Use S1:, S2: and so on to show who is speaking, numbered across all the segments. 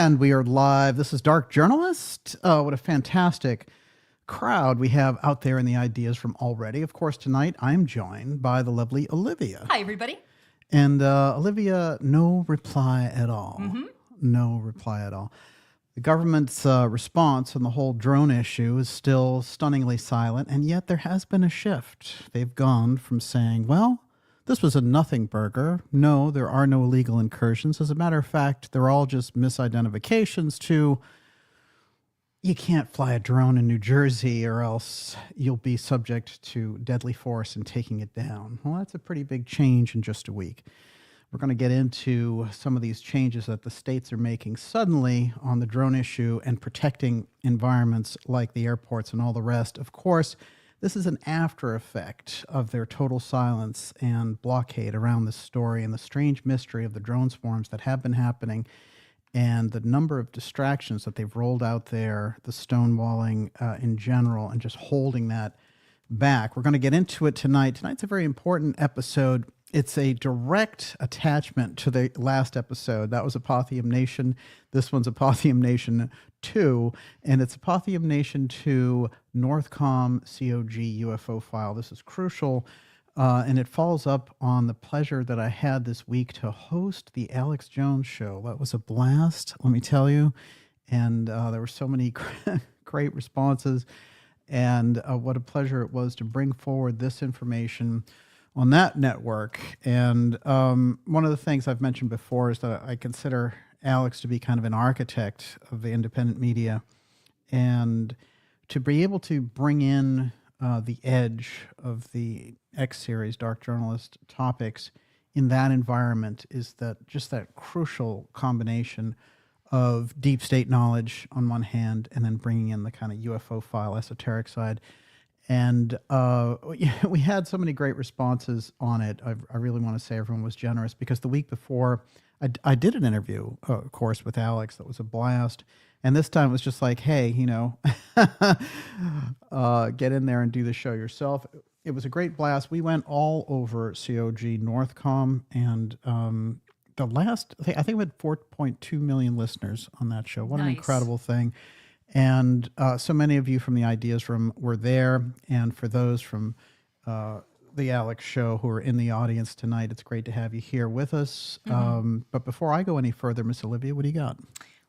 S1: And we are live. This is Dark Journalist. What a fantastic crowd we have out there in the ideas from already. Of course, tonight I'm joined by the lovely Olivia.
S2: Hi, everybody.
S1: And Olivia, no reply at all. No reply at all. The government's response on the whole drone issue is still stunningly silent, and yet there has been a shift. They've gone from saying, well, this was a nothing burger. No, there are no illegal incursions. As a matter of fact, they're all just misidentifications to, you can't fly a drone in New Jersey or else you'll be subject to deadly force in taking it down. Well, that's a pretty big change in just a week. We're going to get into some of these changes that the states are making suddenly on the drone issue and protecting environments like the airports and all the rest. Of course, this is an after effect of their total silence and blockade around this story and the strange mystery of the drone swarms that have been happening and the number of distractions that they've rolled out there, the stonewalling in general, and just holding that back. We're going to get into it tonight. Tonight's a very important episode. It's a direct attachment to the last episode. That was Apotheum Nation. This one's Apotheum Nation 2, and it's Apotheum Nation 2 NORTHCOM COG UFO file. This is crucial, and it follows up on the pleasure that I had this week to host the Alex Jones show. That was a blast, let me tell you, and there were so many great responses, and what a pleasure it was to bring forward this information on that network. And one of the things I've mentioned before is that I consider Alex to be kind of an architect of the independent media, and to be able to bring in the edge of the X series Dark Journalist topics in that environment is that just that crucial combination of deep state knowledge on one hand and then bringing in the kind of UFO file esoteric side. And we had so many great responses on it. I really want to say everyone was generous, because the week before I did an interview, of course, with Alex. That was a blast. And this time it was just like, hey, you know, get in there and do the show yourself. It was a great blast. We went all over COG NORTHCOM, and the last, I think we had 4.2 million listeners on that show. What an incredible thing. And so many of you from the Ideas Room were there. And for those from the Alex show who are in the audience tonight, it's great to have you here with us. But before I go any further, Miss Olivia, what do you got?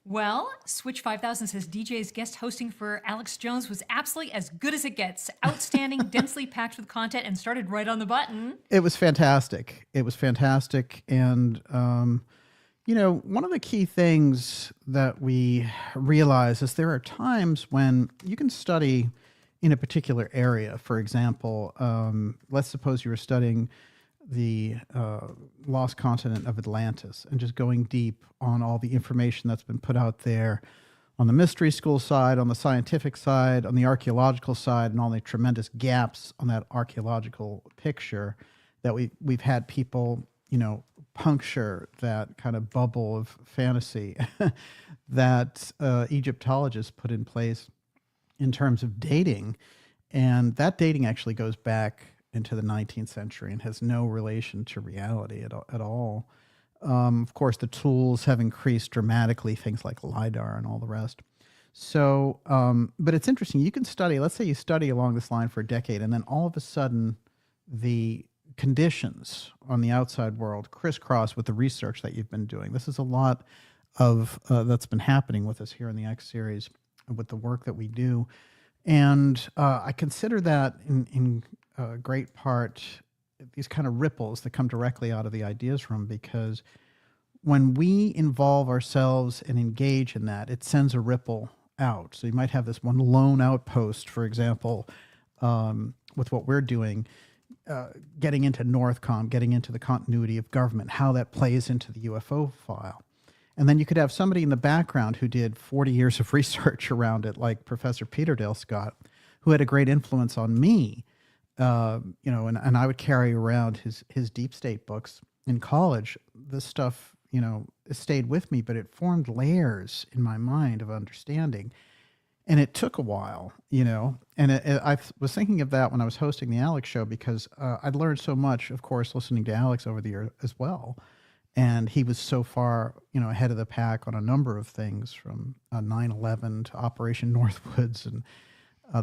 S2: Well, Switch 5000 says DJ's guest hosting for Alex Jones was absolutely as good as it gets. Outstanding, densely packed with content, and started right on the button.
S1: It was fantastic. It was fantastic. And, you know, one of the key things that we realize is there are times when you can study in a particular area. For example, let's suppose you were studying the lost continent of Atlantis and just going deep on all the information that's been put out there on the mystery school side, on the scientific side, on the archaeological side, and all the tremendous gaps on that archaeological picture that we've had people, you know, puncture that kind of bubble of fantasy that Egyptologists put in place in terms of dating. And that dating actually goes back into the 19th century and has no relation to reality at all. Of course, the tools have increased dramatically, things like LIDAR and all the rest. So, but it's interesting. You can study, let's say you study along this line for a decade, and then all of a sudden the conditions on the outside world crisscross with the research that you've been doing. This is a lot of that's been happening with us here in the X series with the work that we do. And I consider that in great part these kind of ripples that come directly out of the Ideas Room, because when we involve ourselves and engage in that, it sends a ripple out. So you might have this one lone outpost, for example, with what we're doing, getting into NORTHCOM, getting into the continuity of government, how that plays into the UFO file. And then you could have somebody in the background who did 40 years of research around it, like Professor Peter Dale Scott, who had a great influence on me. You know, and I would carry around his deep state books in college. This stuff, you know, it stayed with me, but it formed layers in my mind of understanding. And it took a while, you know, and I was thinking of that when I was hosting the Alex show, because I'd learned so much, of course, listening to Alex over the year as well. And he was so far, ahead of the pack on a number of things, from 9/11 to Operation Northwoods and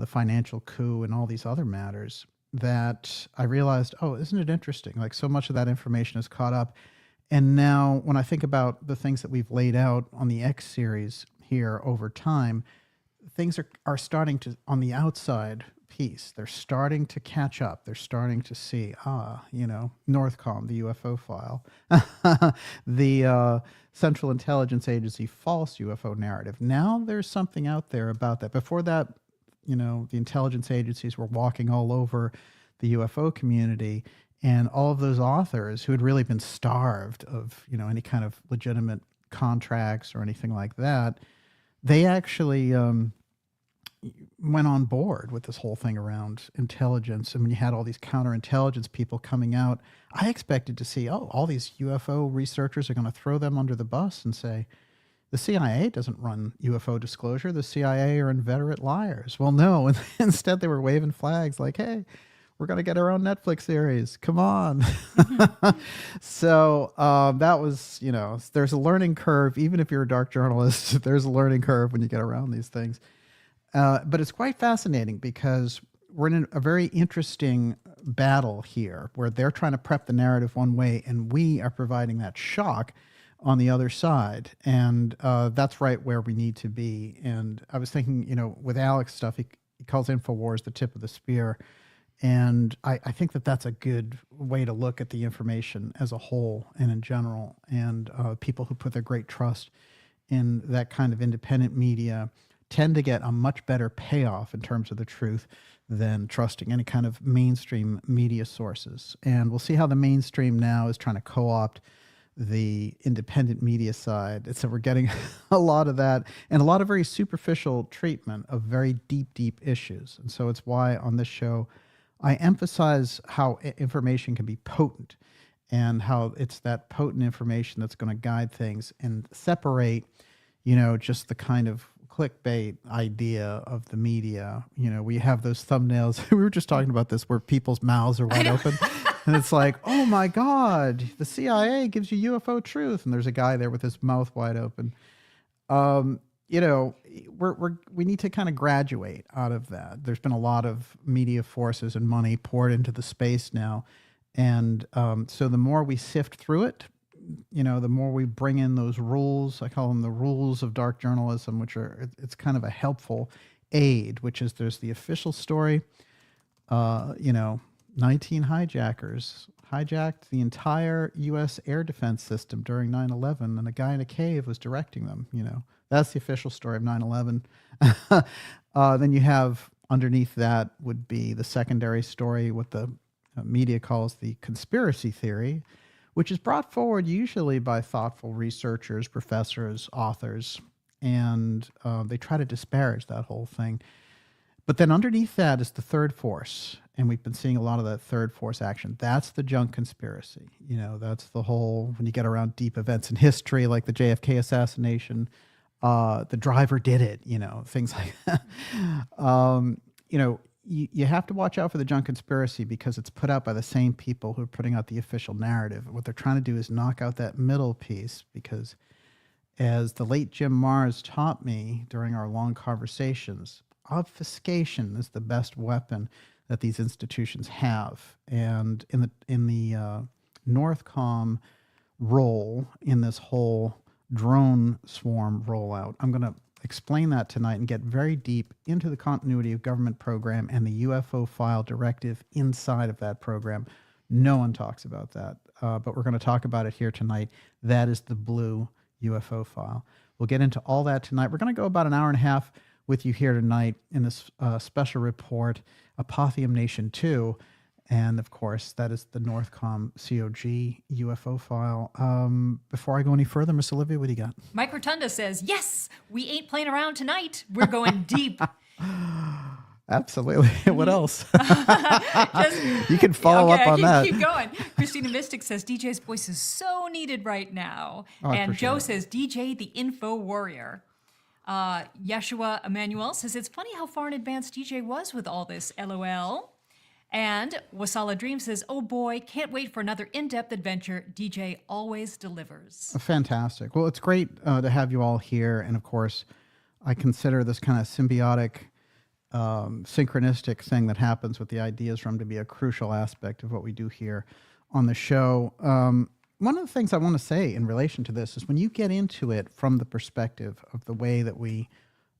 S1: the financial coup and all these other matters, that I realized, oh, isn't it interesting? Like, so much of that information is caught up. And now when I think about the things that we've laid out on the X series here over time, things are starting to, on the outside piece, they're starting to catch up. They're starting to see, NORTHCOM, the UFO file, the Central Intelligence Agency false UFO narrative. Now there's something out there about that. Before that, the intelligence agencies were walking all over the UFO community, and all of those authors who had really been starved of, any kind of legitimate contracts or anything like that, they actually went on board with this whole thing around intelligence. And when you had all these counterintelligence people coming out, I expected to see, all these UFO researchers are going to throw them under the bus and say, the CIA doesn't run UFO disclosure. The CIA are inveterate liars. Well, no. And instead, they were waving flags like, hey, we're going to get our own Netflix series. Come on. So that was, there's a learning curve. Even if you're a dark journalist, there's a learning curve when you get around these things. But it's quite fascinating because we're in a very interesting battle here where they're trying to prep the narrative one way and we are providing that shock on the other side. And that's right where we need to be. And I was thinking, with Alex stuff, he calls InfoWars the tip of the spear. And I think that that's a good way to look at the information as a whole and in general. And people who put their great trust in that kind of independent media tend to get a much better payoff in terms of the truth than trusting any kind of mainstream media sources. And we'll see how the mainstream now is trying to co-opt the independent media side. And so we're getting a lot of that and a lot of very superficial treatment of very deep issues. And so it's why on this show, I emphasize how information can be potent and how it's that potent information that's going to guide things and separate, just the kind of clickbait idea of the media. We have those thumbnails. We were just talking about this where people's mouths are wide open. And it's like, oh my God, the CIA gives you UFO truth. And there's a guy there with his mouth wide open. We need to kind of graduate out of that. There's been a lot of media forces and money poured into the space now. And so the more we sift through it, the more we bring in those rules. I call them the rules of dark journalism, which it's kind of a helpful aid, which is there's the official story, 19 hijackers hijacked the entire U.S. air defense system during 9/11, and a guy in a cave was directing them. That's the official story of 9/11. Then you have underneath that would be the secondary story, what the media calls the conspiracy theory, which is brought forward usually by thoughtful researchers, professors, authors, and they try to disparage that whole thing. But then underneath that is the third force, and we've been seeing a lot of that third force action. That's the junk conspiracy. That's the whole, when you get around deep events in history, like the JFK assassination, the driver did it, things like that. You have to watch out for the junk conspiracy because it's put out by the same people who are putting out the official narrative. What they're trying to do is knock out that middle piece because, as the late Jim Marrs taught me during our long conversations, obfuscation is the best weapon that these institutions have. And in the NORTHCOM role in this whole drone swarm rollout, I'm going to explain that tonight and get very deep into the continuity of government program and the UFO file directive inside of that program. No one talks about that, but we're going to talk about it here tonight. That is the blue UFO file. We'll get into all that tonight. We're going to go about an hour and a half with you here tonight in this special report, Apotheum Nation 2. And of course, that is the NORTHCOM COG UFO file. Before I go any further, Miss Olivia, what do you got?
S2: Mike Rotunda says, yes, we ain't playing around tonight. We're going deep.
S1: Absolutely. What else? You can follow up on that.
S2: Keep going. Christina Mystic says, DJ's voice is so needed right now. And Joe says, DJ the Info Warrior. Yeshua Emmanuel says, it's funny how far in advance DJ was with all this, LOL. And Wasala Dream says, oh boy, can't wait for another in-depth adventure. DJ always delivers.
S1: Fantastic. Well, it's great to have you all here. And of course, I consider this kind of symbiotic, synchronistic thing that happens with the ideas room to be a crucial aspect of what we do here on the show. One of the things I want to say in relation to this is when you get into it from the perspective of the way that we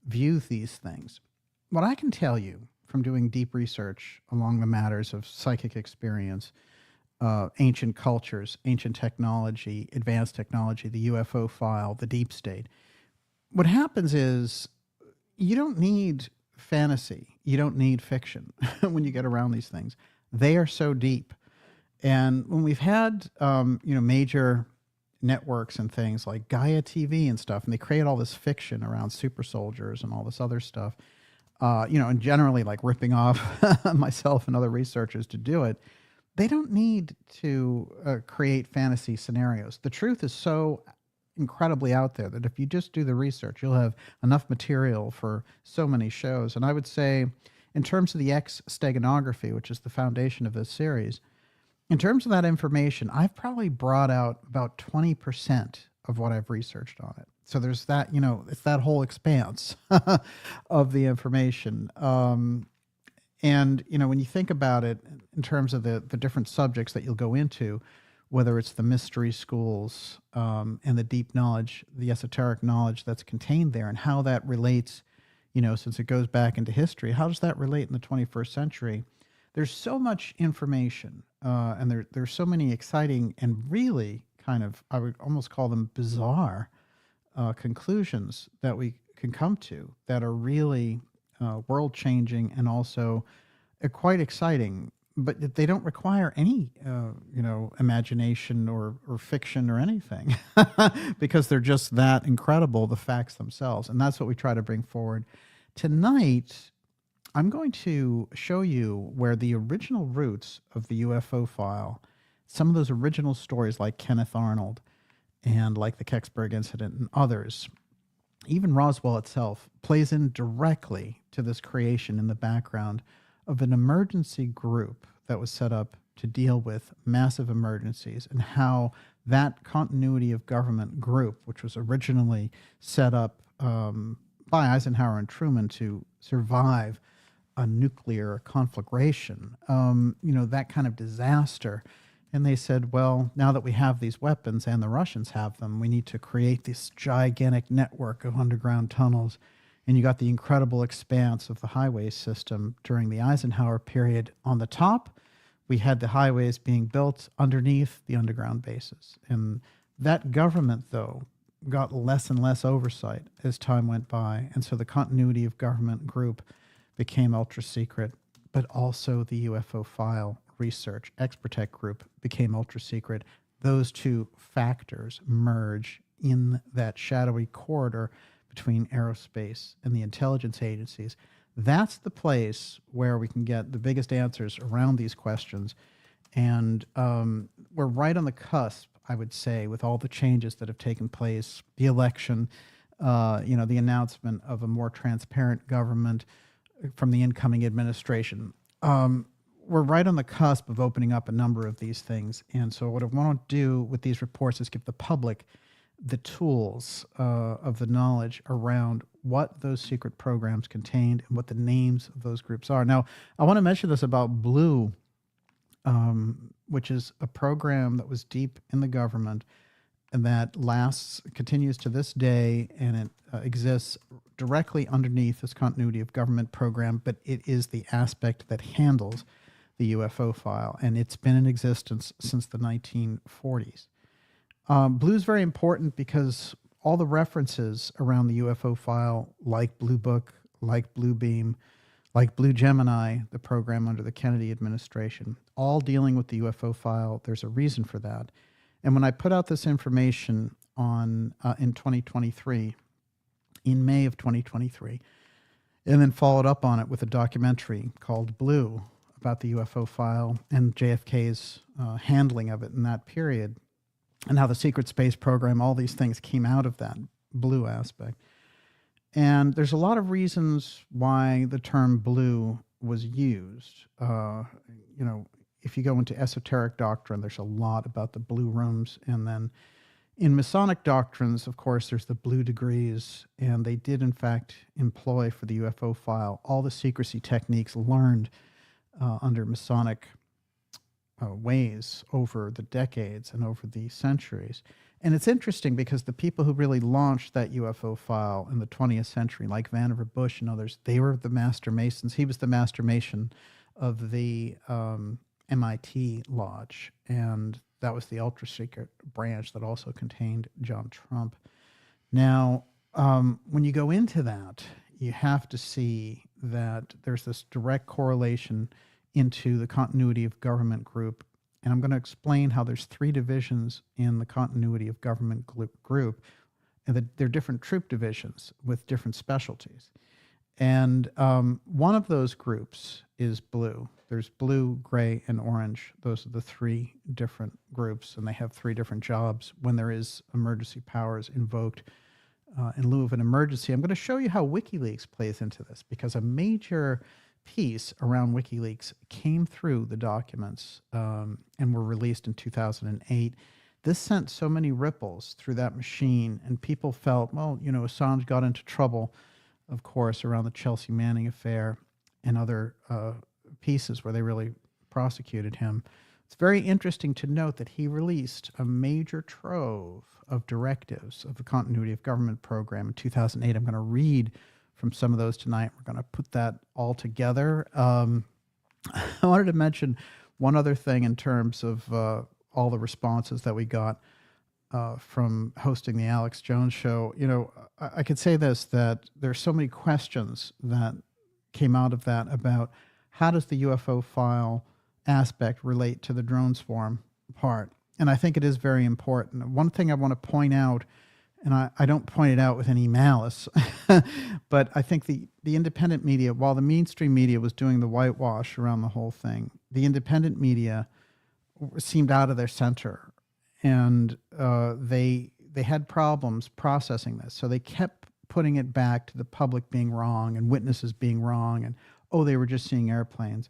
S1: view these things, what I can tell you from doing deep research along the matters of psychic experience, ancient cultures, ancient technology, advanced technology, the UFO file, the deep state, what happens is you don't need fantasy. You don't need fiction when you get around these things. They are so deep. And when we've had, major networks and things like Gaia TV and stuff, and they create all this fiction around super soldiers and all this other stuff, and generally like ripping off myself and other researchers to do it, they don't need to create fantasy scenarios. The truth is so incredibly out there that if you just do the research, you'll have enough material for so many shows. And I would say, in terms of the X-steganography, which is the foundation of this series, in terms of that information, I've probably brought out about 20% of what I've researched on it. So there's that, it's that whole expanse of the information. And, when you think about it in terms of the different subjects that you'll go into, whether it's the mystery schools and the deep knowledge, the esoteric knowledge that's contained there and how that relates, since it goes back into history, how does that relate in the 21st century? There's so much information and there's so many exciting and really kind of, I would almost call them bizarre conclusions that we can come to that are really world-changing and also quite exciting, but they don't require any, imagination or fiction or anything because they're just that incredible, the facts themselves. And that's what we try to bring forward. Tonight, I'm going to show you where the original roots of the UFO file, some of those original stories like Kenneth Arnold and like the Kecksburg incident and others, even Roswell itself, plays in directly to this creation in the background of an emergency group that was set up to deal with massive emergencies, and how that continuity of government group, which was originally set up by Eisenhower and Truman to survive a nuclear conflagration, that kind of disaster. And they said, well, now that we have these weapons and the Russians have them, we need to create this gigantic network of underground tunnels. And you got the incredible expanse of the highway system during the Eisenhower period. On the top, we had the highways being built underneath the underground bases. And that government, though, got less and less oversight as time went by. And so the continuity of government group became ultra secret, but also the UFO file research X-Protect group became ultra secret. Those two factors merge in that shadowy corridor between aerospace and the intelligence agencies. That's the place where we can get the biggest answers around these questions. And we're right on the cusp, I would say, with all the changes that have taken place, the election, the announcement of a more transparent government from the incoming administration. We're right on the cusp of opening up a number of these things. And so what I want to do with these reports is give the public the tools of the knowledge around what those secret programs contained and what the names of those groups are. Now, I want to mention this about Blue, which is a program that was deep in the government and that continues to this day, and it exists directly underneath this continuity of government program, but it is the aspect that handles the UFO file, and it's been in existence since the 1940s. Blue is very important because all the references around the UFO file, like Blue Book, like Blue Beam, like Blue Gemini, the program under the Kennedy administration, all dealing with the UFO file. There's a reason for that. And when I put out this information in 2023, in May of 2023, and then followed up on it with a documentary called Blue about the UFO file and JFK's handling of it in that period, and how the secret space program, all these things came out of that blue aspect. And there's a lot of reasons why the term blue was used. If you go into esoteric doctrine, there's a lot about the blue rooms. And then in Masonic doctrines, of course, there's the blue degrees. And they did, in fact, employ for the UFO file all the secrecy techniques learned under Masonic ways over the decades and over the centuries. And it's interesting because the people who really launched that UFO file in the 20th century, like Vannevar Bush and others, they were the master masons. He was the master mason of the MIT Lodge, and that was the ultra-secret branch that also contained John Trump. Now, when you go into that, you have to see that there's this direct correlation into the continuity of government group. And I'm going to explain how there's 3 divisions in the continuity of government group, and that they're different troop divisions with different specialties. And one of those groups is blue. There's blue, gray, and orange. Those are the 3 different groups, and they have 3 different jobs when there is emergency powers invoked in lieu of an emergency. I'm going to show you how WikiLeaks plays into this, because a major piece around WikiLeaks came through the documents and were released in 2008. This sent so many ripples through that machine, and people felt, well, Assange got into trouble, of course, around the Chelsea Manning affair and other pieces where they really prosecuted him. It's very interesting to note that he released a major trove of directives of the continuity of government program in 2008. I'm going to read from some of those tonight. We're going to put that all together. I wanted to mention one other thing in terms of all the responses that we got from hosting the Alex Jones show. I could say this, that there's so many questions that came out of that about how does the UFO file aspect relate to the drone swarm part. And I think it is very important. One thing I want to point out, and I don't point it out with any malice, but I think the independent media, while the mainstream media was doing the whitewash around the whole thing, the independent media seemed out of their center, and they had problems processing this. So they kept putting it back to the public being wrong and witnesses being wrong, and, they were just seeing airplanes.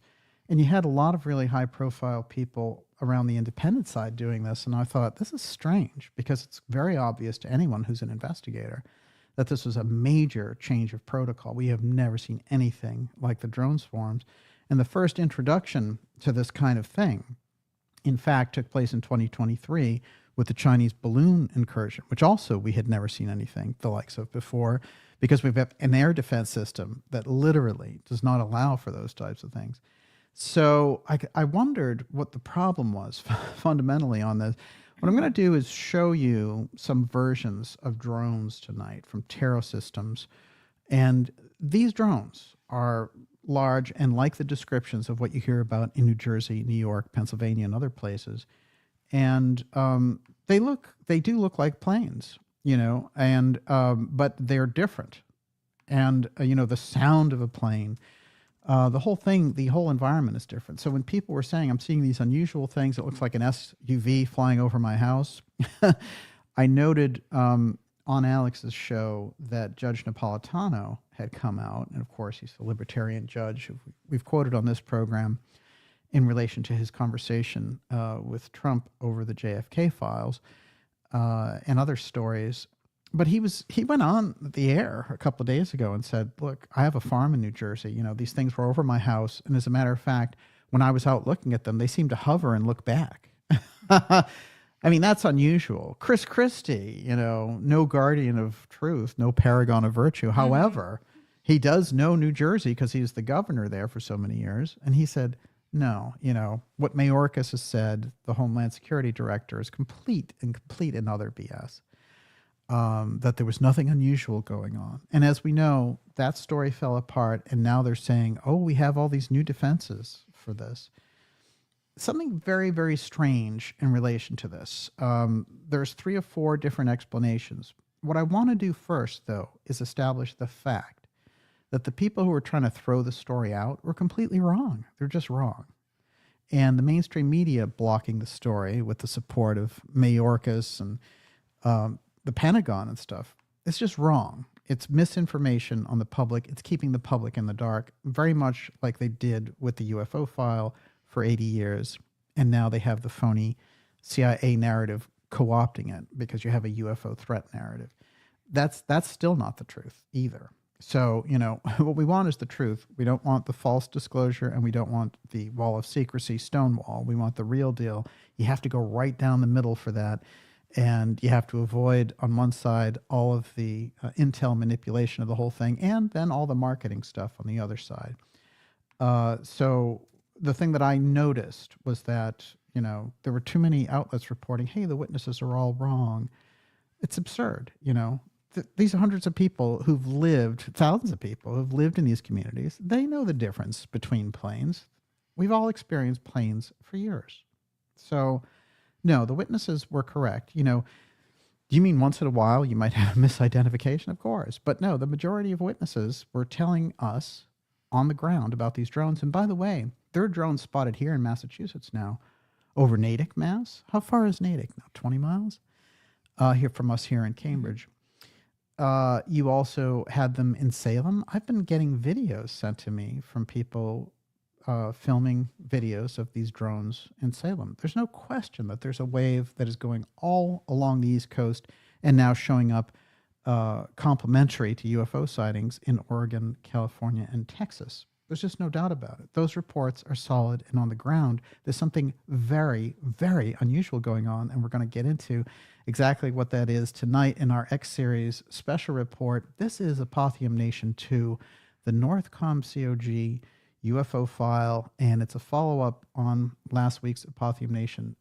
S1: And you had a lot of really high-profile people around the independent side doing this, and I thought, this is strange, because it's very obvious to anyone who's an investigator that this was a major change of protocol. We have never seen anything like the drone swarms. And the first introduction to this kind of thing, in fact, took place in 2023 with the Chinese balloon incursion, which also we had never seen anything the likes of before, because we've got an air defense system that literally does not allow for those types of things. So I wondered what the problem was fundamentally on this. What I'm going to do is show you some versions of drones tonight from Taro Systems. And these drones are large and like the descriptions of what you hear about in New Jersey, New York, Pennsylvania, and other places. And they do look like planes, and but they're different. And, the sound of a plane, the whole environment is different. So when people were saying, I'm seeing these unusual things, it looks like an SUV flying over my house, I noted on Alex's show that Judge Napolitano had come out, and of course he's the libertarian judge who we've quoted on this program in relation to his conversation with Trump over the JFK files and other stories. But he went on the air a couple of days ago and said, look, I have a farm in New Jersey. These things were over my house. And as a matter of fact, when I was out looking at them, they seemed to hover and look back. I mean, that's unusual. Chris Christie, no guardian of truth, no paragon of virtue. Mm-hmm. However, he does know New Jersey because he's the governor there for so many years. And he said, no, what Mayorkas has said, the Homeland Security Director, is complete and utter BS. That there was nothing unusual going on. And as we know, that story fell apart, and now they're saying, we have all these new defenses for this. Something very, very strange in relation to this. There's 3 or 4 different explanations. What I want to do first, though, is establish the fact that the people who were trying to throw the story out were completely wrong. They're just wrong. And the mainstream media blocking the story with the support of Mayorkas and the Pentagon and stuff, it's just wrong. It's misinformation on the public. It's keeping the public in the dark, very much like they did with the UFO file for 80 years. And now they have the phony CIA narrative co-opting it because you have a UFO threat narrative. That's still not the truth either. So, what we want is the truth. We don't want the false disclosure, and we don't want the wall of secrecy, Stonewall. We want the real deal. You have to go right down the middle for that. And you have to avoid, on one side, all of the intel manipulation of the whole thing, and then all the marketing stuff on the other side. So the thing that I noticed was that, there were too many outlets reporting, hey, the witnesses are all wrong. It's absurd, These are hundreds of people who've lived, thousands of people who've lived in these communities. They know the difference between planes. We've all experienced planes for years. So, no, the witnesses were correct. Do you mean once in a while you might have misidentification? Of course. But no, the majority of witnesses were telling us on the ground about these drones. And by the way, there are drones spotted here in Massachusetts now over Natick, Mass. How far is Natick now? 20 miles? Here from us here in Cambridge. You also had them in Salem. I've been getting videos sent to me from people filming videos of these drones in Salem. There's no question that there's a wave that is going all along the East Coast and now showing up complementary to UFO sightings in Oregon, California, and Texas. There's just no doubt about it. Those reports are solid and on the ground. There's something very, very unusual going on, and we're going to get into exactly what that is tonight in our X-Series special report. This is Apotheum Nation 2, the NORTHCOM COG UFO file, and it's a follow-up on last week's Apotheum Nation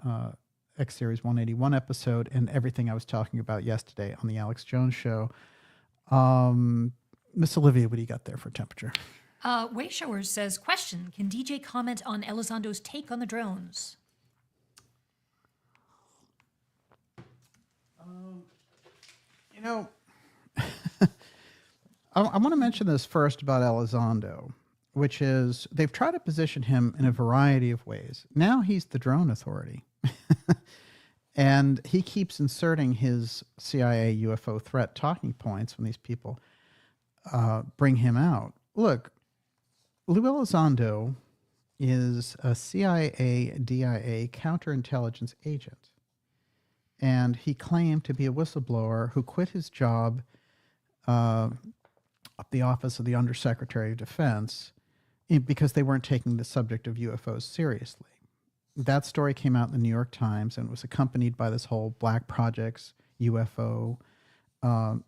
S1: X-Series 181 episode and everything I was talking about yesterday on the Alex Jones show. Miss Olivia, what do you got there for temperature?
S2: Wayshowers says, question, can DJ comment on Elizondo's take on the drones?
S1: I want to mention this first about Elizondo, which is they've tried to position him in a variety of ways. Now he's the drone authority. And he keeps inserting his CIA UFO threat talking points when these people bring him out. Look, Lou Elizondo is a CIA DIA counterintelligence agent. And he claimed to be a whistleblower who quit his job at the office of the Undersecretary of Defense because they weren't taking the subject of UFOs seriously. That story came out in the New York Times, and it was accompanied by this whole Black Projects UFO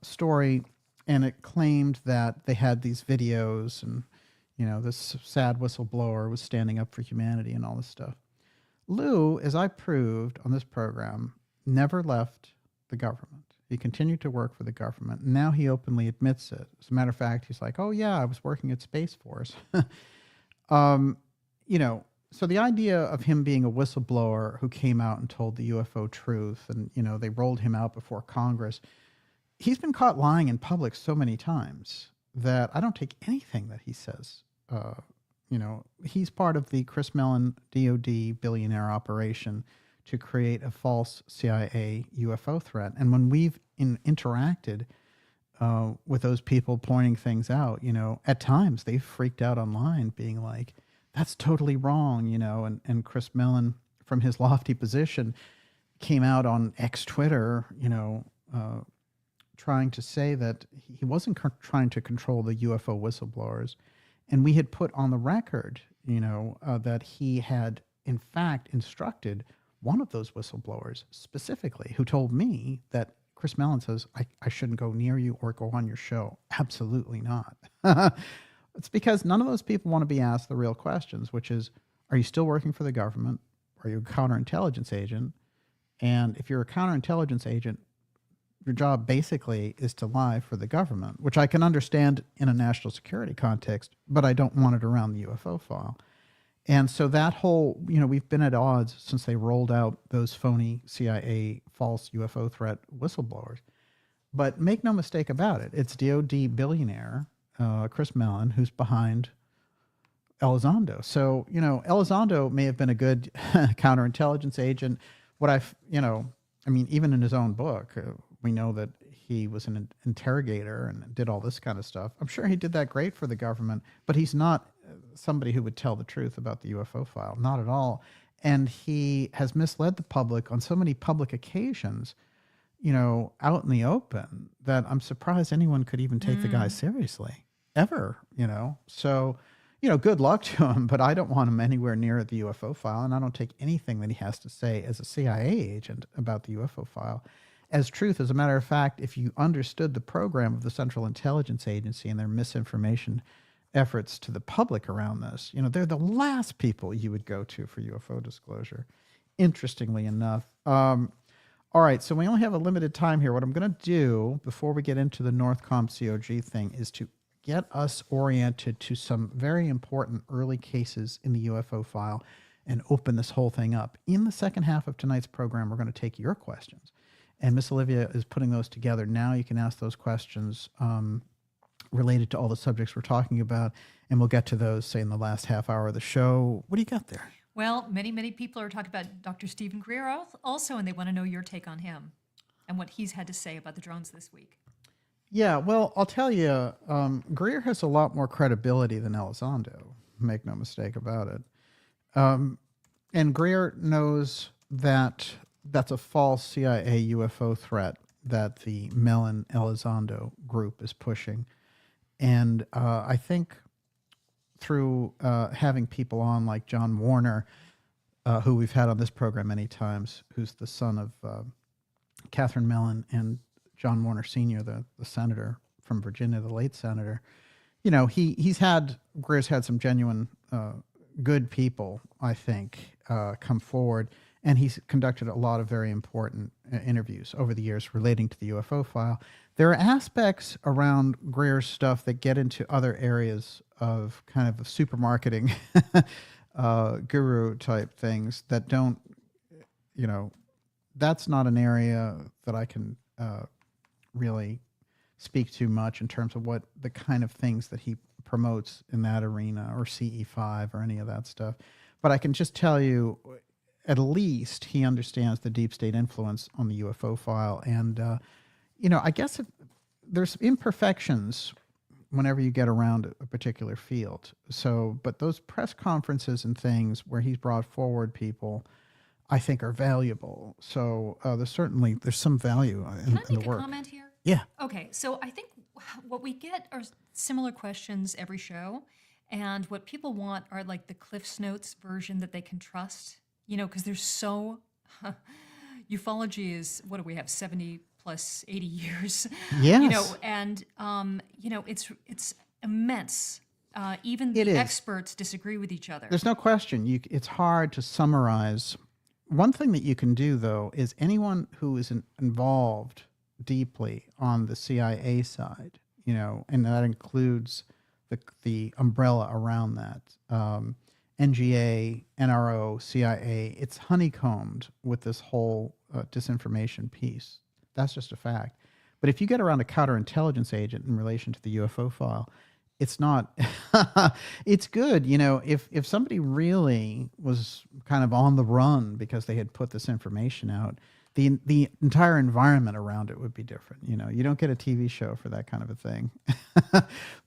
S1: story. And it claimed that they had these videos and, this sad whistleblower was standing up for humanity and all this stuff. Lou, as I proved on this program, never left the government. He continued to work for the government. Now he openly admits it. As a matter of fact, he's like, oh, yeah, I was working at Space Force. So the idea of him being a whistleblower who came out and told the UFO truth and, they rolled him out before Congress, he's been caught lying in public so many times that I don't take anything that he says. He's part of the Chris Mellon DOD billionaire operation to create a false CIA UFO threat. And when we've interacted with those people pointing things out, at times they've freaked out online being like, that's totally wrong, and Chris Mellon from his lofty position came out on X Twitter, trying to say that he wasn't trying to control the UFO whistleblowers. And we had put on the record, that he had in fact instructed one of those whistleblowers specifically who told me that Chris Mellon says, I shouldn't go near you or go on your show. Absolutely not. It's because none of those people want to be asked the real questions, which is, are you still working for the government? Are you a counterintelligence agent? And if you're a counterintelligence agent, your job basically is to lie for the government, which I can understand in a national security context, but I don't want it around the UFO file. And so that whole, we've been at odds since they rolled out those phony CIA false UFO threat whistleblowers. But make no mistake about it, it's DOD billionaire Chris Mellon who's behind Elizondo. So, Elizondo may have been a good counterintelligence agent. Even in his own book, We know that he was an interrogator and did all this kind of stuff. I'm sure he did that great for the government, but he's not somebody who would tell the truth about the UFO file, not at all. And he has misled the public on so many public occasions, out in the open, that I'm surprised anyone could even take the guy seriously, ever, So, good luck to him, but I don't want him anywhere near the UFO file, and I don't take anything that he has to say as a CIA agent about the UFO file as truth. As a matter of fact, if you understood the program of the Central Intelligence Agency and their misinformation efforts to the public around this, they're the last people you would go to for UFO disclosure, interestingly enough. All right, so we only have a limited time here. What I'm going to do before we get into the NORTHCOM COG thing is to get us oriented to some very important early cases in the UFO file and open this whole thing up. In the second half of tonight's program, we're going to take your questions. And Miss Olivia is putting those together. Now you can ask those questions related to all the subjects we're talking about, and we'll get to those, say, in the last half hour of the show. What do you got there?
S2: Well, many people are talking about Dr. Stephen Greer also, and they want to know your take on him and what he's had to say about the drones this week.
S1: Yeah, well, I'll tell you, Greer has a lot more credibility than Elizondo. Make no mistake about it. And Greer knows that that's a false CIA UFO threat that the Mellon Elizondo group is pushing. And I think through having people on like John Warner, who we've had on this program many times, who's the son of Catherine Mellon and John Warner Sr., the senator from Virginia, the late senator. Greer's had some genuine good people, I think, come forward, and he's conducted a lot of very important interviews over the years relating to the UFO file. There are aspects around Greer's stuff that get into other areas of kind of supermarketing guru type things that don't, that's not an area that I can really speak to much in terms of what the kind of things that he promotes in that arena, or CE5 or any of that stuff. But I can just tell you, at least he understands the deep state influence on the UFO file. And, I guess there's imperfections whenever you get around a particular field. So, but those press conferences and things where he's brought forward people, I think, are valuable. So there's some value in the work.
S2: Can I make a comment here?
S1: Yeah.
S2: Okay, so I think what we get are similar questions every show, and what people want are like the Cliff's Notes version that they can trust, because there's so... ufology is, what do we have, 70 plus 80 years?
S1: Yes.
S2: It's immense. Even the experts disagree with each other.
S1: There's no question. It's hard to summarize. One thing that you can do, though, is anyone who is involved deeply on the CIA side, and that includes the umbrella around that, NGA, NRO, CIA, it's honeycombed with this whole disinformation piece. That's just a fact. But if you get around a counterintelligence agent in relation to the UFO file, it's not, it's good. If somebody really was kind of on the run because they had put this information out, the entire environment around it would be different. You don't get a TV show for that kind of a thing.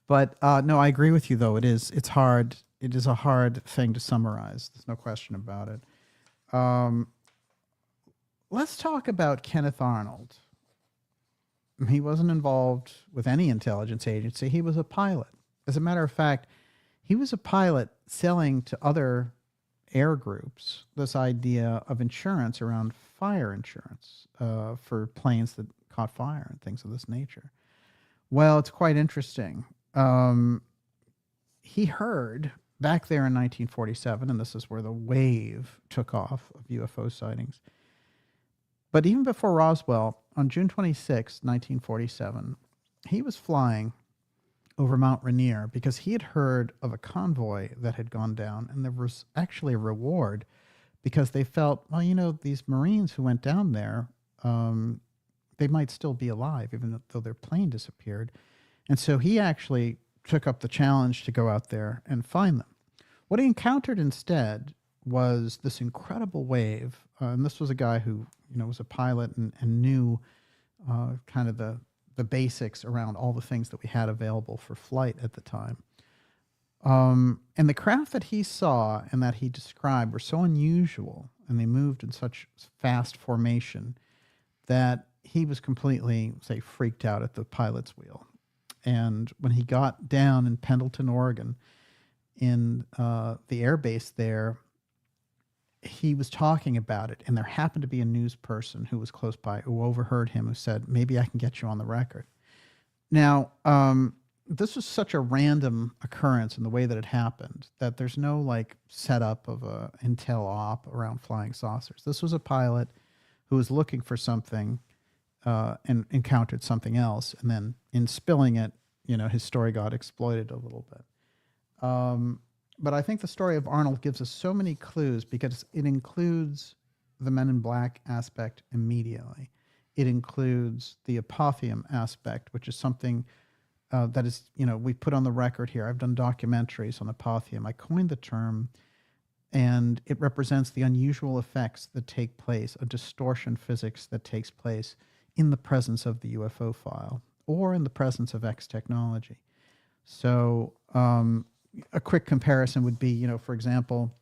S1: But no, I agree with you, though. It's hard. It is a hard thing to summarize. There's no question about it. Let's talk about Kenneth Arnold. He wasn't involved with any intelligence agency. He was a pilot. As a matter of fact, he was a pilot selling to other air groups this idea of insurance around fire insurance for planes that caught fire and things of this nature. Well, it's quite interesting. He heard back there in 1947, and this is where the wave took off of UFO sightings. But even before Roswell, on June 26, 1947, he was flying over Mount Rainier because he had heard of a convoy that had gone down, and there was actually a reward because they felt, well, these Marines who went down there, they might still be alive, even though their plane disappeared. And so he actually took up the challenge to go out there and find them. What he encountered instead was this incredible wave. And this was a guy who, was a pilot and knew kind of the basics around all the things that we had available for flight at the time. And the craft that he saw and that he described were so unusual, and they moved in such fast formation that he was completely, say, freaked out at the pilot's wheel. And when he got down in Pendleton, Oregon, in the air base there, he was talking about it, and there happened to be a news person who was close by who overheard him, who said, "Maybe I can get you on the record." Now, this was such a random occurrence in the way that it happened that there's no like setup of a intel op around flying saucers. This was a pilot who was looking for something and encountered something else, and then in spilling it, his story got exploited a little bit. But I think the story of Arnold gives us so many clues because it includes the Men in Black aspect immediately. It includes the Apotheum aspect, which is something that is, we put on the record here. I've done documentaries on Apotheum. I coined the term, and it represents the unusual effects that take place, a distortion physics that takes place in the presence of the UFO file or in the presence of X technology. So a quick comparison would be, for example,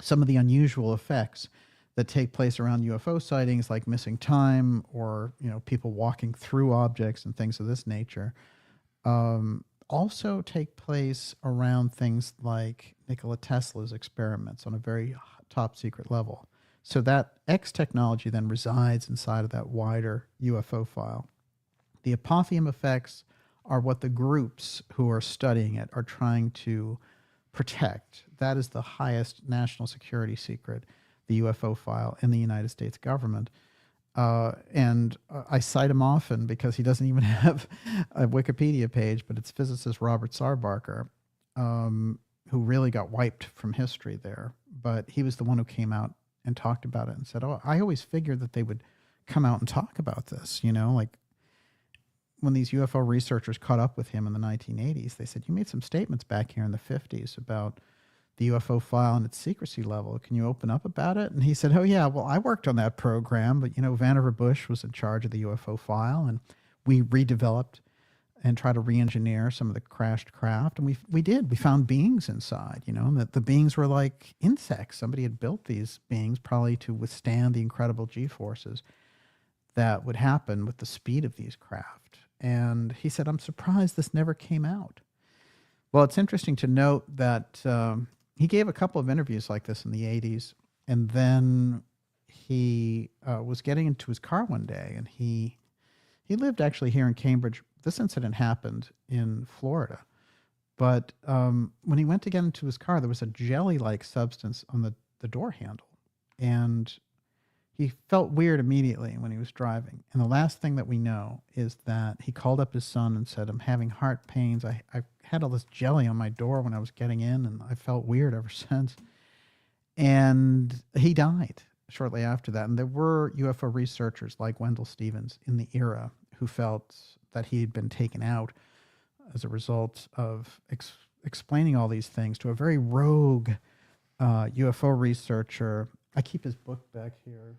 S1: some of the unusual effects that take place around UFO sightings, like missing time or, people walking through objects and things of this nature, also take place around things like Nikola Tesla's experiments on a very top secret level. So that X technology then resides inside of that wider UFO file. The Apotheum effects are what the groups who are studying it are trying to protect. That is the highest national security secret, the UFO file in the United States government. And I cite him often because he doesn't even have a Wikipedia page, but it's physicist Robert Sarbarker, who really got wiped from history there. But he was the one who came out and talked about it and said, "Oh, I always figured that they would come out and talk about this, like when these UFO researchers caught up with him in the 1980s, they said, you made some statements back here in the 50s about the UFO file and its secrecy level. Can you open up about it?" And he said, "Oh, yeah, well, I worked on that program, but, Vannevar Bush was in charge of the UFO file, and we redeveloped and tried to re-engineer some of the crashed craft, and we did. We found beings inside, that the beings were like insects. Somebody had built these beings probably to withstand the incredible G-forces that would happen with the speed of these craft." And he said, "I'm surprised this never came out." Well, it's interesting to note that he gave a couple of interviews like this in the 80s, and then he was getting into his car one day, and he lived actually here in Cambridge. This incident happened in Florida. But when he went to get into his car, there was a jelly-like substance on the door handle. And he felt weird immediately when he was driving. And the last thing that we know is that he called up his son and said, "I'm having heart pains. I had all this jelly on my door when I was getting in, and I felt weird ever since." And he died shortly after that. And there were UFO researchers like Wendell Stevens in the era who felt that he had been taken out as a result of explaining all these things to a very rogue UFO researcher. I keep his book back here,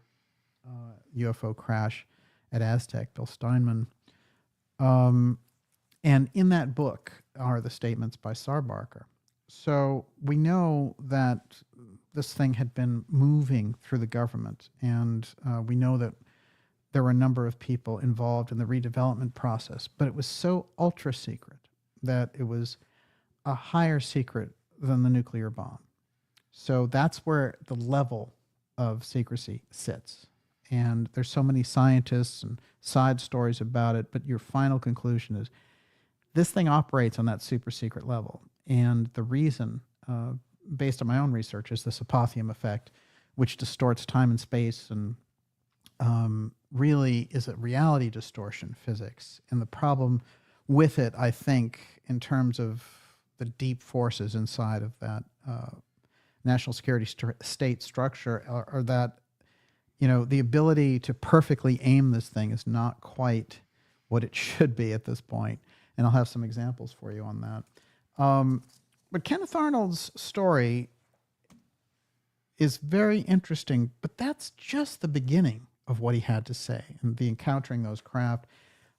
S1: UFO Crash at Aztec, Bill Steinman. And in that book are the statements by Sarbarker. So we know that this thing had been moving through the government, and we know that there were a number of people involved in the redevelopment process, but it was so ultra secret that it was a higher secret than the nuclear bomb. So that's where the level of secrecy sits. And there's so many scientists and side stories about it, but your final conclusion is this thing operates on that super secret level. And the reason, based on my own research, is this Apotheum effect, which distorts time and space and really is a reality distortion physics. And the problem with it, I think, in terms of the deep forces inside of that national security state structure are that, the ability to perfectly aim this thing is not quite what it should be at this point. And I'll have some examples for you on that. But Kenneth Arnold's story is very interesting, but that's just the beginning of what he had to say and the encountering those craft.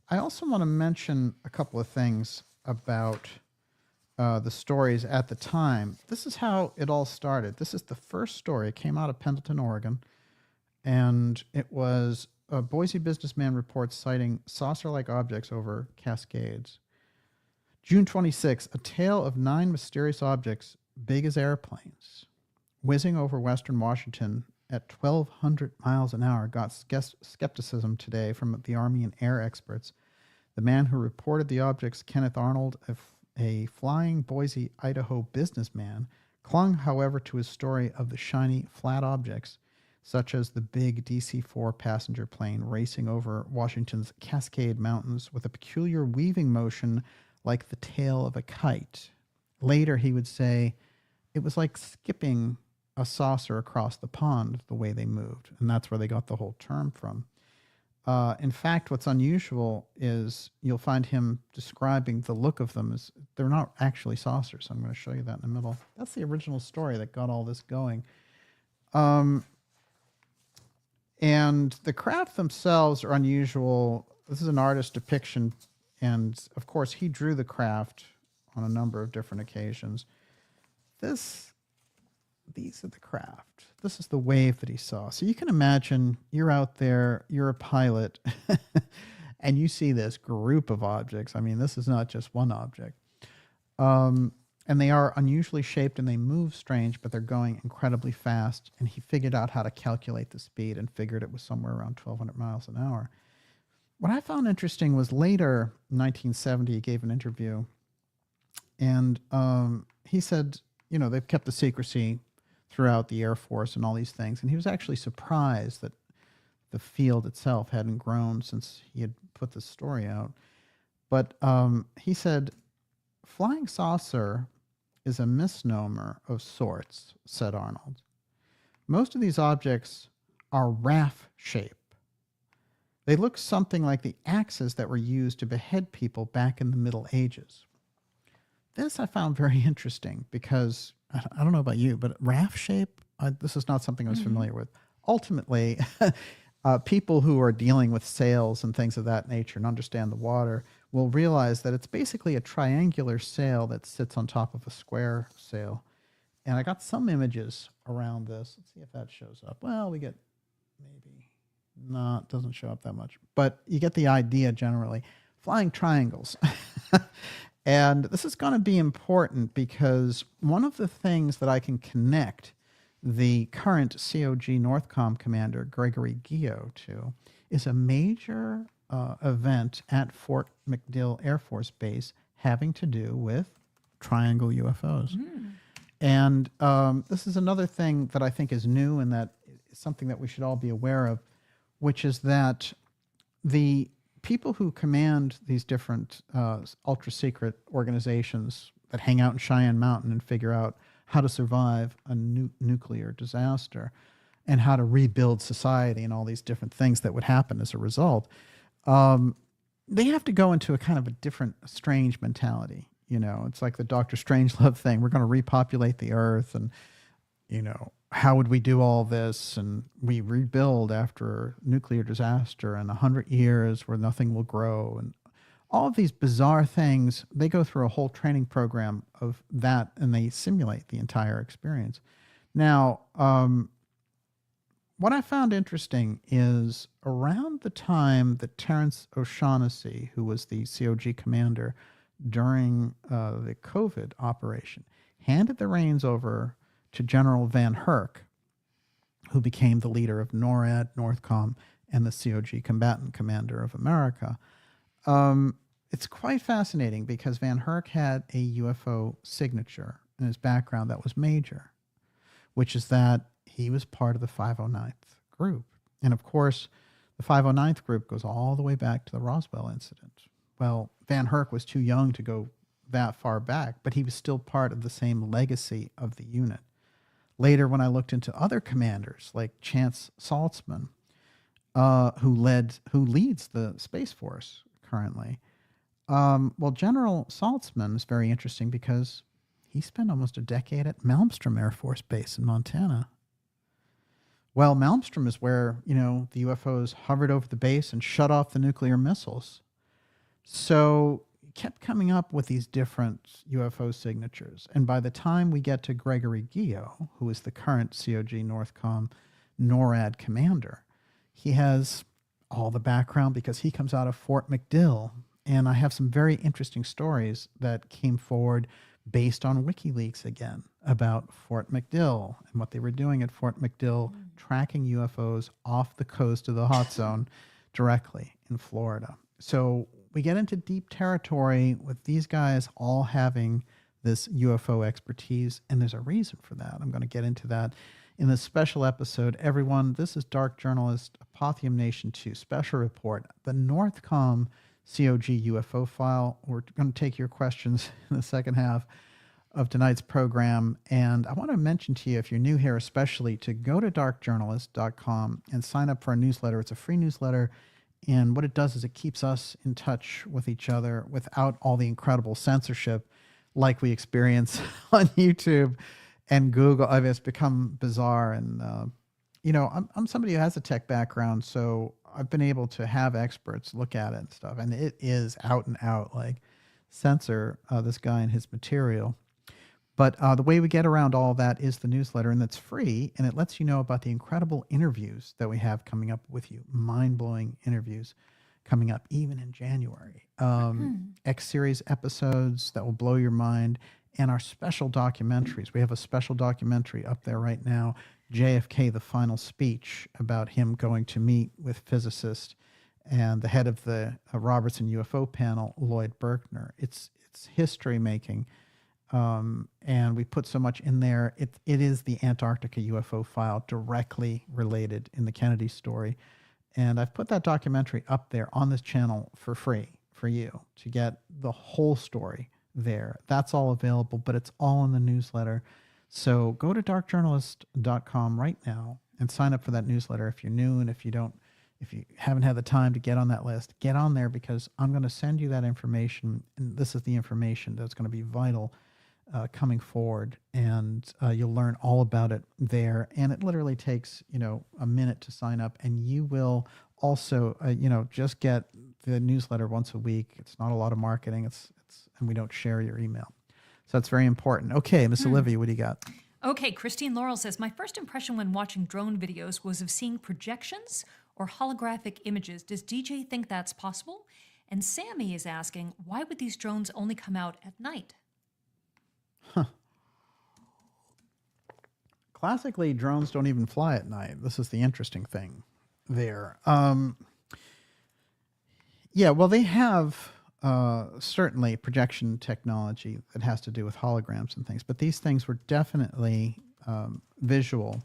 S1: I also want to mention a couple of things about the stories at the time. This is how it all started. This is the first story. It came out of Pendleton, Oregon, and it was a Boise businessman reports sighting saucer-like objects over Cascades. June 26, a tale of 9 mysterious objects big as airplanes whizzing over western Washington at 1,200 miles an hour got skepticism today from the Army and air experts. The man who reported the objects, Kenneth Arnold, a flying Boise, Idaho businessman, clung, however, to his story of the shiny, flat objects, such as the big DC-4 passenger plane racing over Washington's Cascade Mountains with a peculiar weaving motion like the tail of a kite. Later, he would say, it was like skipping a saucer across the pond, the way they moved. And that's where they got the whole term from. In fact, what's unusual is you'll find him describing the look of them as they're not actually saucers. I'm going to show you that in the middle. That's the original story that got all this going. And the craft themselves are unusual. This is an artist depiction. And of course, he drew the craft on a number of different occasions. These are the craft. This is the wave that he saw. So you can imagine you're out there, you're a pilot, and you see this group of objects. I mean, this is not just one object. And they are unusually shaped and they move strange, but they're going incredibly fast. And he figured out how to calculate the speed and figured it was somewhere around 1,200 miles an hour. What I found interesting was later, in 1970, he gave an interview. And he said, you know, they've kept the secrecy throughout the Air Force and all these things. And he was actually surprised that the field itself hadn't grown since he had put this story out. But he said, flying saucer is a misnomer of sorts, said Arnold. Most of these objects are raft shape. They look something like the axes that were used to behead people back in the Middle Ages. This I found very interesting because, I don't know about you, but raft shape, this is not something I was familiar with. Ultimately, people who are dealing with sails and things of that nature and understand the water will realize that it's basically a triangular sail that sits on top of a square sail. And I got some images around this. Let's see if that shows up. Well, we get maybe, no, it doesn't show up that much. But you get the idea generally. Flying triangles. And this is going to be important because one of the things that I can connect the current COG NORTHCOM commander, Gregory Gio, to is a major event at Fort MacDill Air Force Base having to do with triangle UFOs. And this is another thing that I think is new and that is something that we should all be aware of, which is that the people who command these different ultra-secret organizations that hang out in Cheyenne Mountain and figure out how to survive a nuclear disaster and how to rebuild society and all these different things that would happen as a result, they have to go into a kind of a different, strange mentality. You know, it's like the Dr. Strangelove thing. We're going to repopulate the earth and, you know, how would we do all this? And we rebuild after a nuclear disaster in 100 years where nothing will grow. And all of these bizarre things, they go through a whole training program of that and they simulate the entire experience. Now, what I found interesting is around the time that Terence O'Shaughnessy, who was the COG commander during the COVID operation, handed the reins over to General Van Herk, who became the leader of NORAD, NORTHCOM, and the COG Combatant Commander of America. It's quite fascinating because Van Herk had a UFO signature in his background that was major, which is that he was part of the 509th group. And of course, the 509th group goes all the way back to the Roswell incident. Well, Van Herk was too young to go that far back, but he was still part of the same legacy of the unit. Later, when I looked into other commanders like Chance Saltzman, who leads the Space Force currently, well, General Saltzman is very interesting because he spent almost a decade at Malmstrom Air Force Base in Montana. Well, Malmstrom is where, the UFOs hovered over the base and shut off the nuclear missiles. So it kept coming up with these different UFO signatures. And by the time we get to Gregory Guillot, who is the current COG NORTHCOM NORAD commander, he has all the background because he comes out of Fort McDill. And I have some very interesting stories that came forward based on WikiLeaks again about Fort McDill and what they were doing at Fort McDill, tracking UFOs off the coast of the hot zone directly in Florida. So we get into deep territory with these guys all having this UFO expertise, and there's a reason for that. I'm going to get into that in this special episode. Everyone, this is Dark Journalist, Apotheum Nation 2 Special Report, the NORTHCOM COG UFO file. We're going to take your questions in the second half of tonight's program. And I want to mention to you, if you're new here especially, to go to darkjournalist.com and sign up for our newsletter. It's a free newsletter. And what it does is it keeps us in touch with each other without all the incredible censorship like we experience on YouTube and Google. I mean, it's become bizarre. And, I'm somebody who has a tech background, so I've been able to have experts look at it and stuff. And it is out and out, like, censor this guy and his material. But the way we get around all that is the newsletter, and that's free, and it lets you know about the incredible interviews that we have coming up with you, mind-blowing interviews coming up even in January. X-series episodes that will blow your mind, and our special documentaries. We have a special documentary up there right now, JFK, The Final Speech, about him going to meet with physicist and the head of the Robertson UFO panel, Lloyd Berkner. It's history-making. And we put so much in there. It is the Antarctica UFO file directly related in the Kennedy story. And I've put that documentary up there on this channel for free for you to get the whole story there. That's all available, but it's all in the newsletter. So go to darkjournalist.com right now and sign up for that newsletter if you're new, and if you haven't had the time to get on that list, get on there, because I'm going to send you that information. And this is the information that's going to be vital coming forward, and you'll learn all about it there. And it literally takes, a minute to sign up, and you will also, just get the newsletter once a week. It's not a lot of marketing. And we don't share your email. So that's very important. Okay, Miss Olivia, what do you got?
S2: Okay, Christine Laurel says, my first impression when watching drone videos was of seeing projections or holographic images. Does DJ think that's possible? And Sammy is asking, why would these drones only come out at night?
S1: Classically, drones don't even fly at night. This is the interesting thing there. They have certainly projection technology that has to do with holograms and things, but these things were definitely visual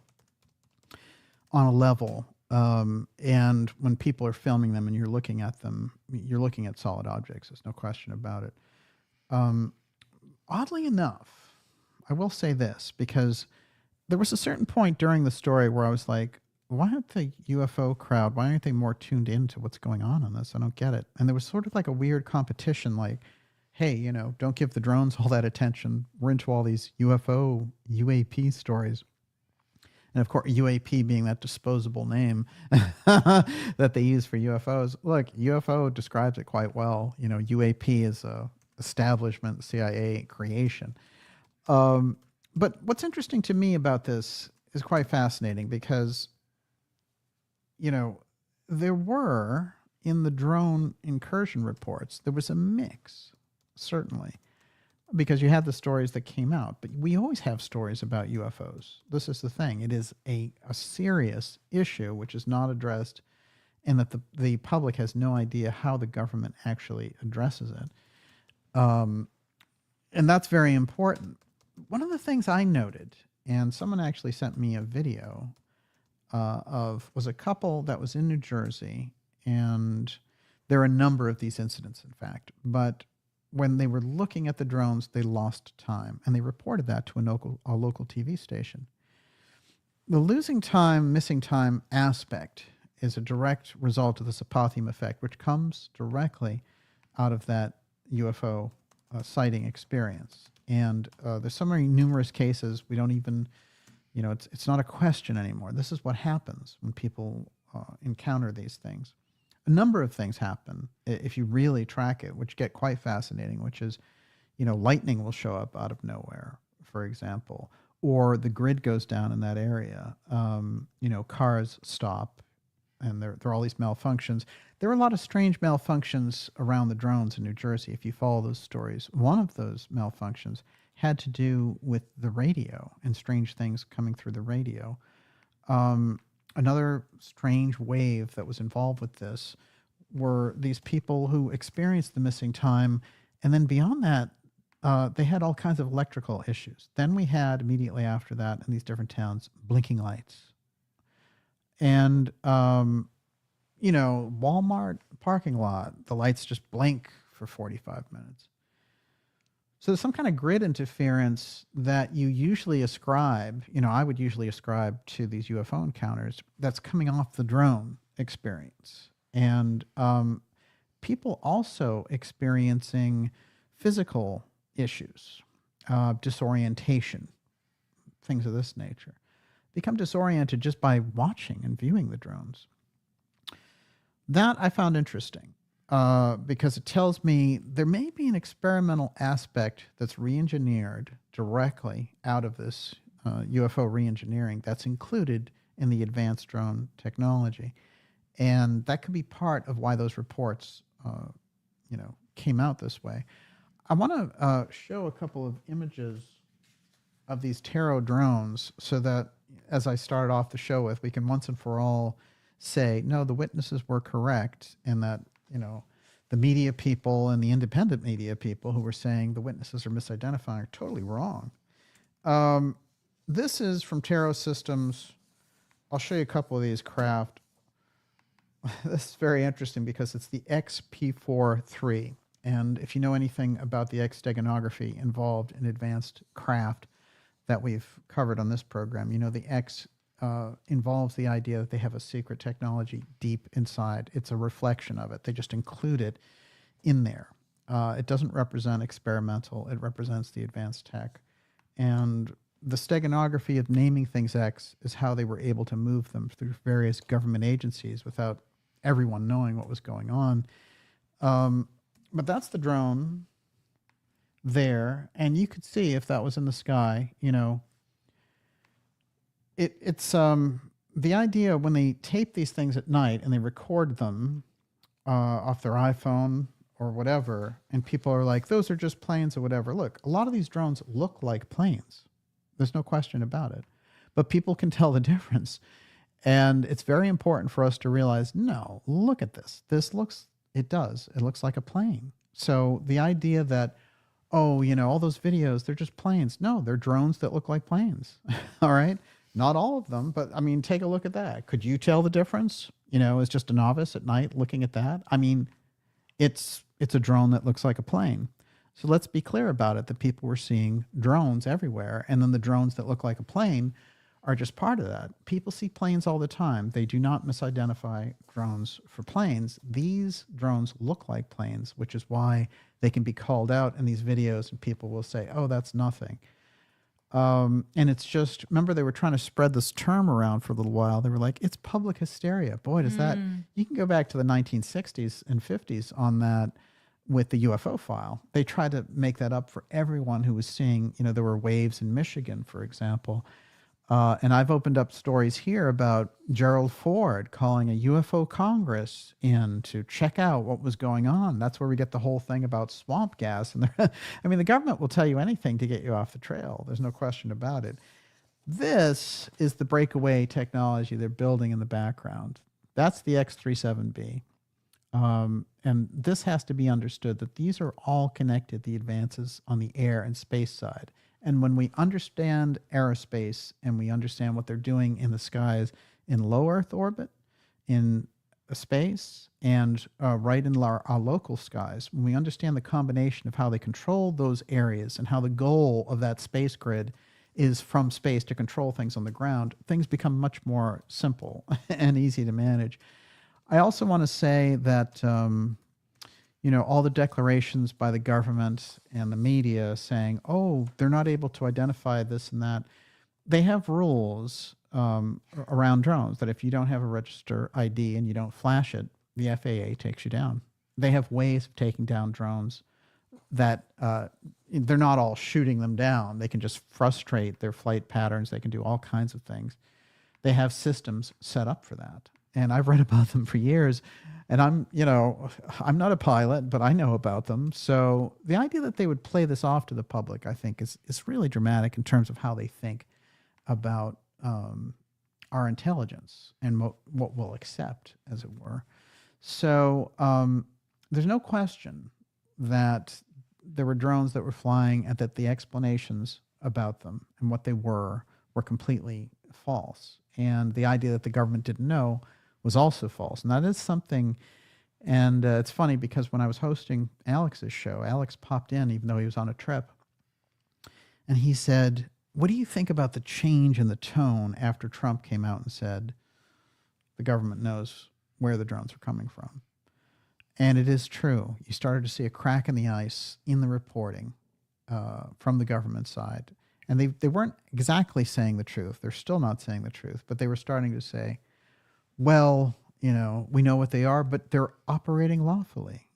S1: on a level. And when people are filming them and you're looking at them, you're looking at solid objects. There's no question about it. Oddly enough, I will say this, because there was a certain point during the story where I was like, why aren't the UFO crowd, why aren't they more tuned into what's going on this? I don't get it. And there was sort of like a weird competition, like, hey, don't give the drones all that attention. We're into all these UAP stories. And of course, UAP being that disposable name that they use for UFOs. Look, UFO describes it quite well. UAP is a establishment, CIA creation. But what's interesting to me about this is quite fascinating, because, there were, in the drone incursion reports, there was a mix, certainly, because you had the stories that came out. But we always have stories about UFOs. This is the thing. It is a serious issue which is not addressed, and that the public has no idea how the government actually addresses it. And that's very important. One of the things I noted, and someone actually sent me a video was a couple that was in New Jersey, and there are a number of these incidents, in fact, but when they were looking at the drones, they lost time, and they reported that to a local TV station. The losing time, missing time aspect is a direct result of this Apotheum effect, which comes directly out of that UFO sighting experience. And there's so many numerous cases, we don't even It's not a question anymore. This is what happens when people encounter these things. A number of things happen if you really track it, which get quite fascinating, which is, lightning will show up out of nowhere, for example, or the grid goes down in that area. Cars stop, and there are all these malfunctions. There are a lot of strange malfunctions around the drones in New Jersey, if you follow those stories. One of those malfunctions had to do with the radio and strange things coming through the radio. Another strange wave that was involved with this were these people who experienced the missing time, and then beyond that, they had all kinds of electrical issues. Then we had, immediately after that, in these different towns, blinking lights. And, Walmart parking lot, the lights just blink for 45 minutes. So there's some kind of grid interference that you usually ascribe, I would usually ascribe to these UFO encounters that's coming off the drone experience. And people also experiencing physical issues, disorientation, things of this nature, become disoriented just by watching and viewing the drones. That I found interesting. Because it tells me there may be an experimental aspect that's re-engineered directly out of this UFO re-engineering that's included in the advanced drone technology. And that could be part of why those reports, came out this way. I want to show a couple of images of these Taro drones so that, as I started off the show with, we can once and for all say, no, the witnesses were correct, and that the media people and the independent media people who were saying the witnesses are misidentifying are totally wrong. This is from Taro Systems. I'll show you a couple of these craft. This is very interesting because it's the XP43. And if you know anything about the X steganography involved in advanced craft that we've covered on this program, the X involves the idea that they have a secret technology deep inside. It's a reflection of it. They just include it in there. It doesn't represent experimental. It represents the advanced tech. And the steganography of naming things X is how they were able to move them through various government agencies without everyone knowing what was going on. But that's the drone there. And you could see if that was in the sky, It's the idea when they tape these things at night and they record them off their iPhone or whatever, and people are like, those are just planes or whatever. Look, a lot of these drones look like planes. There's no question about it. But people can tell the difference. And it's very important for us to realize, no, look at this. It looks like a plane. So the idea that, all those videos, they're just planes. No, they're drones that look like planes. All right? Not all of them, but take a look at that. Could you tell the difference? As just a novice at night looking at that? It's a drone that looks like a plane. So let's be clear about it, that people were seeing drones everywhere, and then the drones that look like a plane are just part of that. People see planes all the time. They do not misidentify drones for planes. These drones look like planes, which is why they can be called out in these videos, and people will say, oh, that's nothing. And it's just, remember, they were trying to spread this term around for a little while. They were like, it's public hysteria. Boy, does that, you can go back to the 1960s and 50s on that with the UFO file. They tried to make that up for everyone who was seeing, there were waves in Michigan, for example. And I've opened up stories here about Gerald Ford calling a UFO Congress in to check out what was going on. That's where we get the whole thing about swamp gas. And the government will tell you anything to get you off the trail. There's no question about it. This is the breakaway technology they're building in the background. That's the X-37B. And this has to be understood that these are all connected, the advances on the air and space side. And when we understand aerospace and we understand what they're doing in the skies in low Earth orbit, in space, and right in our local skies, when we understand the combination of how they control those areas and how the goal of that space grid is from space to control things on the ground, things become much more simple and easy to manage. I also want to say that all the declarations by the government and the media saying, oh, they're not able to identify this and that. they have rules around drones that if you don't have a register ID and you don't flash it, the FAA takes you down. They have ways of taking down drones that they're not all shooting them down. They can just frustrate their flight patterns. They can do all kinds of things. They have systems set up for that. And I've read about them for years. And I'm not a pilot, but I know about them. So the idea that they would play this off to the public, I think, is really dramatic in terms of how they think about our intelligence and what we'll accept, as it were. So there's no question that there were drones that were flying and that the explanations about them and what they were completely false. And the idea that the government didn't know was also false. And that is something, and it's funny because when I was hosting Alex's show, Alex popped in even though he was on a trip, and he said, what do you think about the change in the tone after Trump came out and said the government knows where the drones are coming from? And it is true. You started to see a crack in the ice in the reporting from the government side. And they weren't exactly saying the truth. They're still not saying the truth, but they were starting to say, well, we know what they are, but they're operating lawfully,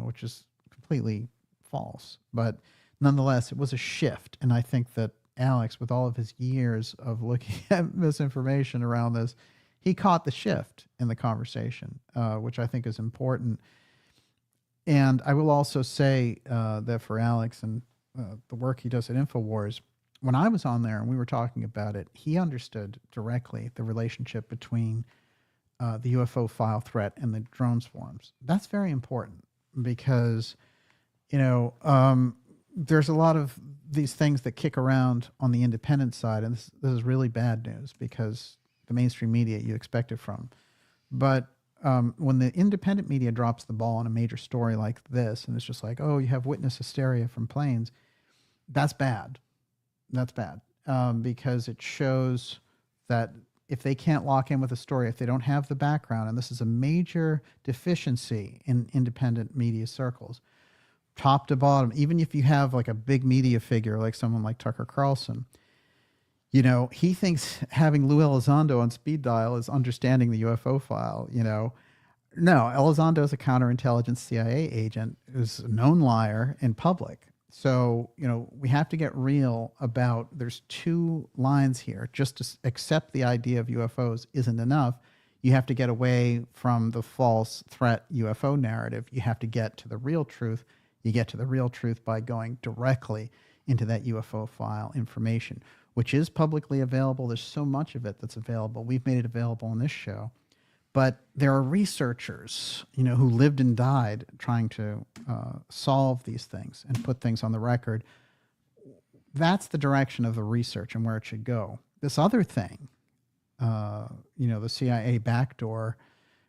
S1: which is completely false. But nonetheless, it was a shift. And I think that Alex, with all of his years of looking at misinformation around this, he caught the shift in the conversation, which I think is important. And I will also say that for Alex and the work he does at InfoWars, when I was on there and we were talking about it, he understood directly the relationship between the UFO file threat and the drone swarms. That's very important because, there's a lot of these things that kick around on the independent side, and this is really bad news because the mainstream media you expect it from. But when the independent media drops the ball on a major story like this, and it's just like, oh, you have witness hysteria from planes, that's bad. That's bad because it shows that if they can't lock in with a story, if they don't have the background, and this is a major deficiency in independent media circles, top to bottom, even if you have like a big media figure like someone like Tucker Carlson, he thinks having Lou Elizondo on speed dial is understanding the UFO file. No, Elizondo is a counterintelligence CIA agent who's a known liar in public. So, we have to get real about there's two lines here. Just to accept the idea of UFOs isn't enough. You have to get away from the false threat UFO narrative. You have to get to the real truth. You get to the real truth by going directly into that UFO file information, which is publicly available. There's so much of it that's available. We've made it available on this show. But there are researchers, who lived and died trying to solve these things and put things on the record. That's the direction of the research and where it should go. This other thing, the CIA backdoor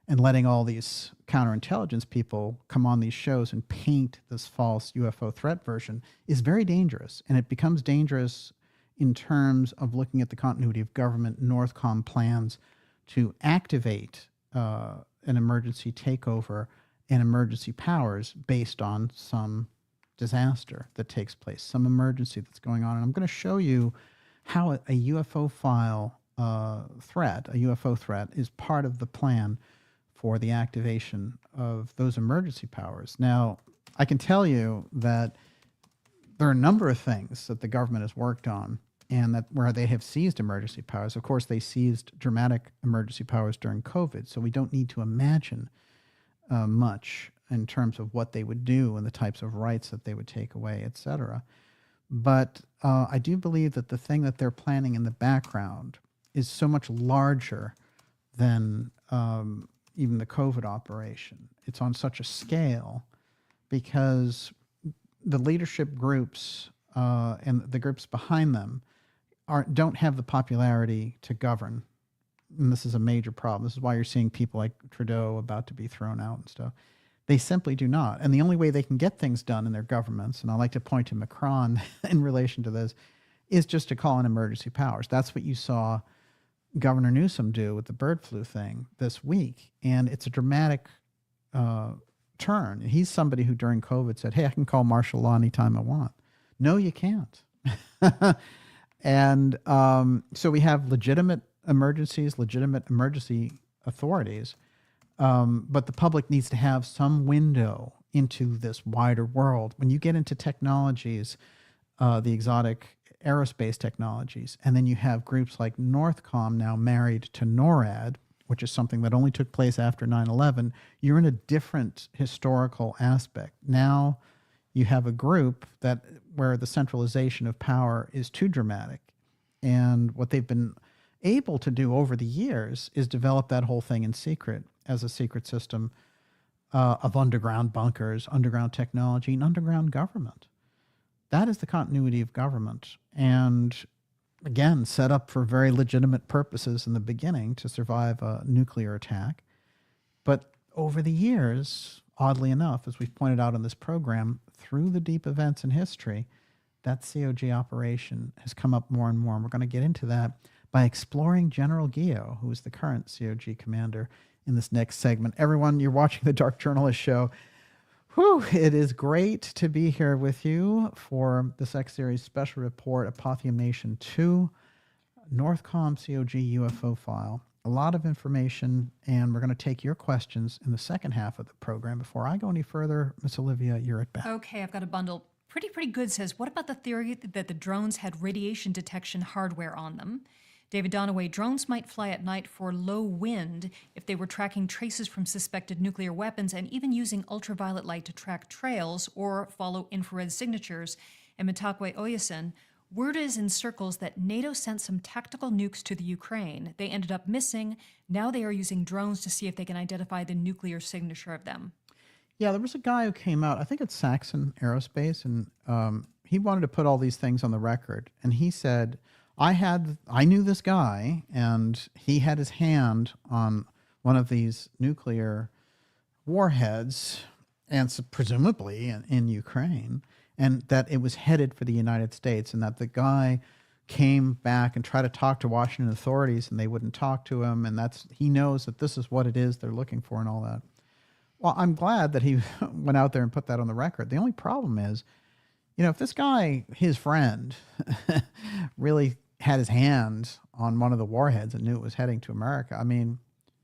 S1: and letting all these counterintelligence people come on these shows and paint this false UFO threat version is very dangerous. And it becomes dangerous in terms of looking at the continuity of government NORTHCOM plans to activate an emergency takeover and emergency powers based on some disaster that takes place, some emergency that's going on. And I'm going to show you how a UFO file threat, a UFO threat, is part of the plan for the activation of those emergency powers. Now, I can tell you that there are a number of things that the government has worked on and that where they have seized emergency powers. Of course, they seized dramatic emergency powers during COVID, so we don't need to imagine much in terms of what they would do and the types of rights that they would take away, et cetera. But I do believe that the thing that they're planning in the background is so much larger than even the COVID operation. It's on such a scale because the leadership groups and the groups behind them don't have the popularity to govern. And this is a major problem. This is why you're seeing people like Trudeau about to be thrown out and stuff. They simply do not. And the only way they can get things done in their governments, and I like to point to Macron in relation to this, is just to call in emergency powers. That's what you saw Governor Newsom do with the bird flu thing this week. And it's a dramatic turn. He's somebody who during COVID said, hey, I can call martial law anytime I want. No, you can't. And so we have legitimate emergencies, legitimate emergency authorities, but the public needs to have some window into this wider world. When you get into technologies, the exotic aerospace technologies, and then you have groups like NORTHCOM now married to NORAD, which is something that only took place after 9/11, you're in a different historical aspect. Now you have a group where the centralization of power is too dramatic. And what they've been able to do over the years is develop that whole thing in secret as a secret system of underground bunkers, underground technology, and underground government. That is the continuity of government. And again, set up for very legitimate purposes in the beginning to survive a nuclear attack. But over the years, oddly enough, as we've pointed out in this program, through the deep events in history, that COG operation has come up more and more. And we're going to get into that by exploring General Gio, who is the current COG commander, in this next segment. Everyone, you're watching the Dark Journalist Show. Whew, it is great to be here with you for this X-Series special report, Apotheum Nation 2, NORTHCOM COG UFO file. A lot of information, and we're going to take your questions in the second half of the program. Before I go any further, Miss Olivia, you're at bat.
S2: Okay, I've got a bundle. Pretty good says, what about the theory that the drones had radiation detection hardware on them? David Donaway, drones might fly at night for low wind if they were tracking traces from suspected nuclear weapons and even using ultraviolet light to track trails or follow infrared signatures. And Mitakwe Oyasin, word is in circles that NATO sent some tactical nukes to the Ukraine. They ended up missing. Now they are using drones to see if they can identify the nuclear signature of them.
S1: Yeah, there was a guy who came out, I think it's Saxon Aerospace, and he wanted to put all these things on the record. And he said, I knew this guy, and he had his hand on one of these nuclear warheads, and presumably in Ukraine, and that it was headed for the United States, and that the guy came back and tried to talk to Washington authorities, and they wouldn't talk to him, and he knows that this is what it is they're looking for and all that. Well, I'm glad that he went out there and put that on the record. The only problem is, if this guy, his friend, really had his hand on one of the warheads and knew it was heading to America, I mean,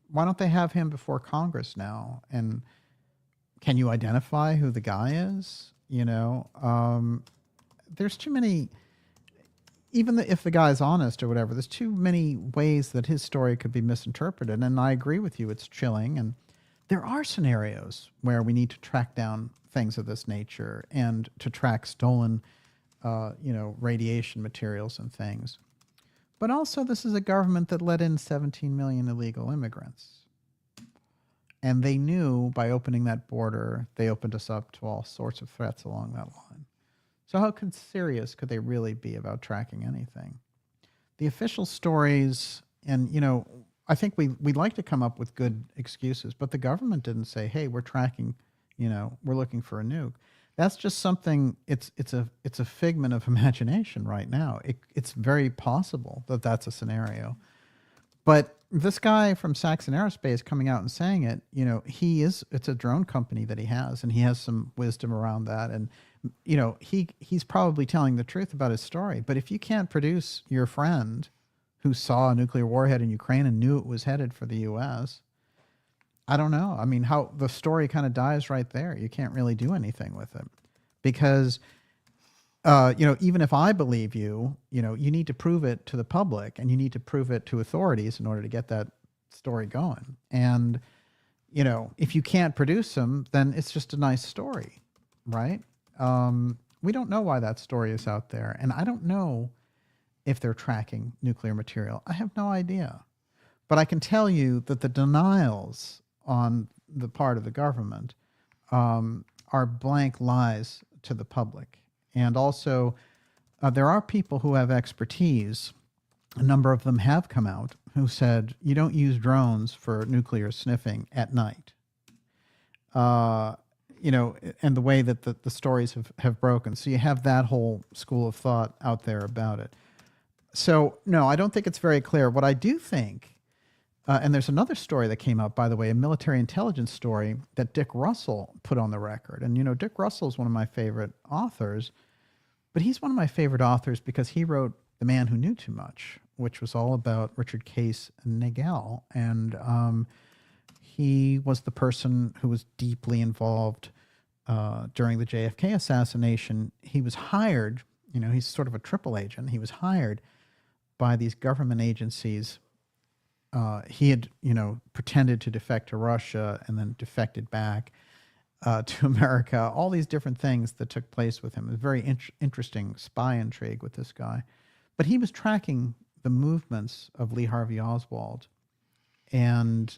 S1: why don't they have him before Congress now? And can you identify who the guy is? There's too many, even if the guy's honest or whatever, there's too many ways that his story could be misinterpreted. And I agree with you, it's chilling. And there are scenarios where we need to track down things of this nature and to track stolen, radiation materials and things. But also, this is a government that let in 17 million illegal immigrants. And they knew by opening that border, they opened us up to all sorts of threats along that line. So how serious could they really be about tracking anything? The official stories, and, I think we like to come up with good excuses, but the government didn't say, hey, we're tracking, we're looking for a nuke. That's just something, it's a figment of imagination right now. It's very possible that that's a scenario. But this guy from Saxon Aerospace coming out and saying it, it's a drone company that he has, and he has some wisdom around that. And, he's probably telling the truth about his story. But if you can't produce your friend who saw a nuclear warhead in Ukraine and knew it was headed for the U.S., I don't know. I mean, how the story kind of dies right there. You can't really do anything with it because, even if I believe you, you need to prove it to the public and you need to prove it to authorities in order to get that story going. And, if you can't produce them, then it's just a nice story, right? We don't know why that story is out there. And I don't know if they're tracking nuclear material. I have no idea. But I can tell you that the denials on the part of the government are blank lies to the public. And also, there are people who have expertise. A number of them have come out who said, you don't use drones for nuclear sniffing at night. And the way that the stories have broken. So you have that whole school of thought out there about it. So, no, I don't think it's very clear. What I do think, and there's another story that came out, by the way, a military intelligence story that Dick Russell put on the record. And, Dick Russell is one of my favorite authors, but he's one of my favorite authors because he wrote The Man Who Knew Too Much, which was all about Richard Case Nagel. And he was the person who was deeply involved during the JFK assassination. He was hired, he's sort of a triple agent. He was hired by these government agencies. He had, pretended to defect to Russia and then defected back to America. All these different things that took place with him. It was a very interesting spy intrigue with this guy. But he was tracking the movements of Lee Harvey Oswald and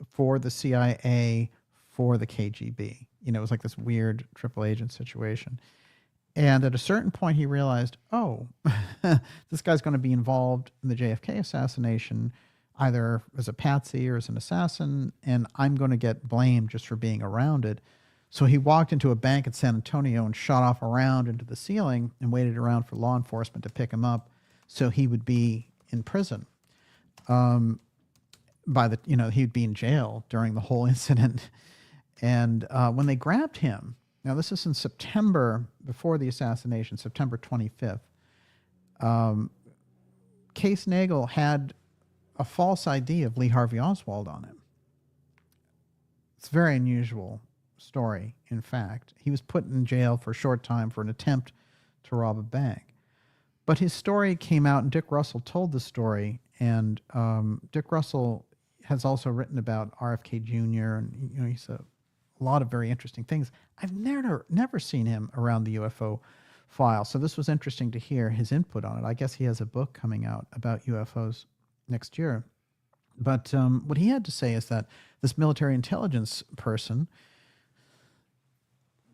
S1: for the CIA, for the KGB. It was like this weird triple agent situation. And at a certain point, he realized, this guy's going to be involved in the JFK assassination, either as a patsy or as an assassin, and I'm going to get blamed just for being around it. So he walked into a bank in San Antonio and shot off a round into the ceiling and waited around for law enforcement to pick him up so he would be in prison. He'd be in jail during the whole incident. And when they grabbed him, now this is in September, before the assassination, September 25th, Case Nagel had a false ID of Lee Harvey Oswald on him. It's a very unusual story, in fact. He was put in jail for a short time for an attempt to rob a bank. But his story came out, and Dick Russell told the story, and Dick Russell has also written about RFK Jr., and he's a lot of very interesting things. I've never seen him around the UFO file, so this was interesting to hear his input on it. I guess he has a book coming out about UFOs next year. But what he had to say is that this military intelligence person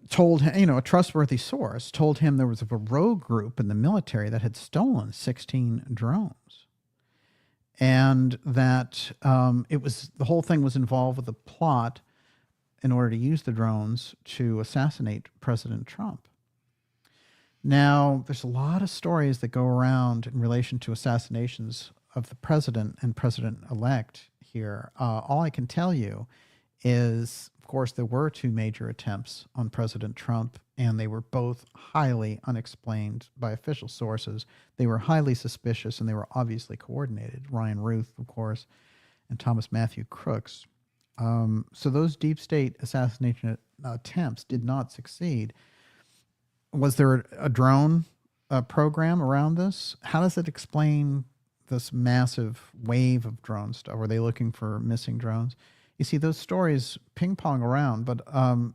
S1: told him, a trustworthy source told him there was a rogue group in the military that had stolen 16 drones. And that the whole thing was involved with a plot in order to use the drones to assassinate President Trump. Now, there's a lot of stories that go around in relation to assassinations of the president and president-elect here. All I can tell you is, of course, there were two major attempts on President Trump, and they were both highly unexplained by official sources. They were highly suspicious, and they were obviously coordinated. Ryan Ruth, of course, and Thomas Matthew Crooks. So those deep state assassination attempts did not succeed. Was there a drone program around this? How does it explain this massive wave of drone stuff? Were they looking for missing drones? You see, those stories ping-pong around, but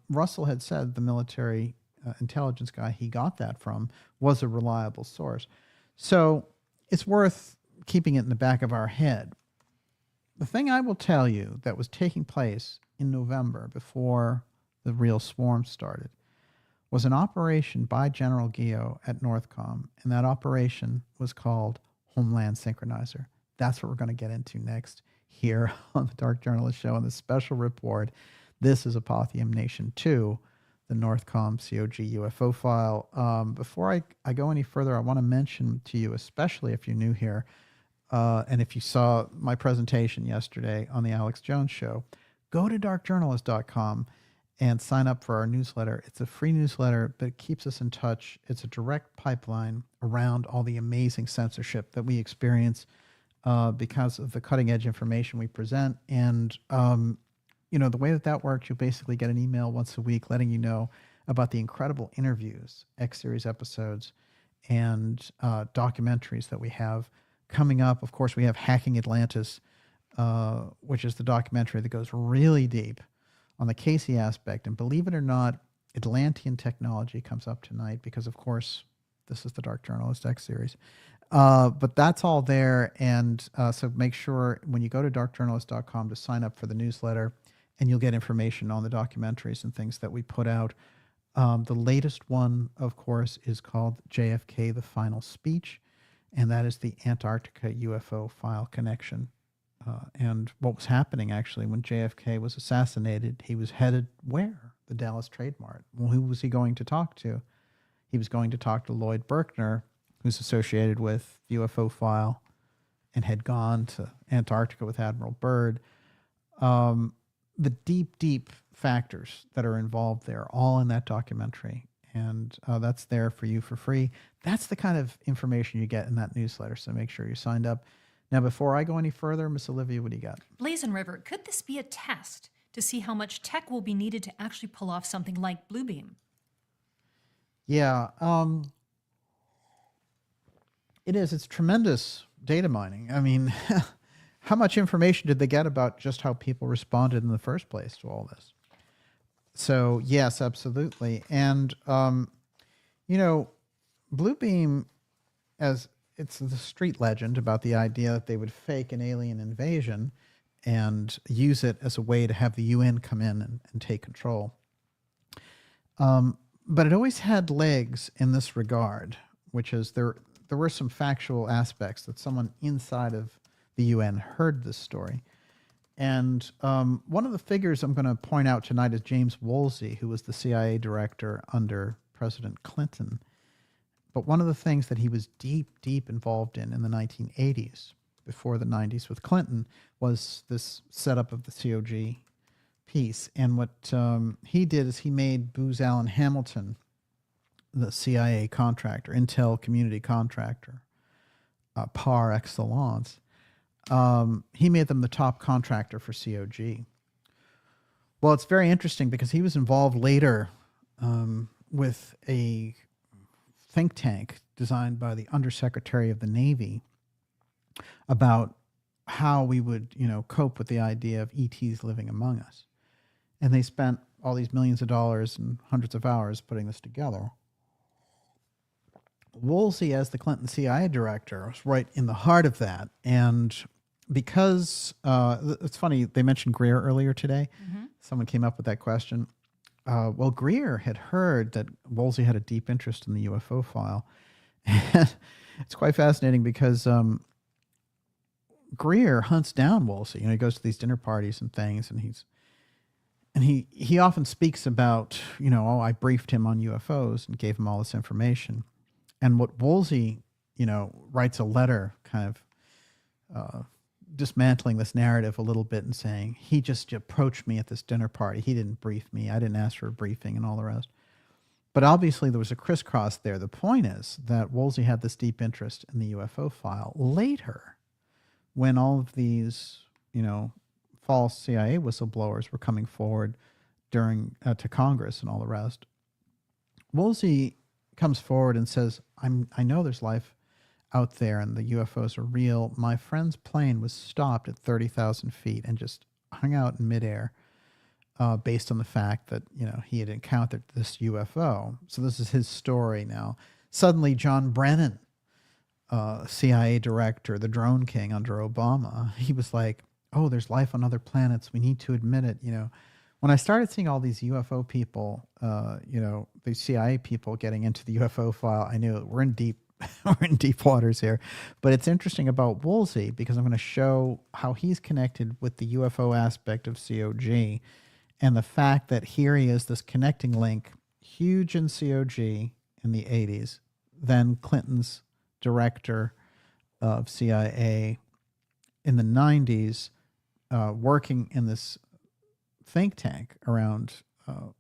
S1: Russell had said the military intelligence guy he got that from was a reliable source. So it's worth keeping it in the back of our head. The thing I will tell you that was taking place in November before the real swarm started was an operation by General Gio at NORTHCOM, and that operation was called Homeland Synchronizer. That's what we're going to get into next here on the Dark Journalist Show in the special report. This is Apotheum Nation 2, the NORTHCOM COG UFO file. Before I go any further, I want to mention to you, especially if you're new here, and if you saw my presentation yesterday on the Alex Jones Show, go to darkjournalist.com and sign up for our newsletter. It's a free newsletter, but it keeps us in touch. It's a direct pipeline around all the amazing censorship that we experience because of the cutting-edge information we present. And, the way that works, you'll basically get an email once a week letting you know about the incredible interviews, X-Series episodes, and documentaries that we have coming up. Of course, we have Hacking Atlantis, which is the documentary that goes really deep on the Casey aspect. And believe it or not, Atlantean technology comes up tonight because, of course, this is the Dark Journalist X series. But that's all there. And so make sure when you go to darkjournalist.com to sign up for the newsletter, and you'll get information on the documentaries and things that we put out. The latest one, of course, is called JFK, The Final Speech, and that is the Antarctica UFO file connection. And what was happening, actually, when JFK was assassinated, he was headed where? The Dallas Trade Mart. Well, who was he going to talk to? He was going to talk to Lloyd Berkner, who's associated with the UFO file and had gone to Antarctica with Admiral Byrd. The deep, deep factors that are involved there, all in that documentary. And that's there for you for free. That's the kind of information you get in that newsletter. So make sure you're signed up. Now, before I go any further, Miss Olivia, what do you got?
S2: Blazon River, could this be a test to see how much tech will be needed to actually pull off something like Bluebeam?
S1: Yeah, it is. It's tremendous data mining. I mean, how much information did they get about just how people responded in the first place to all this? So, yes, absolutely. And, you know, Bluebeam, as it's the street legend about the idea that they would fake an alien invasion and use it as a way to have the UN come in and take control. But it always had legs in this regard, which is there were some factual aspects that someone inside of the UN heard this story. And one of the figures I'm going to point out tonight is James Woolsey, who was the CIA director under President Clinton. But one of the things that he was deep involved in the 1980s, before the 90s with Clinton, was this setup of the COG piece. And what he did is he made Booz Allen Hamilton the CIA contractor, Intel community contractor, par excellence. He made them the top contractor for COG. Well, it's very interesting because he was involved later with a think tank designed by the Undersecretary of the Navy about how we would, cope with the idea of ETs living among us. And they spent all these millions of dollars and hundreds of hours putting this together. Woolsey, as the Clinton CIA director, was right in the heart of that. And because, it's funny, they mentioned Greer earlier today. Mm-hmm. Someone came up with that question. Well, Greer had heard that Woolsey had a deep interest in the UFO file. And it's quite fascinating because Greer hunts down Woolsey. He goes to these dinner parties and things, and he often speaks about, I briefed him on UFOs and gave him all this information. And what Woolsey, writes a letter kind of dismantling this narrative a little bit and saying, he just approached me at this dinner party. He didn't brief me. I didn't ask for a briefing and all the rest. But obviously there was a crisscross there. The point is that Woolsey had this deep interest in the UFO file. Later, when all of these, false CIA whistleblowers were coming forward during to Congress and all the rest, Woolsey comes forward and says, I know there's life out there and the UFOs are real. My friend's plane was stopped at 30,000 feet and just hung out in midair based on the fact that, he had encountered this UFO. So this is his story now. Suddenly, John Brennan, CIA director, the drone king under Obama, he was like, oh, there's life on other planets. We need to admit it, When I started seeing all these UFO people, the CIA people getting into the UFO file, I knew we're in deep waters here. But it's interesting about Woolsey because I'm going to show how he's connected with the UFO aspect of COG and the fact that here he is, this connecting link, huge in COG in the 80s, then Clinton's director of CIA in the 90s, working in this think tank around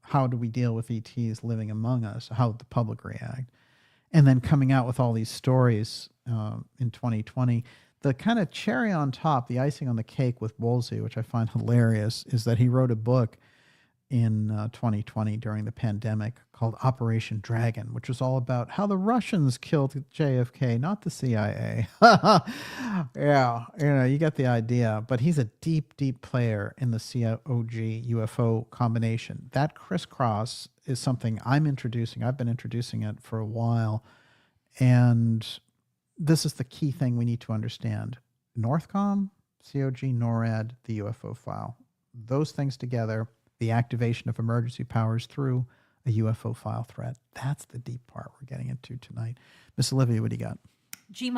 S1: how do we deal with ETs living among us, how would the public react, and then coming out with all these stories in 2020. The kind of cherry on top, the icing on the cake with Woolsey, which I find hilarious, is that he wrote a book in 2020 during the pandemic called Operation Dragon, which was all about how the Russians killed JFK, not the CIA. Yeah, you get the idea. But he's a deep player in the COG UFO combination. That crisscross is something I'm introducing. I've been introducing it for a while. And this is the key thing we need to understand. NORTHCOM, COG, NORAD, the UFO file. Those things together, the activation of emergency powers through a UFO file threat. That's the deep part we're getting into tonight. Miss Olivia, what do you got?
S2: G.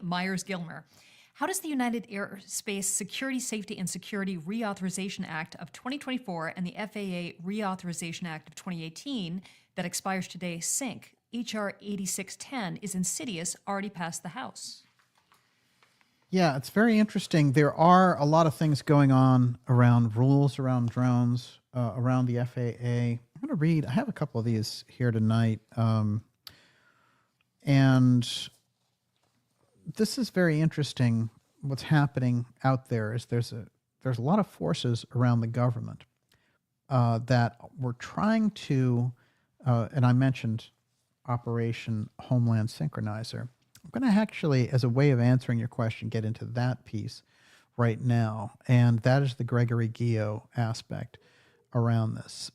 S2: Myers-Gilmer. How does the United Aerospace Security, Safety, and Security Reauthorization Act of 2024 and the FAA Reauthorization Act of 2018 that expires today sync? H.R. 8610 is insidious, already passed the House.
S1: Yeah, it's very interesting. There are a lot of things going on around rules around drones. around the FAA. I'm going to read, I have a couple of these here tonight. And this is very interesting. What's happening out there is there's a lot of forces around the government that were trying to, and I mentioned Operation Homeland Synchronizer. I'm going to actually, as a way of answering your question, get into that piece right now, and that is the Gregory Guillot aspect around this.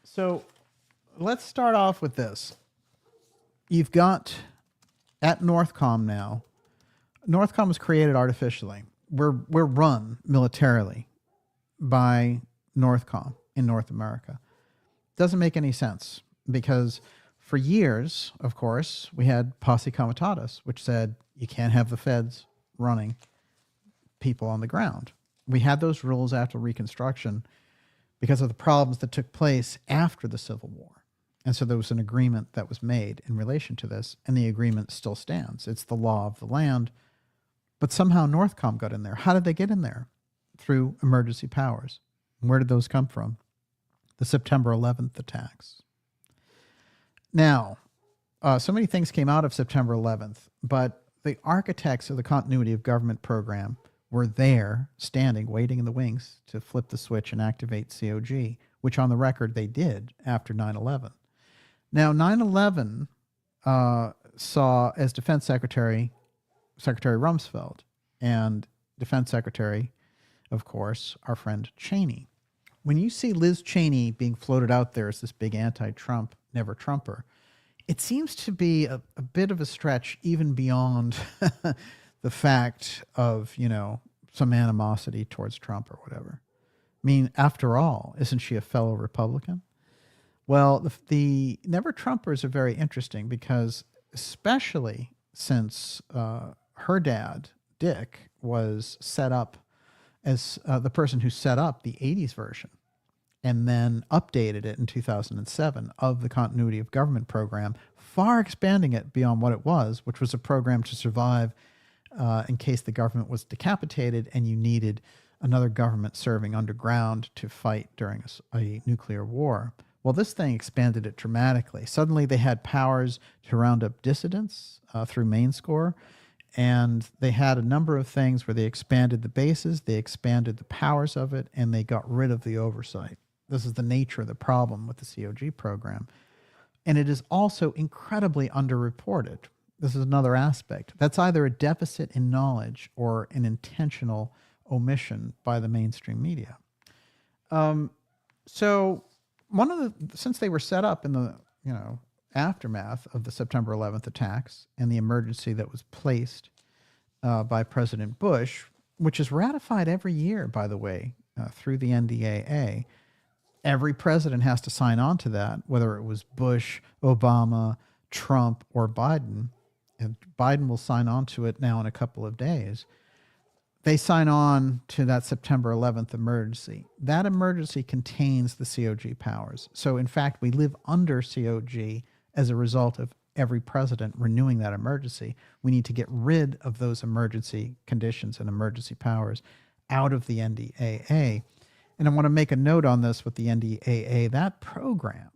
S1: So let's start off with this. You've got at NORTHCOM now. NORTHCOM was created artificially. We're run militarily by NORTHCOM in North America. Doesn't make any sense because for years, of course, we had Posse Comitatus, which said you can't have the feds running people on the ground. We had those rules after Reconstruction because of the problems that took place after the Civil War. And so there was an agreement that was made in relation to this, and the agreement still stands. It's the law of the land. But somehow NORTHCOM got in there. How did they get in there? Through emergency powers. Where did those come from? The September 11th attacks. Now, so many things came out of September 11th, but the architects of the continuity of government program were there, standing, waiting in the wings to flip the switch and activate COG, which on the record they did after 9/11. Now, 9/11 saw as Defense Secretary Rumsfeld, and Defense Secretary, of course, our friend Cheney. When you see Liz Cheney being floated out there as this big anti-Trump, never-Trumper, it seems to be a bit of a stretch even beyond the fact of, some animosity towards Trump or whatever. I mean, after all, isn't she a fellow Republican? Well, the never-Trumpers are very interesting because especially since her dad, Dick, was set up as the person who set up the 80s version and then updated it in 2007 of the continuity of government program, far expanding it beyond what it was, which was a program to survive in case the government was decapitated and you needed another government serving underground to fight during a nuclear war. Well, this thing expanded it dramatically. Suddenly they had powers to round up dissidents through main score, and they had a number of things where they expanded the bases, they expanded the powers of it, and they got rid of the oversight. This is the nature of the problem with the COG program. And it is also incredibly underreported. This is another aspect. That's either a deficit in knowledge or an intentional omission by the mainstream media. So since they were set up in the, aftermath of the September 11th attacks and the emergency that was placed by President Bush, which is ratified every year, by the way, through the NDAA. Every president has to sign on to that, whether it was Bush, Obama, Trump, or Biden. And Biden will sign on to it now in a couple of days. They sign on to that September 11th emergency. That emergency contains the COG powers. So, in fact, we live under COG as a result of every president renewing that emergency. We need to get rid of those emergency conditions and emergency powers out of the NDAA. And I want to make a note on this with the NDAA. That program,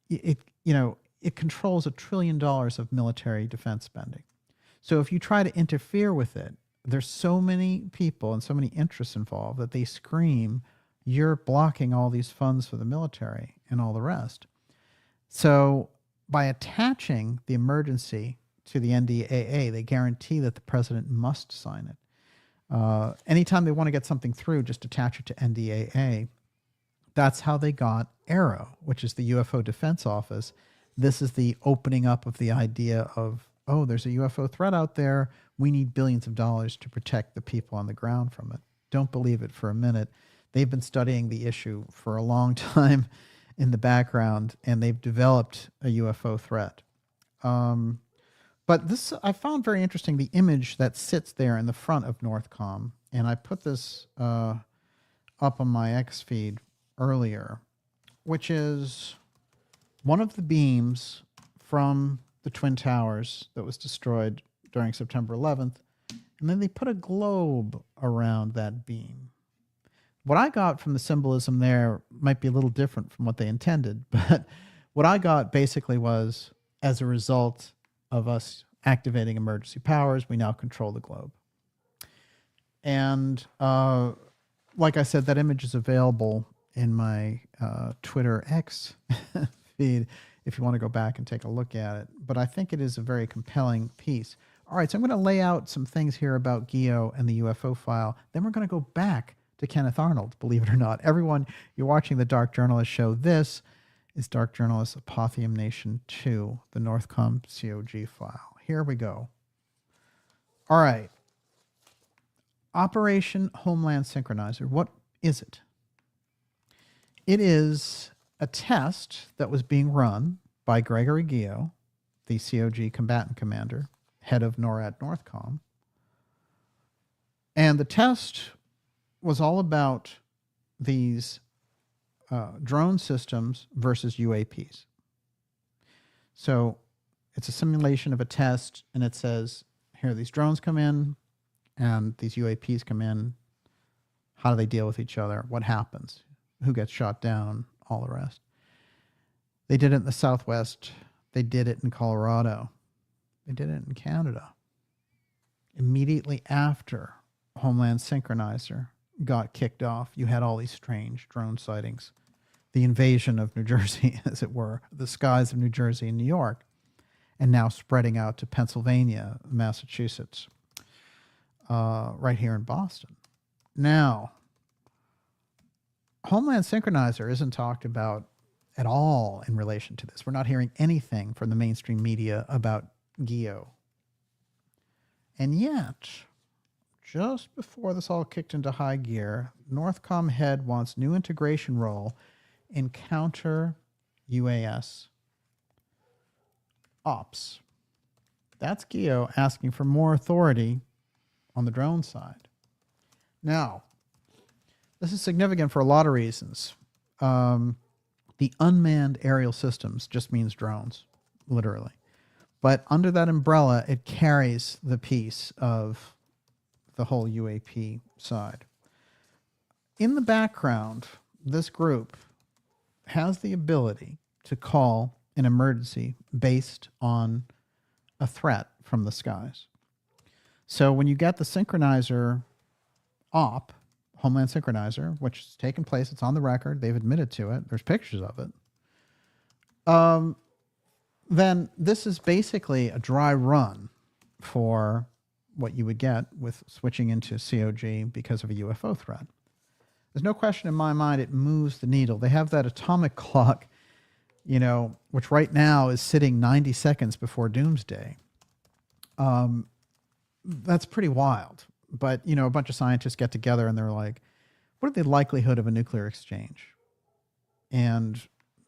S1: it controls $1 trillion of military defense spending. So if you try to interfere with it, there's so many people and so many interests involved that they scream, you're blocking all these funds for the military and all the rest. So by attaching the emergency to the NDAA, they guarantee that the president must sign it. Anytime they want to get something through, just attach it to NDAA. That's how they got AERO, which is the UFO Defense Office. This is the opening up of the idea of, there's a UFO threat out there. We need billions of dollars to protect the people on the ground from it. Don't believe it for a minute. They've been studying the issue for a long time in the background, and they've developed a UFO threat. But this, I found very interesting, the image that sits there in the front of NORTHCOM. And I put this up on my X feed earlier, which is one of the beams from the Twin Towers that was destroyed during September 11th. And then they put a globe around that beam. what I got from the symbolism there might be a little different from what they intended, but what I got basically was, as a result of us activating emergency powers, we now control the globe. And like I said, that image is available in my Twitter X feed if you want to go back and take a look at it. But I think it is a very compelling piece. All right, so I'm going to lay out some things here about GEO and the UFO file. Then we're going to go back to Kenneth Arnold, believe it or not. Everyone, you're watching the Dark Journalist show. This is Dark Journalist Apotheum Nation 2, the NORTHCOM COG file. Here we go. All right. Operation Homeland Synchronizer. What is it? It is a test that was being run by Gregory Geo, the COG combatant commander, head of NORAD NORTHCOM. And the test was all about these drone systems versus UAPs. So it's a simulation of a test, and it says, here, these drones come in, and these UAPs come in. How do they deal with each other? What happens? Who gets shot down? All the rest. They did it in the Southwest. They did it in Colorado. They did it in Canada. Immediately after Homeland Synchronizer got kicked off, you had all these strange drone sightings. The invasion of New Jersey, as it were, the skies of New Jersey and New York, and now spreading out to Pennsylvania, Massachusetts, right here in Boston. Now, Homeland Synchronizer isn't talked about at all in relation to this. We're not hearing anything from the mainstream media about GEO. And yet, just before this all kicked into high gear, NORTHCOM head wants new integration role in counter UAS ops. That's GEO asking for more authority on the drone side. Now, this is significant for a lot of reasons. The unmanned aerial systems just means drones, literally. But under that umbrella, it carries the piece of the whole UAP side. In the background, this group has the ability to call an emergency based on a threat from the skies. So when you get the synchronizer op, Homeland Synchronizer, which has taken place, it's on the record, they've admitted to it, there's pictures of it, then this is basically a dry run for what you would get with switching into COG because of a UFO threat. There's no question in my mind it moves the needle. They have that atomic clock, you know, which right now is sitting 90 seconds before doomsday. That's pretty wild. But, you know, a bunch of scientists get together and they're like, what are the likelihood of a nuclear exchange? And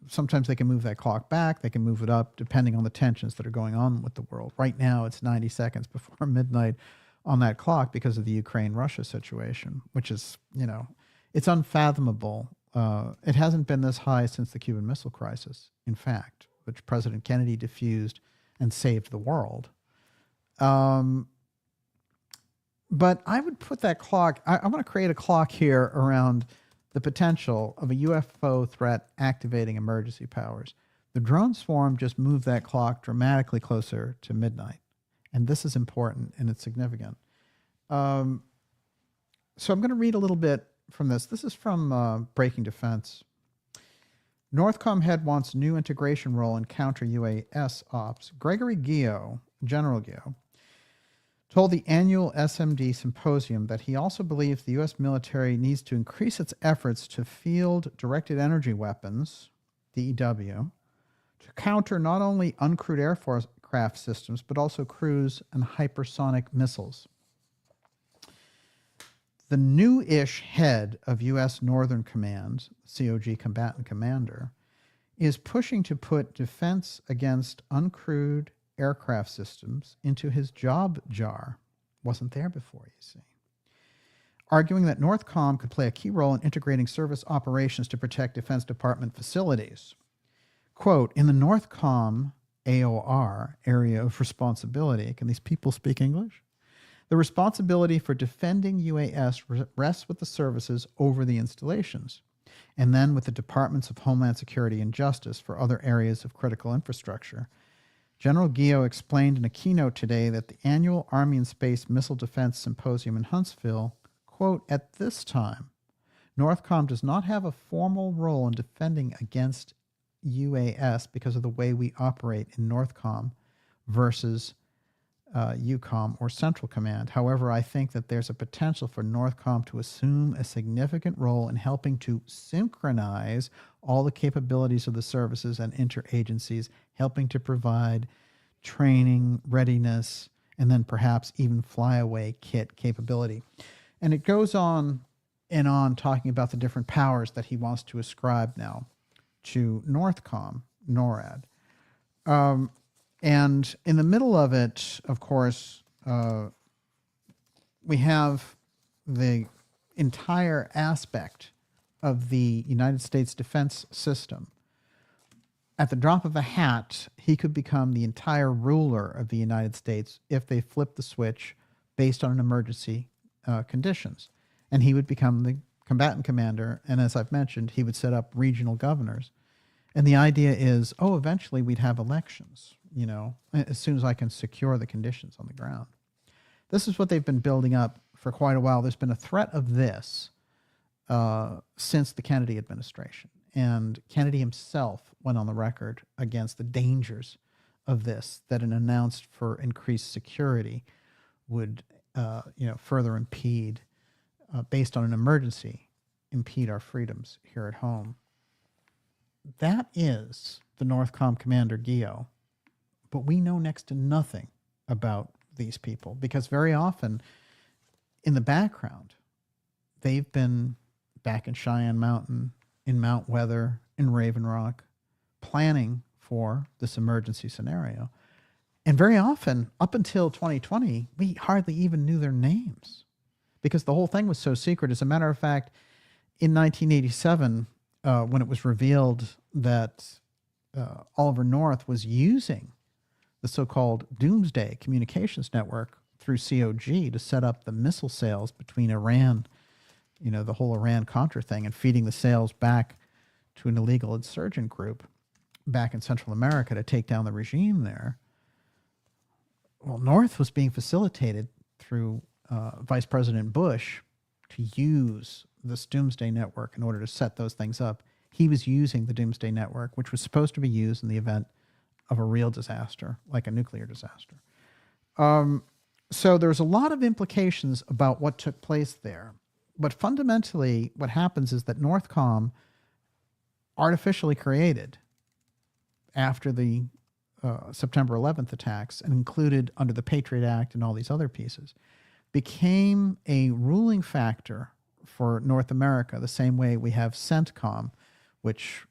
S1: sometimes they can move that clock back. They can move it up depending on the tensions that are going on with the world. Right now, it's 90 seconds before midnight on that clock because of the Ukraine-Russia situation, which is, you know, it's unfathomable. It hasn't been this high since the Cuban Missile Crisis, in fact, which President Kennedy diffused and saved the world. But I would put that clock, I want to create a clock here around the potential of a UFO threat activating emergency powers. The drone swarm just moved that clock dramatically closer to midnight. And this is important and it's significant. So I'm going to read a little bit from this. This is from Breaking Defense. NORTHCOM head wants new integration role in counter UAS ops. Gregory Geo, General Geo, told the annual SMD symposium that he also believes the U.S. military needs to increase its efforts to field directed energy weapons, DEW, to counter not only uncrewed aircraft systems, but also cruise and hypersonic missiles. The new-ish head of U.S. Northern Command, COG combatant commander, is pushing to put defense against uncrewed aircraft systems into his job jar. Wasn't there before, you see. Arguing that NORTHCOM could play a key role in integrating service operations to protect Defense Department facilities. Quote, in the NORTHCOM AOR, area of responsibility, can these people speak English? The responsibility for defending UAS rests with the services over the installations, and then with the Departments of Homeland Security and Justice for other areas of critical infrastructure. General Gio explained in a keynote today that the annual Army and Space Missile Defense Symposium in Huntsville, quote, "At this time, NORTHCOM does not have a formal role in defending against UAS because of the way we operate in NORTHCOM versus EUCOM or Central Command. However, I think that there's a potential for NORTHCOM to assume a significant role in helping to synchronize all the capabilities of the services and interagencies, helping to provide training, readiness, and then perhaps even flyaway kit capability." And it goes on and on talking about the different powers that he wants to ascribe now to NORTHCOM, NORAD. And in the middle of it, of course, we have the entire aspect of the United States defense system. At the drop of a hat, he could become the entire ruler of the United States if they flipped the switch based on an emergency conditions. And he would become the combatant commander. And as I've mentioned, he would set up regional governors. And the idea is, eventually we'd have elections, as soon as I can secure the conditions on the ground. This is what they've been building up for quite a while. There's been a threat of this since the Kennedy administration. And Kennedy himself went on the record against the dangers of this, that an announced for increased security would, further impede, based on an emergency, impede our freedoms here at home. That is the NORTHCOM Commander Gio. But we know next to nothing about these people because very often in the background, they've been back in Cheyenne Mountain, in Mount Weather, in Raven Rock, planning for this emergency scenario. And very often, up until 2020, we hardly even knew their names because the whole thing was so secret. As a matter of fact, in 1987, when it was revealed that Oliver North was using the so-called Doomsday Communications Network through COG to set up the missile sales between Iran, the whole Iran-Contra thing, and feeding the sales back to an illegal insurgent group back in Central America to take down the regime there. Well, North was being facilitated through Vice President Bush to use this Doomsday Network in order to set those things up. He was using the Doomsday Network, which was supposed to be used in the event of a real disaster, like a nuclear disaster. So there's a lot of implications about what took place there. But fundamentally, what happens is that NORTHCOM, artificially created after the September 11th attacks and included under the Patriot Act and all these other pieces, became a ruling factor for North America, the same way we have CENTCOM, which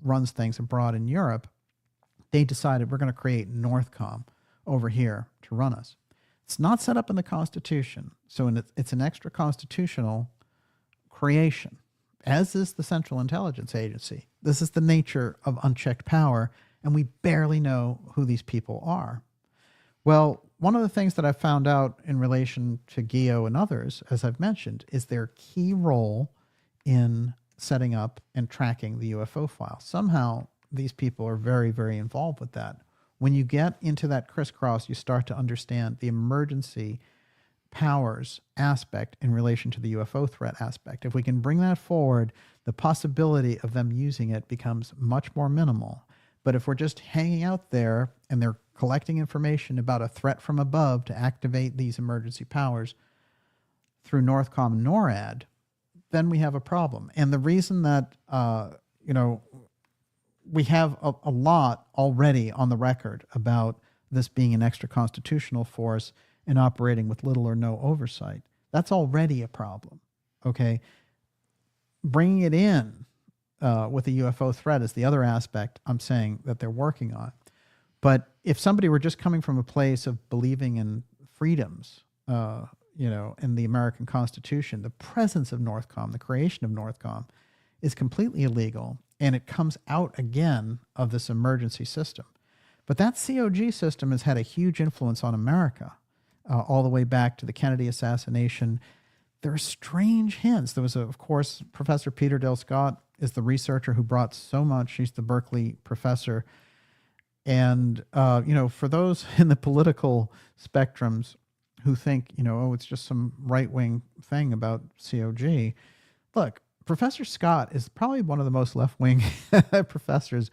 S1: runs things abroad in Europe. They decided we're going to create NORTHCOM over here to run us. It's not set up in the Constitution, so it's an extra constitutional creation, as is the Central Intelligence Agency. This is the nature of unchecked power, and we barely know who these people are. Well, one of the things that I found out in relation to Gio and others, as I've mentioned, is their key role in setting up and tracking the UFO file. Somehow, these people are very, very involved with that. When you get into that crisscross, you start to understand the emergency powers aspect in relation to the UFO threat aspect. If we can bring that forward, the possibility of them using it becomes much more minimal. But if we're just hanging out there and they're collecting information about a threat from above to activate these emergency powers through NORTHCOM and NORAD, then we have a problem. And the reason that, we have a lot already on the record about this being an extra constitutional force and operating with little or no oversight. That's already a problem, okay? Bringing it in with the UFO threat is the other aspect I'm saying that they're working on. But if somebody were just coming from a place of believing in freedoms, in the American Constitution, the presence of NORTHCOM, the creation of NORTHCOM, is completely illegal, and it comes out again of this emergency system. But that COG system has had a huge influence on America. all the way back to the Kennedy assassination. There are strange hints. There was, of course, Professor Peter Dale Scott is the researcher who brought so much. He's the Berkeley professor. And, for those in the political spectrums who think, oh, it's just some right-wing thing about COG, look, Professor Scott is probably one of the most left-wing professors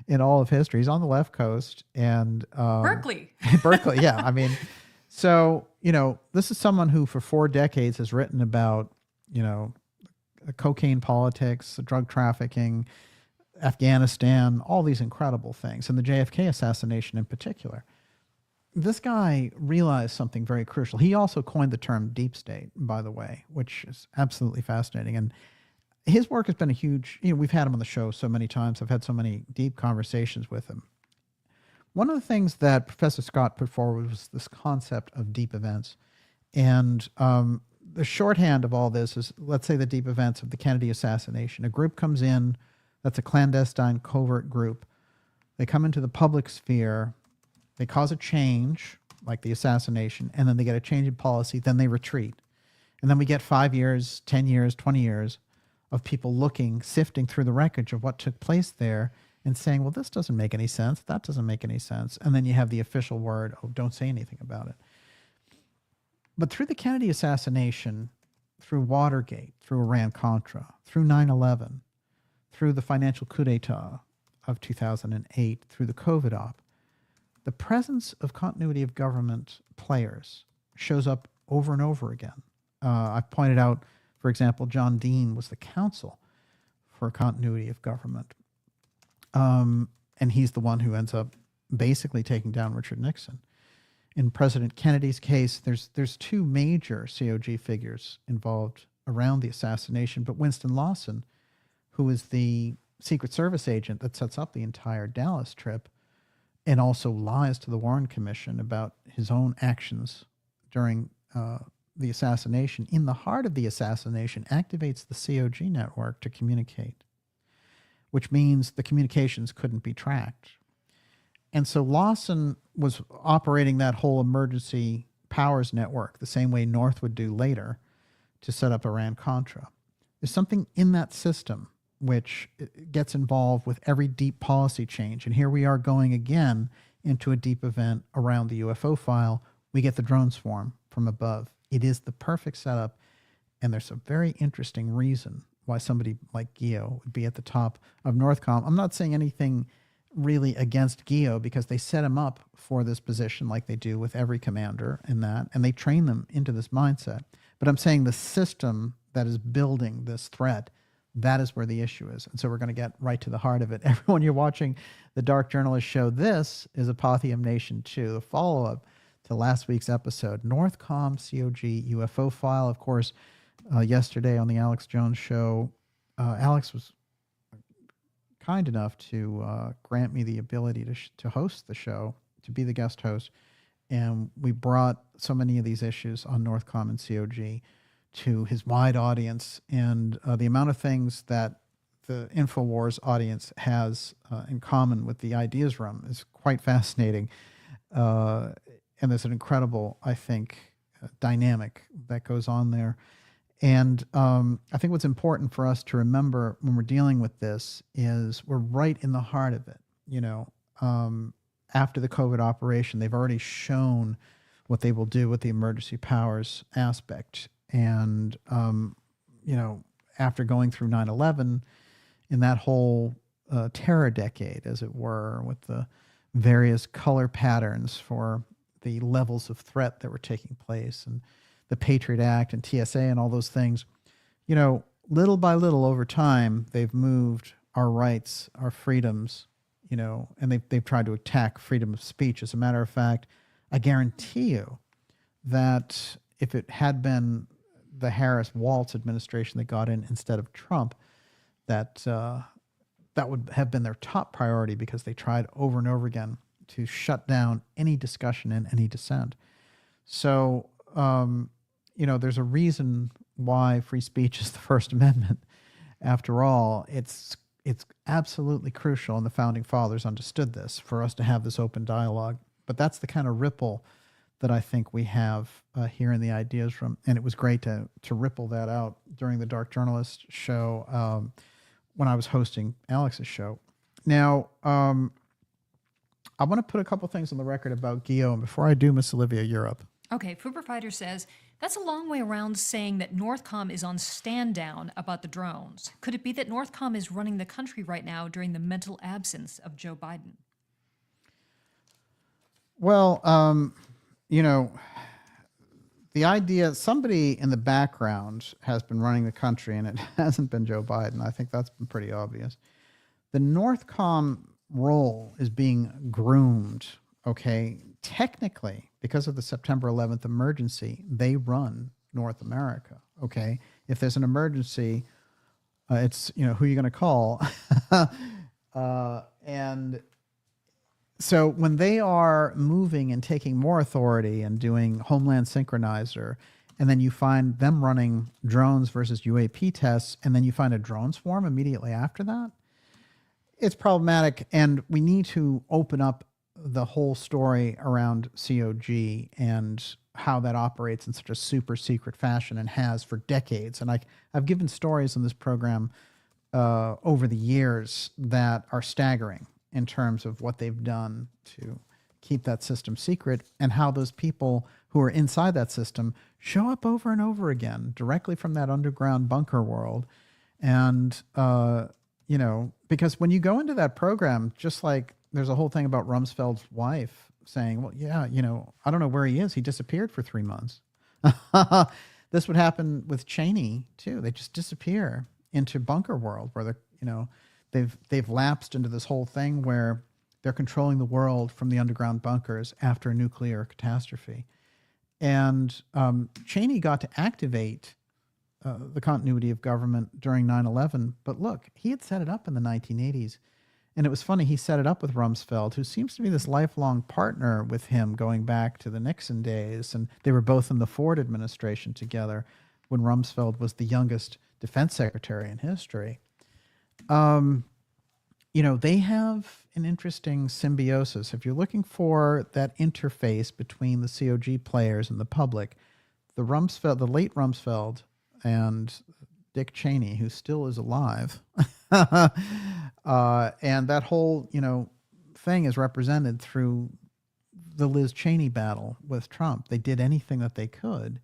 S1: in all of history. He's on the left coast. And
S2: Berkeley.
S1: Berkeley, yeah. I mean, so, this is someone who for 4 decades has written about, cocaine politics, drug trafficking, Afghanistan, all these incredible things, and the JFK assassination in particular. This guy realized something very crucial. He also coined the term deep state, by the way, which is absolutely fascinating. And his work has been a huge, we've had him on the show so many times. I've had so many deep conversations with him. One of the things that Professor Scott put forward was this concept of deep events. And the shorthand of all this is, let's say, the deep events of the Kennedy assassination. A group comes in, that's a clandestine, covert group. They come into the public sphere, they cause a change, like the assassination, and then they get a change in policy, then they retreat. And then we get 5 years, 10 years, 20 years of people looking, sifting through the wreckage of what took place there and saying, well, this doesn't make any sense, that doesn't make any sense. And then you have the official word, oh, don't say anything about it. But through the Kennedy assassination, through Watergate, through Iran-Contra, through 9/11, through the financial coup d'etat of 2008, through the COVID op, the presence of continuity of government players shows up over and over again. I've pointed out, for example, John Dean was the counsel for continuity of government. And he's the one who ends up basically taking down Richard Nixon. In President Kennedy's case, there's 2 major COG figures involved around the assassination, but Winston Lawson, who is the Secret Service agent that sets up the entire Dallas trip and also lies to the Warren Commission about his own actions during the assassination, in the heart of the assassination, activates the COG network to communicate, which means the communications couldn't be tracked. And so Lawson was operating that whole emergency powers network the same way North would do later to set up Iran-Contra. There's something in that system which gets involved with every deep policy change. And here we are going again into a deep event around the UFO file. We get the drone swarm from above. It is the perfect setup. And there's a very interesting reason why somebody like Gio would be at the top of NORTHCOM. I'm not saying anything really against Gio, because they set him up for this position like they do with every commander in that, and they train them into this mindset. But I'm saying the system that is building this threat, that is where the issue is. And so we're going to get right to the heart of it. Everyone, you're watching the Dark Journalist Show. This is Apotheum Nation 2, the follow-up to last week's episode, NORTHCOM COG UFO file. Of course, yesterday on the Alex Jones Show, Alex was kind enough to grant me the ability to host the show, to be the guest host. And we brought so many of these issues on NORTHCOM and COG to his wide audience. And the amount of things that the InfoWars audience has in common with the Ideas Room is quite fascinating. And there's an incredible, I think, dynamic that goes on there. And I think what's important for us to remember when we're dealing with this is we're right in the heart of it. After the COVID operation, they've already shown what they will do with the emergency powers aspect. And, after going through 9/11, in that whole terror decade, as it were, with the various color patterns for the levels of threat that were taking place, and the Patriot Act and TSA and all those things, little by little over time, they've moved our rights, our freedoms, and they've tried to attack freedom of speech. As a matter of fact, I guarantee you that if it had been the Harris-Waltz administration that got in instead of Trump, that would have been their top priority, because they tried over and over again to shut down any discussion and any dissent. So, there's a reason why free speech is the First Amendment. After all, it's absolutely crucial, and the Founding Fathers understood this, for us to have this open dialogue. But that's the kind of ripple that I think we have here in the ideas room. And it was great to ripple that out during the Dark Journalist show when I was hosting Alex's show. Now, I want to put a couple things on the record about GEO. And before I do, Miss Olivia, you're up.
S2: Okay, Fooper Fighter says, that's a long way around saying that NORTHCOM is on stand down about the drones. Could it be that NORTHCOM is running the country right now during the mental absence of Joe Biden?
S1: Well, you know, the idea, somebody in the background has been running the country, and it hasn't been Joe Biden. I think that's been pretty obvious. The NORTHCOM role is being groomed, okay? Technically, because of the September 11th emergency, they run North America, okay? If there's an emergency, it's, you know, who are you going to call? And so when they are moving and taking more authority and doing Homeland Synchronizer, and then you find them running drones versus UAP tests, and then you find a drone swarm immediately after that, it's problematic. And we need to open up the whole story around COG and how that operates in such a super secret fashion and has for decades. And I've given stories on this program over the years that are staggering in terms of what they've done to keep that system secret and how those people who are inside that system show up over and over again directly from that underground bunker world. And, you know, because when you go into that program, just like there's a whole thing about Rumsfeld's wife saying, well, yeah, you know, I don't know where he is. He disappeared for 3 months. This would happen with Cheney too. They just disappear into bunker world where they're, you know, they've lapsed into this whole thing where they're controlling the world from the underground bunkers after a nuclear catastrophe. And Cheney got to activate the continuity of government during 9/11. But look, he had set it up in the 1980s. And it was funny, he set it up with Rumsfeld, who seems to be this lifelong partner with him going back to the Nixon days. And they were both in the Ford administration together when Rumsfeld was the youngest defense secretary in history. You know, they have an interesting symbiosis. If you're looking for that interface between the COG players and the public, the late Rumsfeld and Dick Cheney, who still is alive, and that whole, you know, thing is represented through the Liz Cheney battle with Trump. They did anything that they could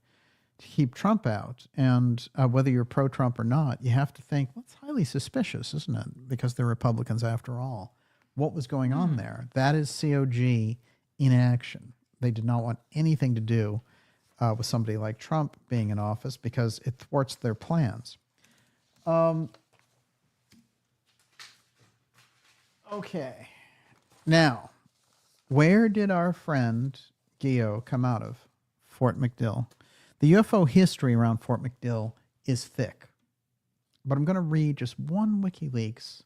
S1: to keep Trump out. And whether you're pro-Trump or not, you have to think, well, it's highly suspicious, isn't it? Because they're Republicans after all. What was going on there? That is COG in action. They did not want anything to do with somebody like Trump being in office because it thwarts their plans. Okay. Now, where did our friend Geo come out of? Fort McDill. The UFO history around Fort McDill is thick, but I'm going to read just one WikiLeaks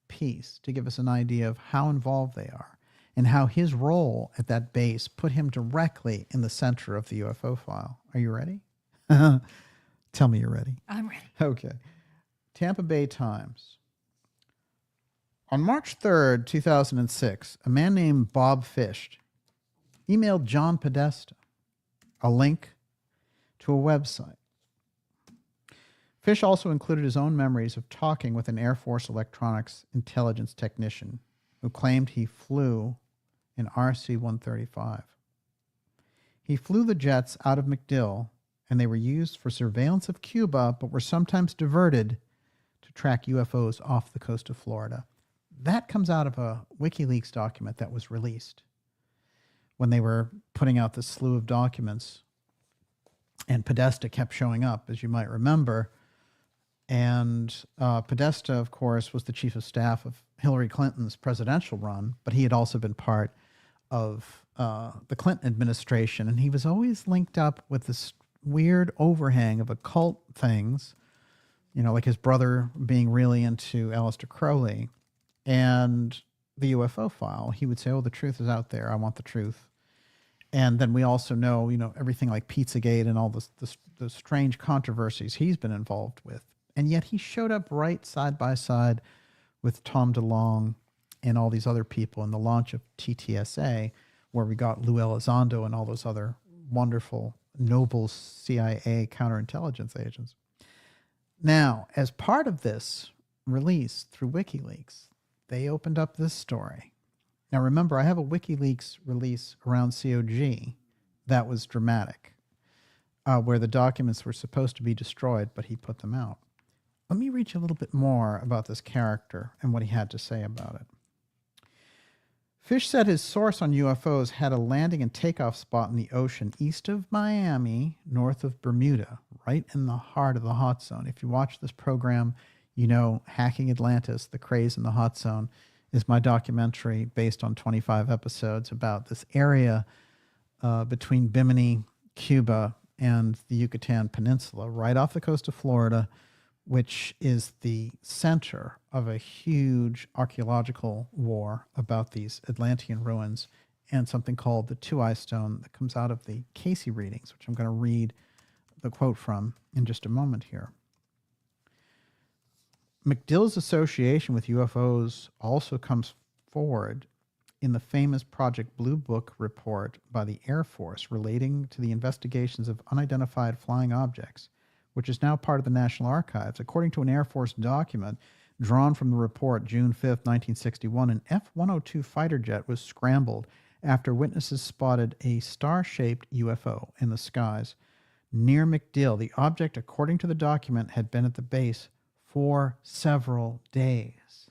S1: piece to give us an idea of how involved they are and how his role at that base put him directly in the center of the UFO file. Are you ready? Tell me you're ready.
S2: I'm ready.
S1: Okay. Tampa Bay Times. On March 3rd, 2006, a man named Bob Fish emailed John Podesta a link to a website. Fish also included his own memories of talking with an Air Force electronics intelligence technician who claimed he flew an RC-135. He flew the jets out of MacDill, and they were used for surveillance of Cuba, but were sometimes diverted to track UFOs off the coast of Florida. That comes out of a WikiLeaks document that was released when they were putting out this slew of documents. And Podesta kept showing up, as you might remember. And Podesta, of course, was the chief of staff of Hillary Clinton's presidential run, but he had also been part of the Clinton administration. And he was always linked up with this weird overhang of occult things, you know, like his brother being really into Aleister Crowley and the UFO file. He would say, oh, the truth is out there. I want the truth. And then we also know, you know, everything like Pizzagate and all the strange controversies he's been involved with. And yet he showed up right side by side with Tom DeLonge and all these other people in the launch of TTSA where we got Lou Elizondo and all those other wonderful, noble CIA counterintelligence agents. Now, as part of this release through WikiLeaks, they opened up this story. Now, remember, I have a WikiLeaks release around COG that was dramatic, where the documents were supposed to be destroyed, but he put them out. Let me read you a little bit more about this character and what he had to say about it. Fish said his source on UFOs had a landing and takeoff spot in the ocean east of Miami, north of Bermuda, right in the heart of the hot zone. If you watch this program, you know Hacking Atlantis, the CRAZE in the hot zone, is my documentary based on 25 episodes about this area between Bimini, Cuba, and the Yucatan Peninsula, right off the coast of Florida, which is the center of a huge archaeological war about these Atlantean ruins and something called the Two-Eye Stone that comes out of the Casey readings, which I'm going to read the quote from in just a moment here. McDill's association with UFOs also comes forward in the famous Project Blue Book report by the Air Force relating to the investigations of unidentified flying objects, which is now part of the National Archives. According to an Air Force document drawn from the report, June 5, 1961, an F-102 fighter jet was scrambled after witnesses spotted a star-shaped UFO in the skies near MacDill. The object, according to the document, had been at the base for several days.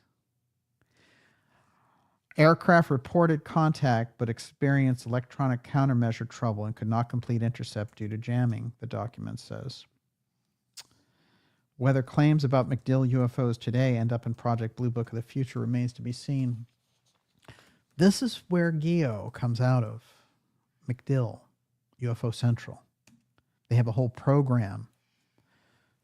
S1: Aircraft reported contact but experienced electronic countermeasure trouble and could not complete intercept due to jamming, the document says. Whether claims about MacDill UFOs today end up in Project Blue Book of the Future remains to be seen. This is where GEO comes out of. MacDill, UFO Central. They have a whole program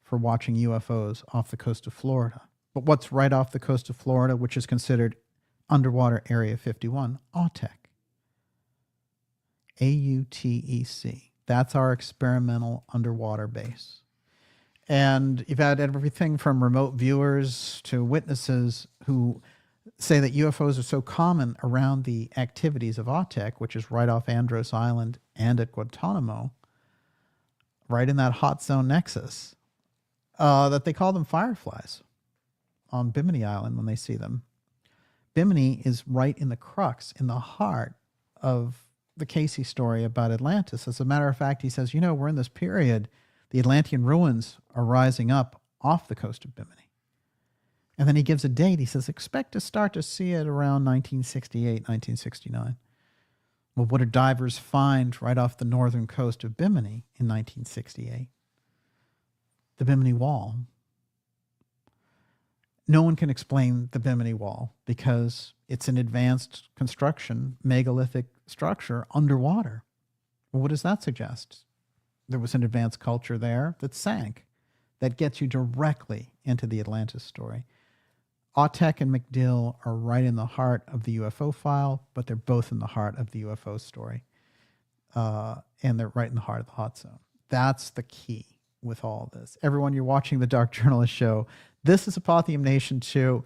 S1: for watching UFOs off the coast of Florida. But what's right off the coast of Florida, which is considered Underwater Area 51? AUTEC. AUTEC. That's our experimental underwater base. And you've had everything from remote viewers to witnesses who say that UFOs are so common around the activities of AUTEC, which is right off Andros Island and at Guantanamo, right in that hot zone nexus, that they call them fireflies on Bimini Island when they see them. Bimini is right in the crux, in the heart of the Casey story about Atlantis. As a matter of fact, he says, you know, we're in this period, the Atlantean ruins are rising up off the coast of Bimini. And then he gives a date. He says, expect to start to see it around 1968, 1969. Well, what did divers find right off the northern coast of Bimini in 1968? The Bimini Wall. No one can explain the Bimini Wall because it's an advanced construction, megalithic structure underwater. Well, what does that suggest? There was an advanced culture there that sank. That gets you directly into the Atlantis story. AUTEC and MacDill are right in the heart of the UFO file, but they're both in the heart of the UFO story. And they're right in the heart of the hot zone. That's the key with all this. Everyone, you're watching the Dark Journalist Show. This is Apotheum Nation 2.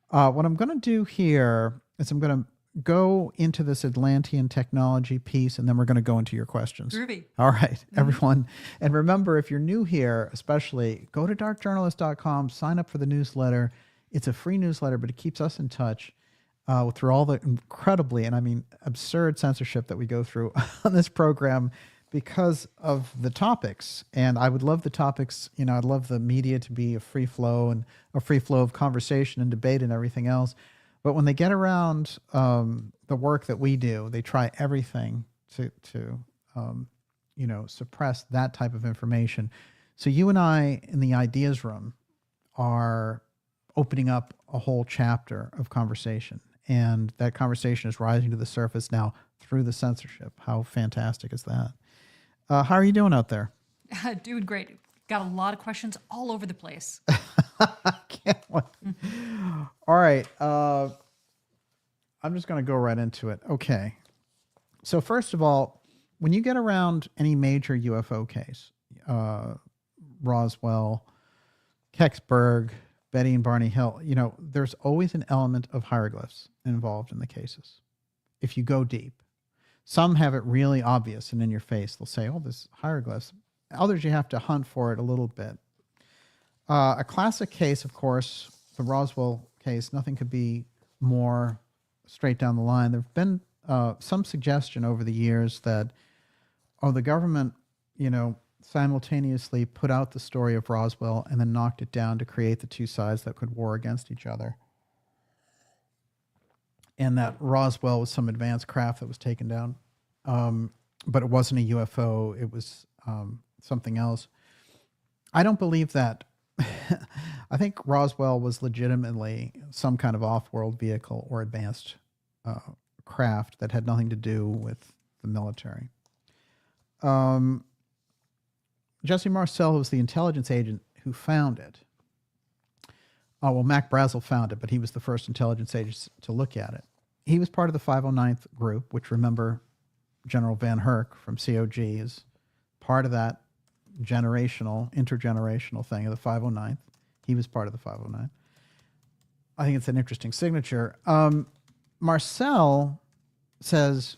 S1: What I'm going to do here is I'm going to go into this Atlantean technology piece, and then we're going to go into your questions.
S2: Groovy.
S1: All right, everyone. And remember, if you're new here, especially, go to darkjournalist.com, sign up for the newsletter. It's a free newsletter, but it keeps us in touch through all the incredibly, and I mean absurd censorship that we go through on this program because of the topics. And I would love the topics, you know, I'd love the media to be a free flow and a free flow of conversation and debate and everything else. But when they get around the work that we do, they try everything to you know, suppress that type of information. So you and I in the ideas room are opening up a whole chapter of conversation. And that conversation is rising to the surface now through the censorship. How fantastic is that? How are you doing out there?
S2: Doing great. Got a lot of questions all over the place.
S1: Can't wait. All right. I'm just going to go right into it. Okay. So first of all, when you get around any major UFO case, Roswell, Kecksburg, Betty and Barney Hill, you know, there's always an element of hieroglyphs involved in the cases if you go deep. Some have it really obvious and in your face. They'll say, oh, this hieroglyphs. Others, you have to hunt for it a little bit. A classic case, of course, the Roswell case, nothing could be more straight down the line. There have been some suggestion over the years that, the government, simultaneously put out the story of Roswell and then knocked it down to create the two sides that could war against each other. And that Roswell was some advanced craft that was taken down. But it wasn't a UFO. It was something else. I don't believe that. I think Roswell was legitimately some kind of off-world vehicle or advanced craft that had nothing to do with the military. Jesse Marcel was the intelligence agent who found it. Mac Brazel found it, but he was the first intelligence agent to look at it. He was part of the 509th group, which, remember, General Van Herk from COG is part of that intergenerational thing of the 509th. He was part of the 509. I think it's an interesting signature. Marcel says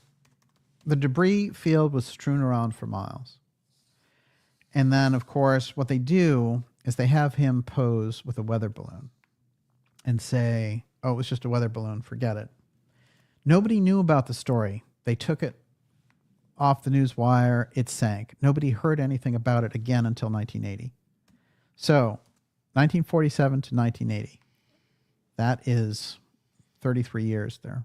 S1: the debris field was strewn around for miles. And then, of course, what they do is they have him pose with a weather balloon and say, oh, it was just a weather balloon, forget it. Nobody knew about the story. They took it off the news wire, it sank. Nobody heard anything about it again until 1980. So, 1947 to 1980. That is 33 years there.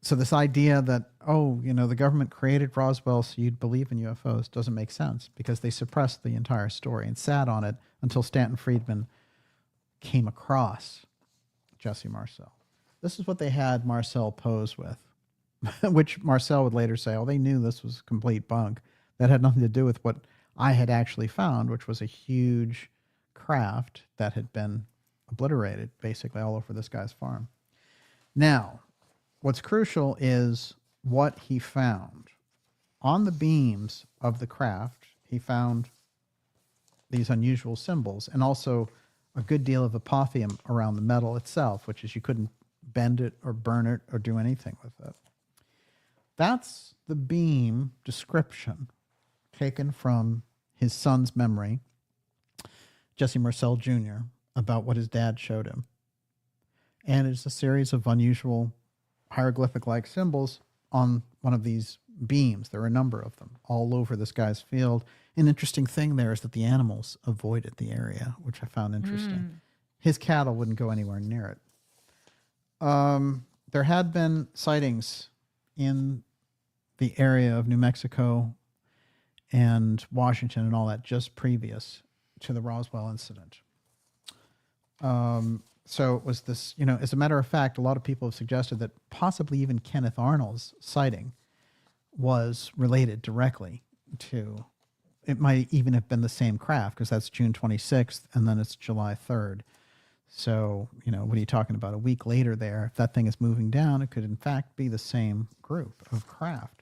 S1: So this idea that, the government created Roswell so you'd believe in UFOs doesn't make sense, because they suppressed the entire story and sat on it until Stanton Friedman came across Jesse Marcel. This is what they had Marcel pose with, which Marcel would later say, they knew this was complete bunk. That had nothing to do with what I had actually found, which was a huge craft that had been obliterated basically all over this guy's farm. Now, what's crucial is what he found. On the beams of the craft, he found these unusual symbols and also a good deal of apotheum around the metal itself, which is you couldn't bend it or burn it or do anything with it. That's the beam description taken from his son's memory, Jesse Marcel Jr., about what his dad showed him. And it's a series of unusual hieroglyphic-like symbols on one of these beams. There are a number of them all over this guy's field. An interesting thing there is that the animals avoided the area, which I found interesting. His cattle wouldn't go anywhere near it. There had been sightings in the area of New Mexico and Washington and all that just previous to the Roswell incident. So it was this, as a matter of fact, a lot of people have suggested that possibly even Kenneth Arnold's sighting was related directly to, it might even have been the same craft, because that's June 26th and then it's July 3rd. So, what are you talking about? A week later there, if that thing is moving down, it could in fact be the same group of craft.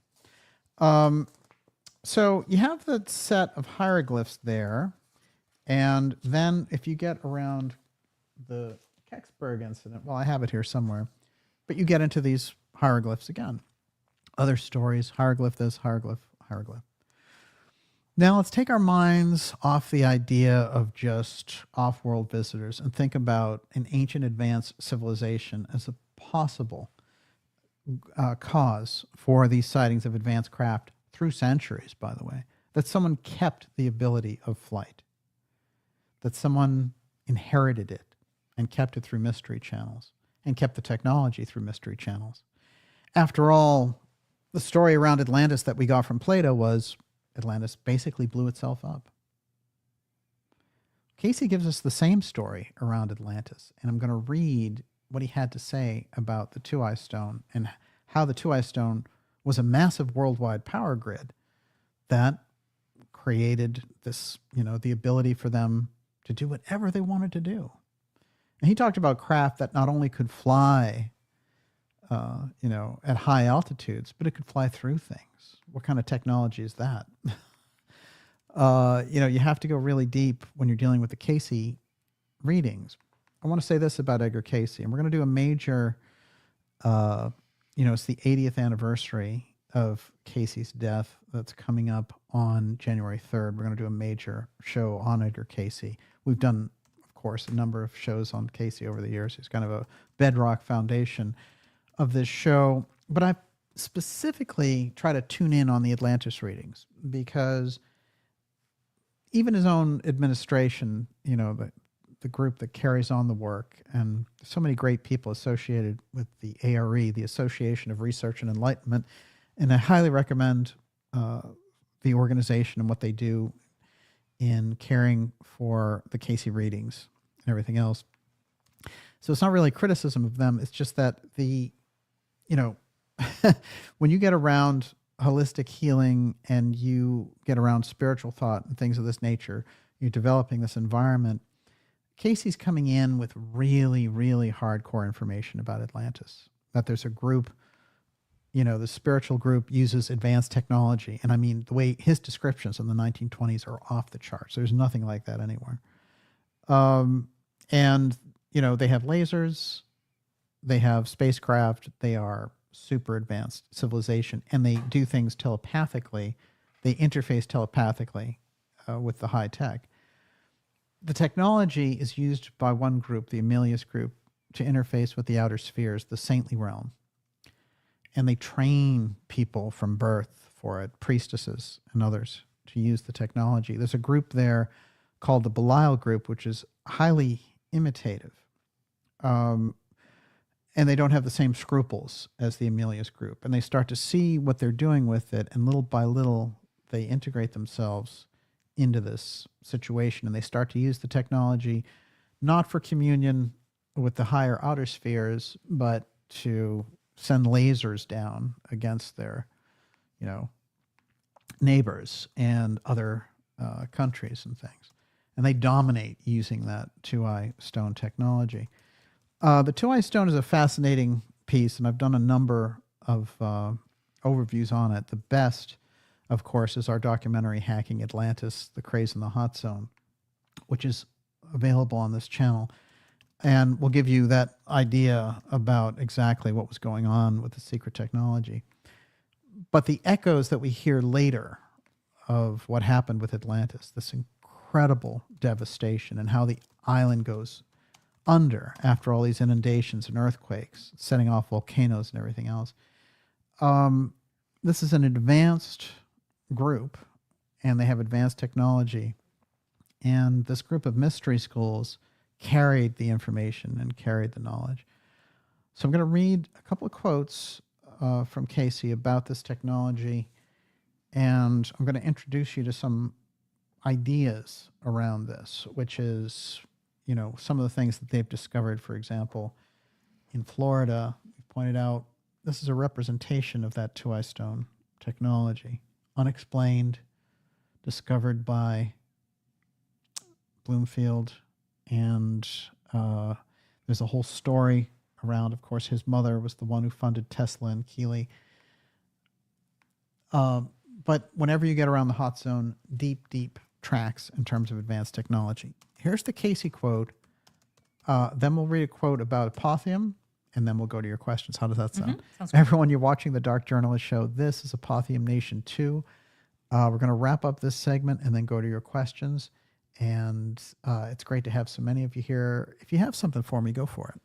S1: So you have the set of hieroglyphs there. And then if you get around the Kecksburg incident, I have it here somewhere, but you get into these hieroglyphs again. Other stories, hieroglyph this, hieroglyph, hieroglyph. Now let's take our minds off the idea of just off-world visitors and think about an ancient advanced civilization as a possible cause for these sightings of advanced craft through centuries, by the way, that someone kept the ability of flight, that someone inherited it and kept it through mystery channels and kept the technology through mystery channels. After all, the story around Atlantis that we got from Plato was Atlantis basically blew itself up. Casey gives us the same story around Atlantis, and I'm going to read what he had to say about the Two-Eye Stone and how the Two-Eye Stone was a massive worldwide power grid that created this, the ability for them to do whatever they wanted to do. And he talked about craft that not only could fly, at high altitudes, but it could fly through things. What kind of technology is that? You have to go really deep when you're dealing with the Casey readings. I want to say this about Edgar Casey, and we're going to do a major, it's the 80th anniversary of Casey's death that's coming up on January 3rd. We're going to do a major show on Edgar Casey. We've done, of course, a number of shows on Casey over the years. He's kind of a bedrock foundation of this show. But I specifically try to tune in on the Atlantis readings because even his own administration, you know, the group that carries on the work, and so many great people associated with the ARE, the Association of Research and Enlightenment, and I highly recommend the organization and what they do in caring for the Casey readings and everything else. So it's not really criticism of them. It's just that when you get around holistic healing and you get around spiritual thought and things of this nature, you're developing this environment. Casey's coming in with really, really hardcore information about Atlantis, that there's a group, the spiritual group uses advanced technology. And I mean, the way his descriptions in the 1920s are off the charts. There's nothing like that anywhere. They have lasers, they have spacecraft, they are super advanced civilization, and they do things telepathically. They interface telepathically with the high tech. The technology is used by one group, the Amelius group, to interface with the outer spheres, the saintly realm. And they train people from birth for it, priestesses and others, to use the technology. There's a group there called the Belial group, which is highly imitative. And they don't have the same scruples as the Amelius group. And they start to see what they're doing with it, and little by little, they integrate themselves into this situation, and they start to use the technology not for communion with the higher outer spheres, but to send lasers down against their, neighbors and other countries and things. And they dominate using that two-eye stone technology. The two-eye stone is a fascinating piece, and I've done a number of overviews on it. The best, of course, is our documentary, Hacking Atlantis, The CRAZE in the HOTZONE, which is available on this channel. And we'll give you that idea about exactly what was going on with the secret technology. But the echoes that we hear later of what happened with Atlantis, this incredible devastation and how the island goes under after all these inundations and earthquakes, setting off volcanoes and everything else. This is an advanced group, and they have advanced technology. And this group of mystery schools carried the information and carried the knowledge. So I'm going to read a couple of quotes from Casey about this technology, and I'm going to introduce you to some ideas around this, which is, some of the things that they've discovered. For example, in Florida, we've pointed out this is a representation of that two-eye stone technology, unexplained, discovered by Bloomfield. And there's a whole story around, of course, his mother was the one who funded Tesla and Keeley. But whenever you get around the hot zone, deep, deep tracks in terms of advanced technology. Here's the Casey quote. Then we'll read a quote about Apotheum, and then we'll go to your questions. How does that sound?
S2: Sounds good.
S1: Everyone, you're watching the Dark Journalist Show. This is Apotheum Nation 2. We're going to wrap up this segment and then go to your questions. And it's great to have so many of you here. If you have something for me, go for it.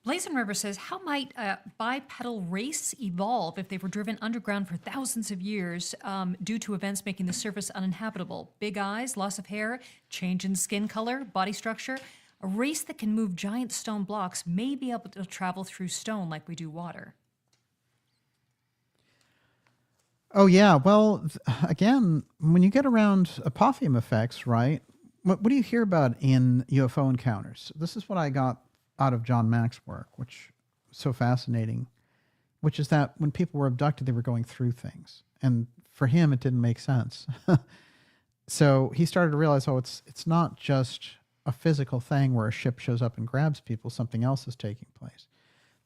S2: Blazing River says, how might a bipedal race evolve if they were driven underground for thousands of years due to events making the surface uninhabitable? Big eyes, loss of hair, change in skin color, body structure. A race that can move giant stone blocks may be able to travel through stone like we do water.
S1: Oh, yeah. Well, again, when you get around Apotheum effects, right, what do you hear about in UFO encounters? This is what I got out of John Mack's work, which is so fascinating, which is that when people were abducted, they were going through things. And for him, it didn't make sense. So he started to realize, it's not just a physical thing where a ship shows up and grabs people, something else is taking place.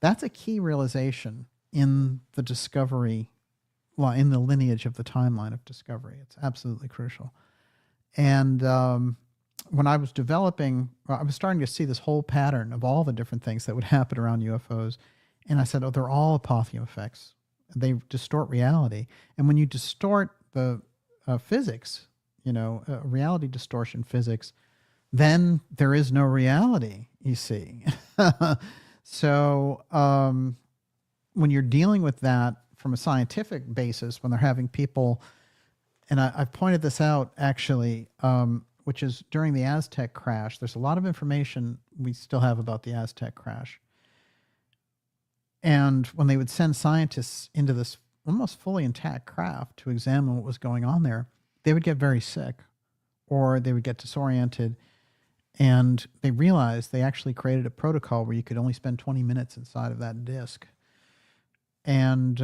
S1: That's a key realization in the discovery, well, in the lineage of the timeline of discovery. It's absolutely crucial. And when I was developing, I was starting to see this whole pattern of all the different things that would happen around UFOs. And I said, they're all Apotheum effects. They distort reality. And when you distort the physics, reality distortion physics, then there is no reality, you see. So when you're dealing with that from a scientific basis, when they're having people, and I've pointed this out actually, which is during the Aztec crash, there's a lot of information we still have about the Aztec crash. And when they would send scientists into this almost fully intact craft to examine what was going on there, they would get very sick or they would get disoriented. And they realized they actually created a protocol where you could only spend 20 minutes inside of that disk. And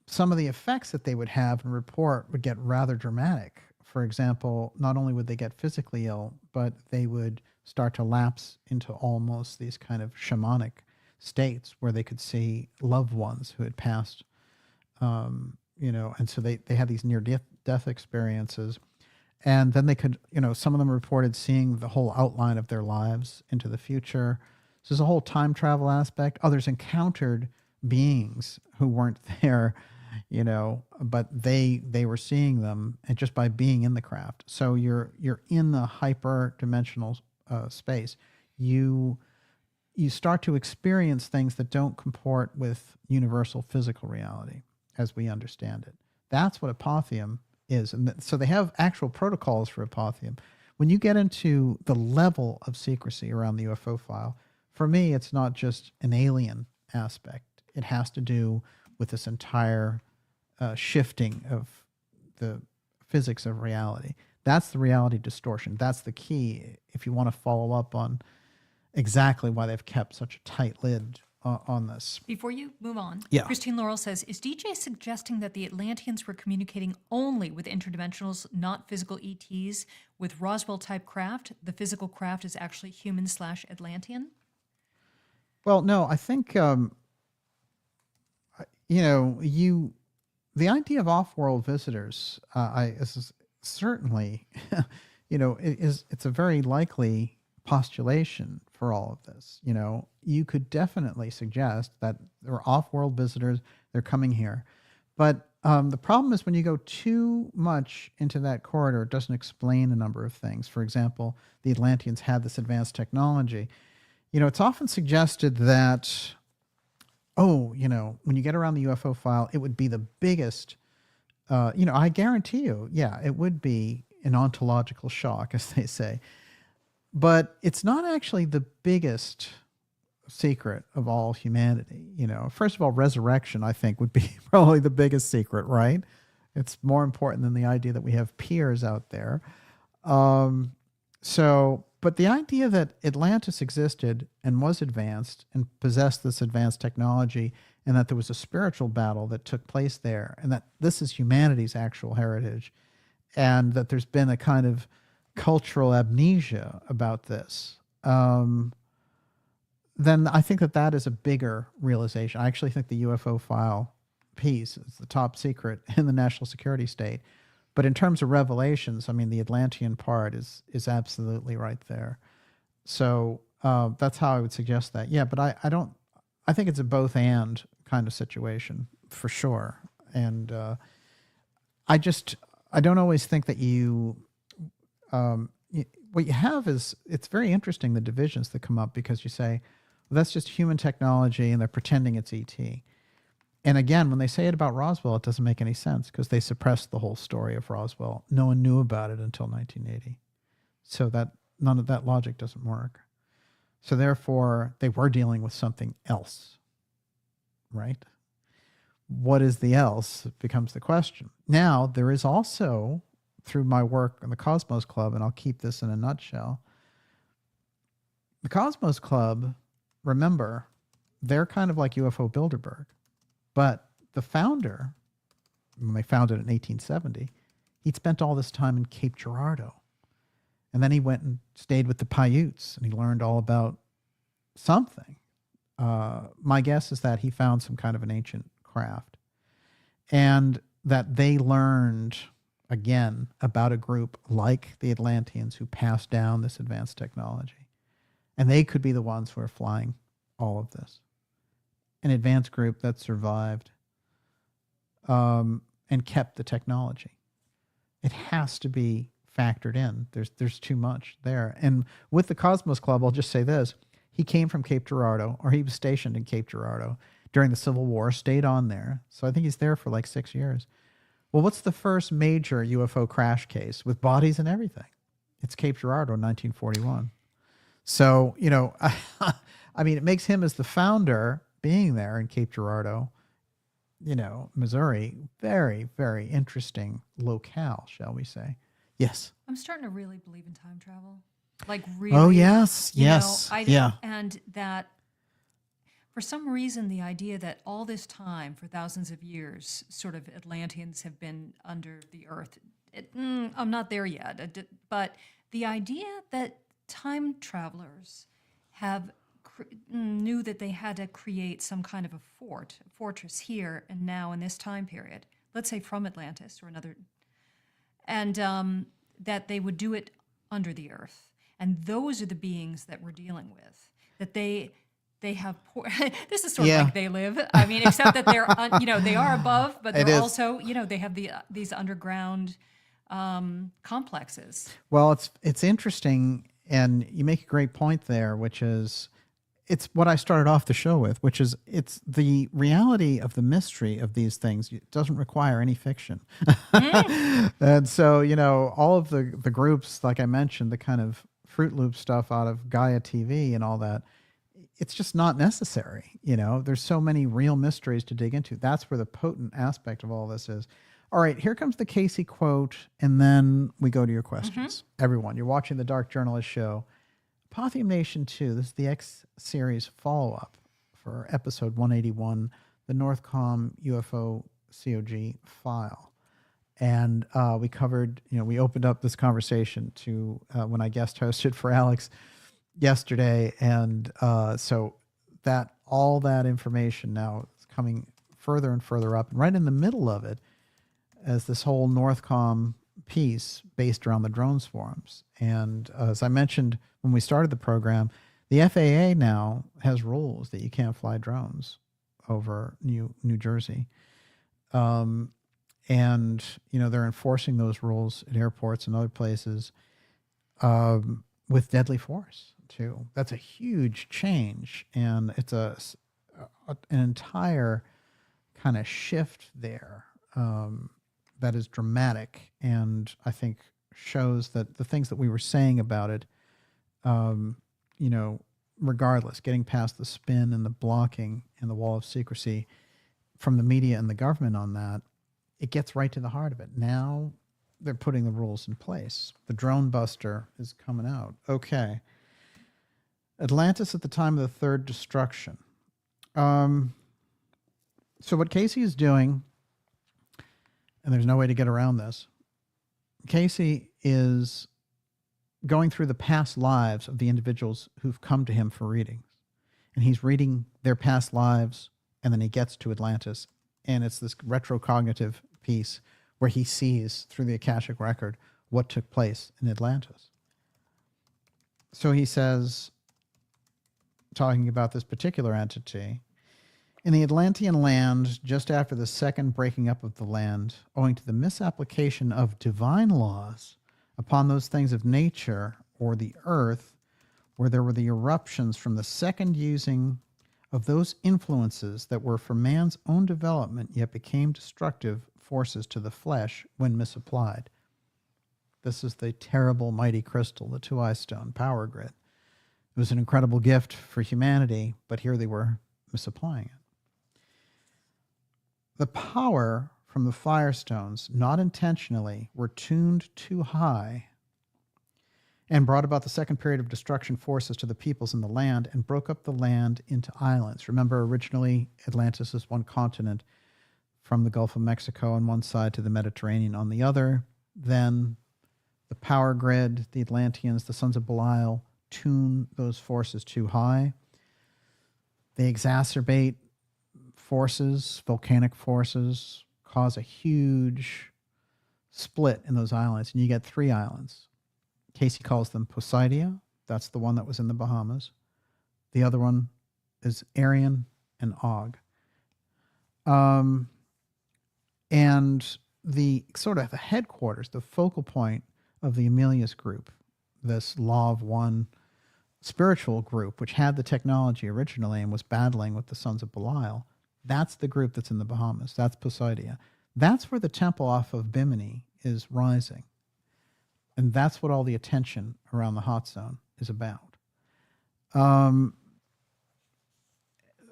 S1: some of the effects that they would have and report would get rather dramatic. For example, not only would they get physically ill, but they would start to lapse into almost these kind of shamanic states where they could see loved ones who had passed, and so they had these near-death experiences. And then they could, some of them reported seeing the whole outline of their lives into the future. So there's a whole time travel aspect. Others encountered beings who weren't there, but they were seeing them, and just by being in the craft. So you're in the hyper-dimensional space. You start to experience things that don't comport with universal physical reality as we understand it. That's what Apotheum is. And so they have actual protocols for Apotheum. When you get into the level of secrecy around the UFO file, for me, it's not just an alien aspect. It has to do with this entire shifting of the physics of reality. That's the reality distortion. That's the key if you want to follow up on exactly why they've kept such a tight lid on this.
S2: Before you move on,
S1: yeah.
S2: Christine Laurel says, is DJ suggesting that the Atlanteans were communicating only with interdimensionals, not physical ETs? With Roswell-type craft, the physical craft is actually human/Atlantean?
S1: Well, no, I think, the idea of off-world visitors, is certainly, it's a very likely postulation for all of this. You could definitely suggest that there are off-world visitors, they're coming here. But the problem is when you go too much into that corridor, it doesn't explain a number of things. For example, the Atlanteans had this advanced technology. It's often suggested that, when you get around the UFO file, it would be the biggest, I guarantee you, it would be an ontological shock, as they say. But it's not actually the biggest secret of all humanity. First of all, resurrection, I think, would be probably the biggest secret, right? It's more important than the idea that we have peers out there. But the idea that Atlantis existed and was advanced and possessed this advanced technology, and that there was a spiritual battle that took place there, and that this is humanity's actual heritage, and that there's been a kind of cultural amnesia about this, then I think that is a bigger realization. I actually think the UFO file piece is the top secret in the national security state. But in terms of revelations, the Atlantean part is absolutely right there. So that's how I would suggest that. Yeah, but I think it's a both and kind of situation for sure. And I don't always think that what you have is, it's very interesting, the divisions that come up, because you say, well, that's just human technology and they're pretending it's ET. And again, when they say it about Roswell, it doesn't make any sense because they suppressed the whole story of Roswell. No one knew about it until 1980. So that none of that logic doesn't work. So therefore, they were dealing with something else, right? What is the else becomes the question. Now, there is also, through my work in the Cosmos Club, and I'll keep this in a nutshell, the Cosmos Club, remember, they're kind of like UFO Bilderberg. But the founder, when they founded it in 1870, he'd spent all this time in Cape Girardeau. And then he went and stayed with the Paiutes, and he learned all about something. My guess is that he found some kind of an ancient craft. And that they learned, again, about a group like the Atlanteans who passed down this advanced technology. And they could be the ones who are flying all of this. an advanced group that survived and kept the technology. It has to be factored in. There's too much there. And with the Cosmos Club, I'll just say this. He came from Cape Girardeau, or he was stationed in Cape Girardeau during the Civil War, stayed on there. So I think he's there for like 6 years. Well, what's the first major UFO crash case with bodies and everything? It's Cape Girardeau, 1941. So, you know, I mean, it makes him as the founder being there in Cape Girardeau, you know, Missouri, very, very interesting locale, shall we say. Yes.
S2: I'm starting to really believe in time travel. Like really.
S1: Oh, yes.
S2: You
S1: Yes.
S2: know,
S1: Yeah.
S2: And that for some reason, the idea that all this time, for thousands of years, sort of Atlanteans have been under the earth. I'm not there yet. But the idea that time travelers have knew that they had to create some kind of a fortress here and now in this time period, let's say from Atlantis or another, and that they would do it under the earth. And those are the beings that we're dealing with, that they have this is sort of like they live. I mean, except that they're, you know, they are above, but they're also, you know, they have these underground complexes.
S1: Well, it's interesting, and you make a great point there, which is, it's what I started off the show with, which is it's the reality of the mystery of these things. It doesn't require any fiction. And so, you know, all of the groups, like I mentioned, the kind of Fruit Loop stuff out of Gaia TV and all that, it's just not necessary. You know, there's so many real mysteries to dig into. That's where the potent aspect of all this is. All right, here comes the Casey quote, and then we go to your questions. Everyone, you're watching the Dark Journalist Show. Apotheum Nation 2, this is the X series follow-up for episode 181, the NORTHCOM UFO COG file. And we covered, you know, we opened up this conversation to when I guest hosted for Alex yesterday. And so that all that information now is coming further and further up. And right in the middle of it, as this whole NORTHCOM piece based around the drone swarms. And as I mentioned when we started the program, the FAA now has rules that you can't fly drones over New Jersey. And, you know, they're enforcing those rules at airports and other places with deadly force, too. That's a huge change. And it's an entire kind of shift there that is dramatic, and I think shows that the things that we were saying about it, you know, regardless, getting past the spin and the blocking and the wall of secrecy from the media and the government on that, it gets right to the heart of it. Now they're putting the rules in place. The drone buster is coming out. Okay. Atlantis at the time of the third destruction. So what Casey is doing, and there's no way to get around this, Casey is going through the past lives of the individuals who've come to him for readings. And he's reading their past lives, and then he gets to Atlantis. And it's this retrocognitive piece where he sees through the Akashic record what took place in Atlantis. So he says, talking about this particular entity, in the Atlantean land, just after the second breaking up of the land, owing to the misapplication of divine laws upon those things of nature or the earth, where there were the eruptions from the second using of those influences that were for man's own development, yet became destructive forces to the flesh when misapplied. This is the terrible, mighty crystal, the two-eye stone, power grid. It was an incredible gift for humanity, but here they were misapplying it. The power from the firestones, not intentionally, were tuned too high and brought about the second period of destruction forces to the peoples in the land and broke up the land into islands. Remember, originally, Atlantis is one continent from the Gulf of Mexico on one side to the Mediterranean on the other. Then the power grid, the Atlanteans, the sons of Belial, tune those forces too high. They exacerbate forces, volcanic forces, cause a huge split in those islands, and you get 3 islands. Casey calls them Poseidia. That's the one that was in the Bahamas. The other one is Arion, and OG. And the sort of the headquarters, the focal point of the Amelius group, this Law of One spiritual group, which had the technology originally and was battling with the Sons of Belial, that's the group that's in the Bahamas. That's Poseidia. That's where the temple off of Bimini is rising. And that's what all the attention around the hot zone is about.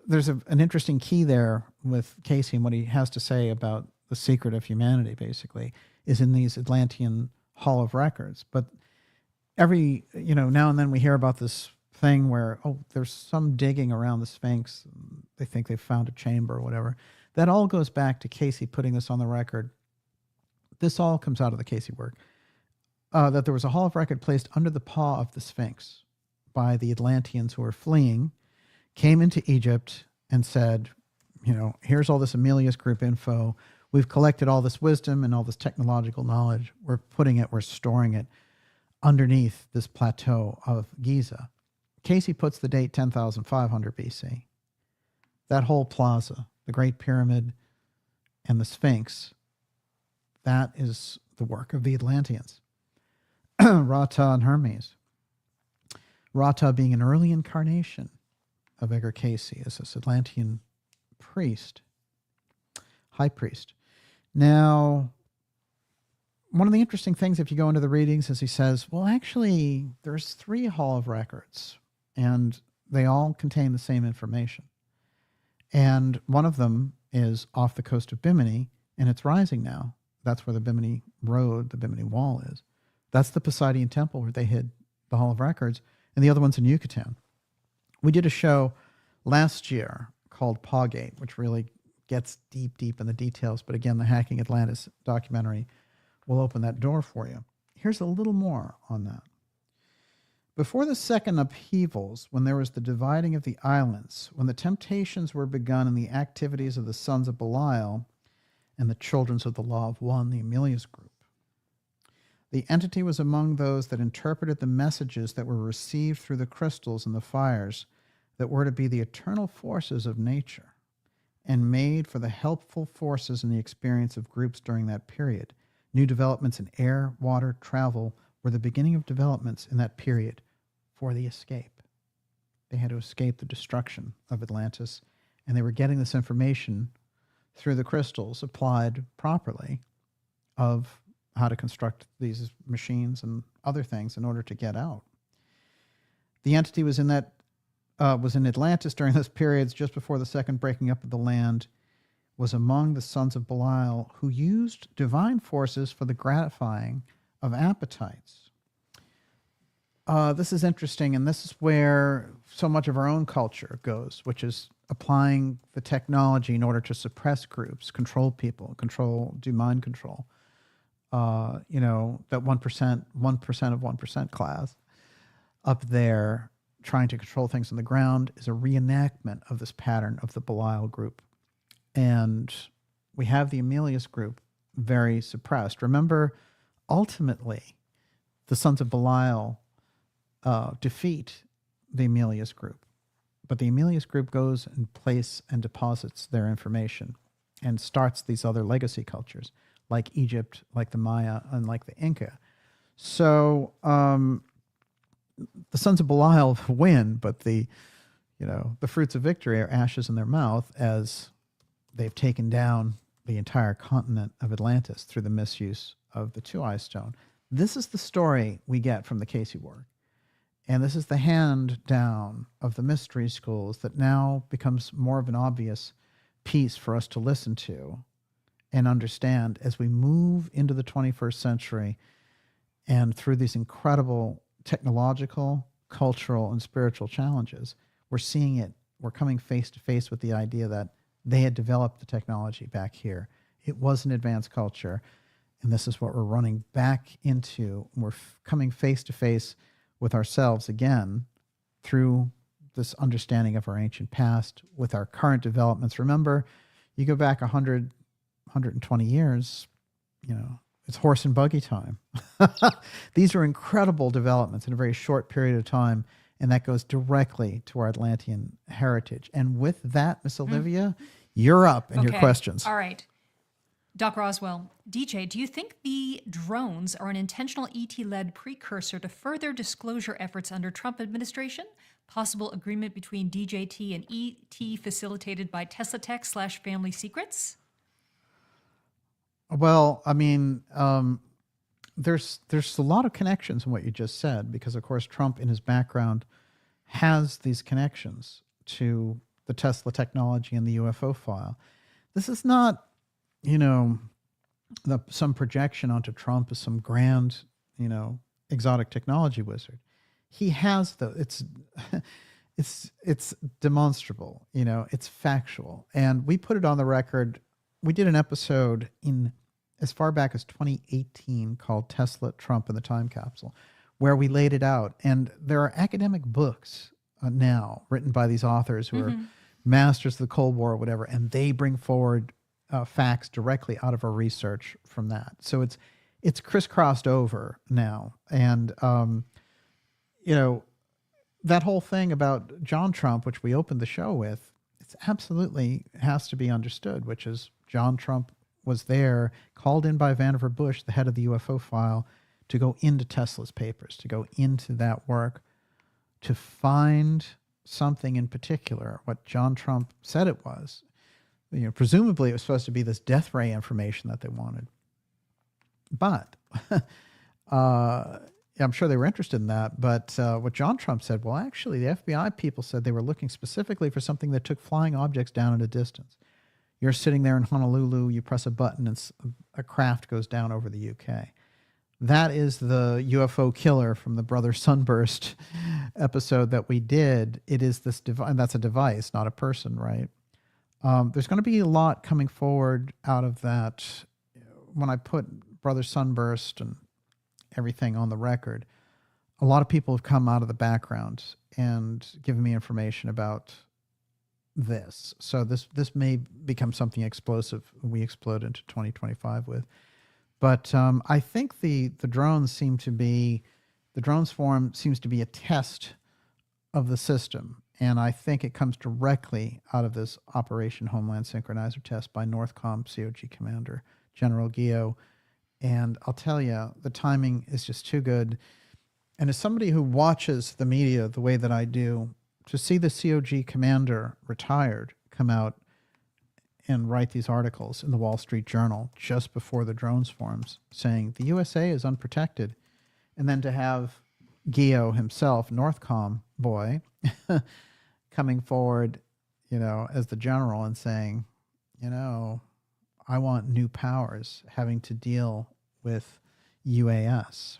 S1: There's an interesting key there with Casey, and what he has to say about the secret of humanity, basically, is in these Atlantean Hall of Records. But every, now and then we hear about this thing where, there's some digging around the Sphinx. They think they've found a chamber or whatever. That all goes back to Casey putting this on the record. This all comes out of the Casey work. That there was a Hall of Record placed under the paw of the Sphinx by the Atlanteans who were fleeing, came into Egypt and said, here's all this Amelius group info. We've collected all this wisdom and all this technological knowledge. We're storing it underneath this plateau of Giza. Casey puts the date 10,500 BC. That whole plaza, the Great Pyramid and the Sphinx, that is the work of the Atlanteans. Rata and Hermes. Rata being an early incarnation of Edgar Casey as this Atlantean priest, high priest. Now, one of the interesting things, if you go into the readings, is he says, well, actually, there's 3 Hall of Records, and they all contain the same information. And one of them is off the coast of Bimini, and it's rising now. That's where the Bimini Road, the Bimini Wall is. That's the Poseidian Temple where they hid the Hall of Records, and the other one's in Yucatan. We did a show last year called Pawgate, which really gets deep in the details. But again, the Hacking Atlantis documentary will open that door for you. Here's a little more on that. Before the second upheavals, when there was the dividing of the islands, when the temptations were begun in the activities of the Sons of Belial and the children of the Law of One, the Amelius group, the entity was among those that interpreted the messages that were received through the crystals and the fires that were to be the eternal forces of nature, and made for the helpful forces in the experience of groups during that period. New developments in air, water, travel were the beginning of developments in that period for the escape. They had to escape the destruction of Atlantis, and they were getting this information through the crystals applied properly of how to construct these machines and other things in order to get out. The entity was in Atlantis during those periods just before the second breaking up of the land, was among the Sons of Belial who used divine forces for the gratifying of appetites. This is interesting, and this is where so much of our own culture goes, which is applying the technology in order to suppress groups, control people, do mind control. That 1% of 1% class up there trying to control things on the ground is a reenactment of this pattern of the Belial group. And we have the Amelius group very suppressed. Remember, ultimately, the Sons of Belial defeat the Amelius group. But the Amelius group goes and deposits their information and starts these other legacy cultures, like Egypt, like the Maya, and like the Inca. So the Sons of Belial win, but the fruits of victory are ashes in their mouth as they've taken down the entire continent of Atlantis through the misuse of the Two-Eye Stone. This is the story we get from the Casey work. And this is the hand down of the mystery schools that now becomes more of an obvious piece for us to listen to and understand as we move into the 21st century and through these incredible technological, cultural, and spiritual challenges. We're seeing it. We're coming face to face with the idea that they had developed the technology back here. It was an advanced culture, and this is what we're running back into. We're coming face to face with ourselves again through this understanding of our ancient past with our current developments. Remember, you go back 100, 120 years, it's horse and buggy time. These are incredible developments in a very short period of time, And that goes directly to our Atlantean heritage. And with that, Miss Olivia, you're up in your questions.
S2: All right. Doc Roswell, DJ, do you think the drones are an intentional ET-led precursor to further disclosure efforts under Trump administration? Possible agreement between DJT and ET facilitated by Tesla Tech / family secrets?
S1: Well, I mean, there's a lot of connections in what you just said, because of course Trump in his background has these connections to the Tesla technology and the UFO file. This is not, some projection onto Trump as some grand, exotic technology wizard. He has it's demonstrable, it's factual. And we put it on the record. We did an episode in as far back as 2018 called Tesla, Trump, and the Time Capsule, where we laid it out. And there are academic books now written by these authors who are masters of the Cold War or whatever, and they bring forward facts directly out of our research from that. So it's crisscrossed over now. And, that whole thing about John Trump, which we opened the show with, it's absolutely has to be understood, which is John Trump was there, called in by Vannevar Bush, the head of the UFO file, to go into Tesla's papers, to go into that work, to find something in particular, what John Trump said it was. Presumably it was supposed to be this death ray information that they wanted. But I'm sure they were interested in that. But what John Trump said, well, actually, the FBI people said they were looking specifically for something that took flying objects down at a distance. You're sitting there in Honolulu, you press a button, and a craft goes down over the UK. That is the UFO killer from the Brother Sunburst episode that we did. It is this device, and that's a device, not a person, right? There's going to be a lot coming forward out of that. When I put Brother Sunburst and everything on the record, a lot of people have come out of the background and given me information about this. So this may become something explosive we explode into 2025 with. But I think the drones form seems to be a test of the system. And I think it comes directly out of this Operation Homeland Synchronizer test by NORTHCOM COG Commander General Gio. And I'll tell you, the timing is just too good. And as somebody who watches the media the way that I do, to see the COG commander retired come out and write these articles in the Wall Street Journal just before the drones forms saying the USA is unprotected, and then to have Gio himself, NORTHCOM boy, coming forward, as the general and saying, I want new powers having to deal with UAS.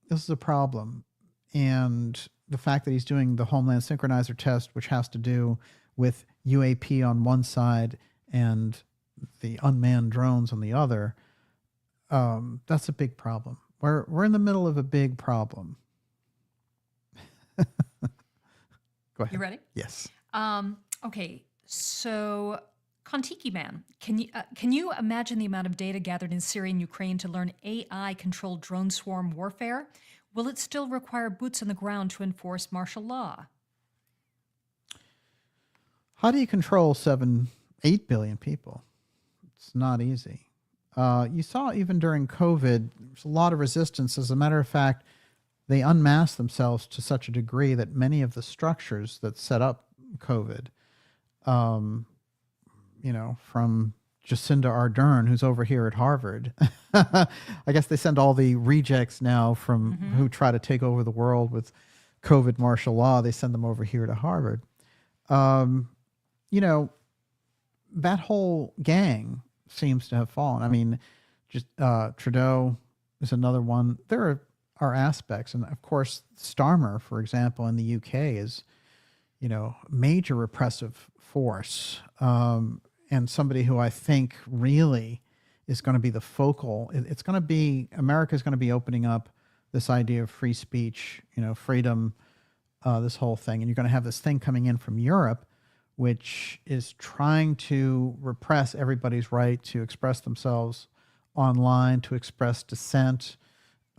S1: This is a problem. And the fact that he's doing the Homeland Synchronizer test, which has to do with UAP on one side and the unmanned drones on the other, that's a big problem. We're in the middle of a big problem. Go ahead.
S2: You ready?
S1: Yes.
S2: Okay, so Kontiki Man, can you imagine the amount of data gathered in Syria and Ukraine to learn AI-controlled drone swarm warfare? Will it still require boots on the ground to enforce martial law?
S1: How do you control 8 billion people? It's not easy. You saw even during COVID, there's a lot of resistance. As a matter of fact, they unmasked themselves to such a degree that many of the structures that set up COVID, from Jacinda Ardern, who's over here at Harvard. I guess they send all the rejects now from who try to take over the world with COVID martial law. They send them over here to Harvard. That whole gang seems to have fallen. I mean, just Trudeau is another one. There are aspects, and of course, Starmer, for example, in the UK is, major repressive force, and somebody who I think really is going to be the focal. It's going to be, America's going to be opening up this idea of free speech, freedom, this whole thing, and you're going to have this thing coming in from Europe, which is trying to repress everybody's right to express themselves online, to express dissent,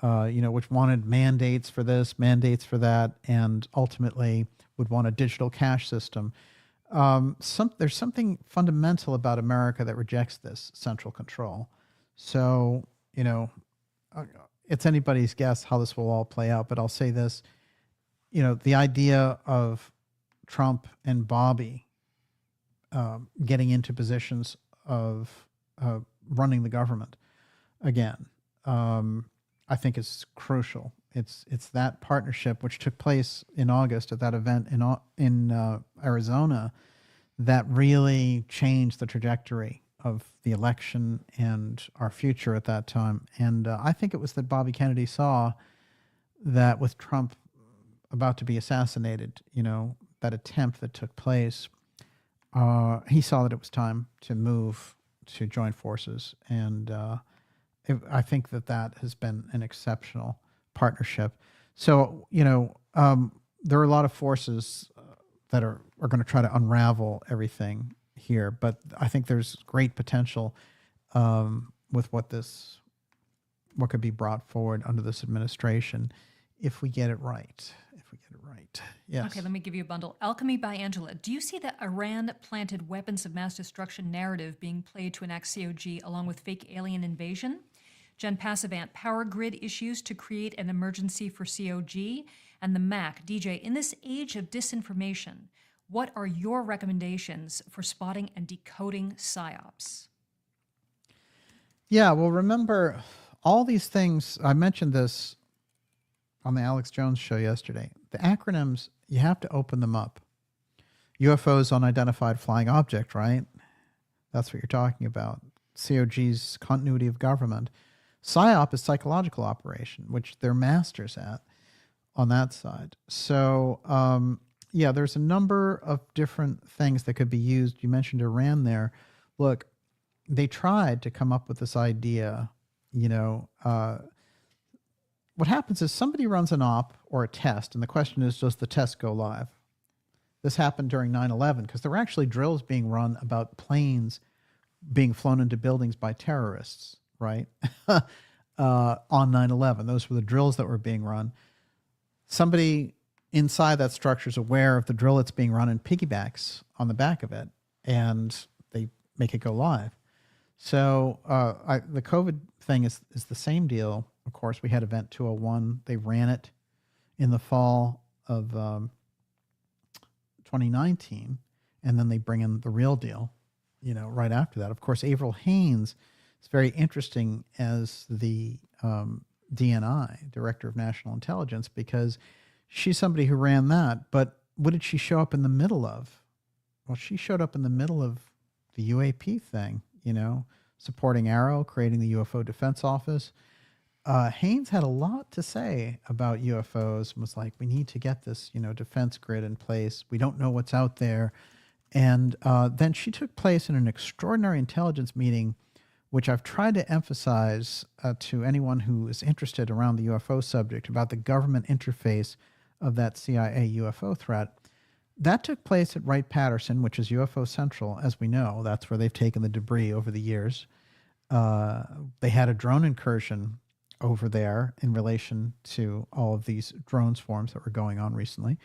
S1: which wanted mandates for this, mandates for that, and ultimately would want a digital cash system. There's something fundamental about America that rejects this central control. So, it's anybody's guess how this will all play out, but I'll say this, the idea of Trump and Bobby getting into positions of running the government again, I think is crucial. It's that partnership which took place in August at that event in Arizona that really changed the trajectory of the election and our future at that time. And I think it was that Bobby Kennedy saw that with Trump about to be assassinated, that attempt that took place, he saw that it was time to move to join forces. And I think that has been an exceptional partnership. So, there are a lot of forces that are going to try to unravel everything here, but I think there's great potential with what could be brought forward under this administration if we get it right. Yes.
S2: Okay, let me give you a bundle. Alchemy by Angela. Do you see the Iran-planted weapons of mass destruction narrative being played to enact COG along with fake alien invasion? Jen Passavant, power grid issues to create an emergency for COG. And the Mac, DJ, in this age of disinformation, what are your recommendations for spotting and decoding PSYOPs?
S1: Yeah, well, remember, all these things, I mentioned this on the Alex Jones show yesterday. The acronyms, you have to open them up. UFOs, unidentified flying object, right? That's what you're talking about. COG's continuity of government. PSYOP is psychological operation, which they're masters at on that side. So, there's a number of different things that could be used. You mentioned Iran there. Look, they tried to come up with this idea, what happens is somebody runs an op or a test, and the question is, does the test go live? This happened during 9/11 because there were actually drills being run about planes being flown into buildings by terrorists, right? On 9/11. Those were the drills that were being run. Somebody inside that structure is aware of the drill that's being run and piggybacks on the back of it, and they make it go live. So the COVID thing is the same deal. Of course, we had Event 201. They ran it in the fall of 2019, and then they bring in the real deal, right after that. Of course, Avril Haines is very interesting as the DNI, Director of National Intelligence, because she's somebody who ran that. But what did she show up in the middle of? Well, she showed up in the middle of the UAP thing, supporting AARO, creating the UFO Defense Office. Haines had a lot to say about UFOs and was like, we need to get this, defense grid in place. We don't know what's out there. And then she took place in an extraordinary intelligence meeting, which I've tried to emphasize to anyone who is interested around the UFO subject about the government interface of that CIA UFO threat. That took place at Wright-Patterson, which is UFO Central, as we know. That's where they've taken the debris over the years. They had a drone incursion over there in relation to all of these drone swarms that were going on recently.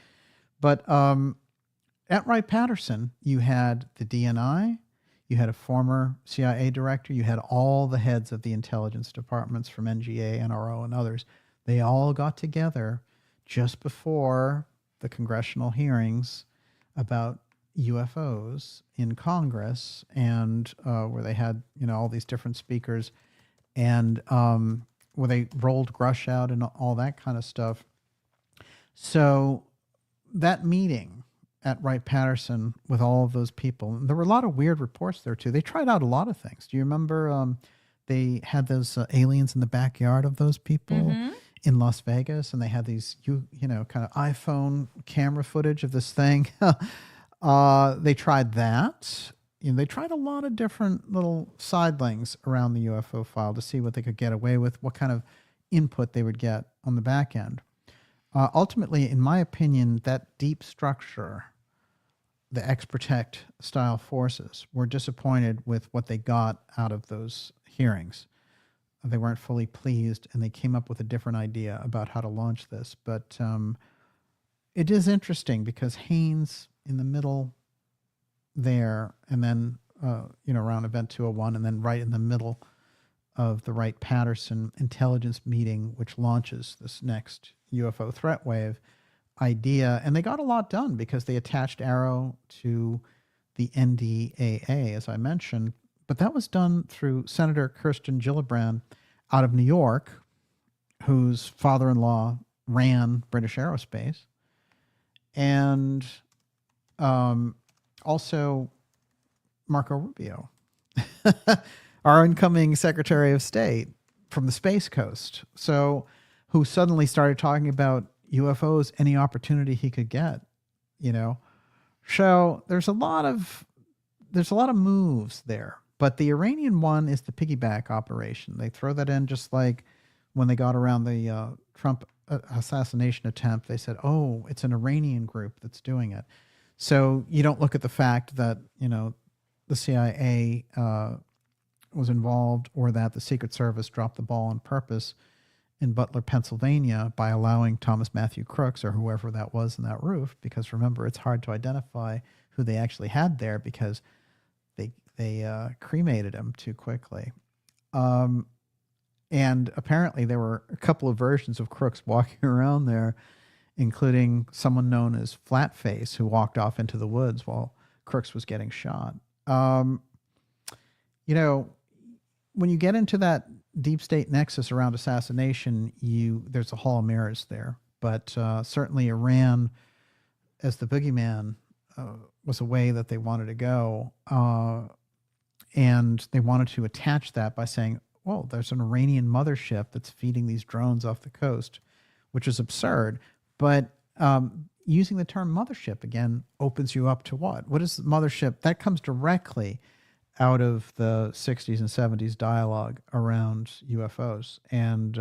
S1: But at Wright-Patterson, you had the DNI, you had a former CIA director, you had all the heads of the intelligence departments from NGA, NRO, and others. They all got together just before the congressional hearings about UFOs in Congress, and where they had, all these different speakers, and where they rolled Grush out and all that kind of stuff. So that meeting at Wright-Patterson with all of those people, and there were a lot of weird reports there too. They tried out a lot of things. Do you remember they had those aliens in the backyard of those people in Las Vegas, and they had these, kind of iPhone camera footage of this thing. They tried that. They tried a lot of different little sidelings around the UFO file to see what they could get away with, what kind of input they would get on the back end. Ultimately, in my opinion, that deep structure, the ex-protect style forces, were disappointed with what they got out of those hearings. they weren't fully pleased, and they came up with a different idea about how to launch this. But it is interesting because Haynes in the middle there, and then around Event 201, and then right in the middle of the Wright-Patterson intelligence meeting, which launches this next UFO threat wave idea. And they got a lot done because they attached AARO to the NDAA, as I mentioned. But that was done through Senator Kirsten Gillibrand out of New York, whose father-in-law ran British Aerospace. And also Marco Rubio, our incoming Secretary of State from the Space Coast. So who suddenly started talking about UFOs any opportunity he could get, So there's a lot of moves there. But the Iranian one is the piggyback operation. They throw that in just like when they got around the Trump assassination attempt. They said, oh, it's an Iranian group that's doing it. So you don't look at the fact that, the CIA was involved, or that the Secret Service dropped the ball on purpose in Butler, Pennsylvania, by allowing Thomas Matthew Crooks or whoever that was in that roof. Because remember, it's hard to identify who they actually had there because they cremated him too quickly. And apparently there were a couple of versions of Crooks walking around there, including someone known as Flatface, who walked off into the woods while Crooks was getting shot. When you get into that deep state nexus around assassination, there's a hall of mirrors there. But certainly Iran, as the boogeyman, was a way that they wanted to go. And they wanted to attach that by saying, well, there's an Iranian mothership that's feeding these drones off the coast, which is absurd. But using the term mothership, again, opens you up to what? What is the mothership? That comes directly out of the 60s and 70s dialogue around UFOs. And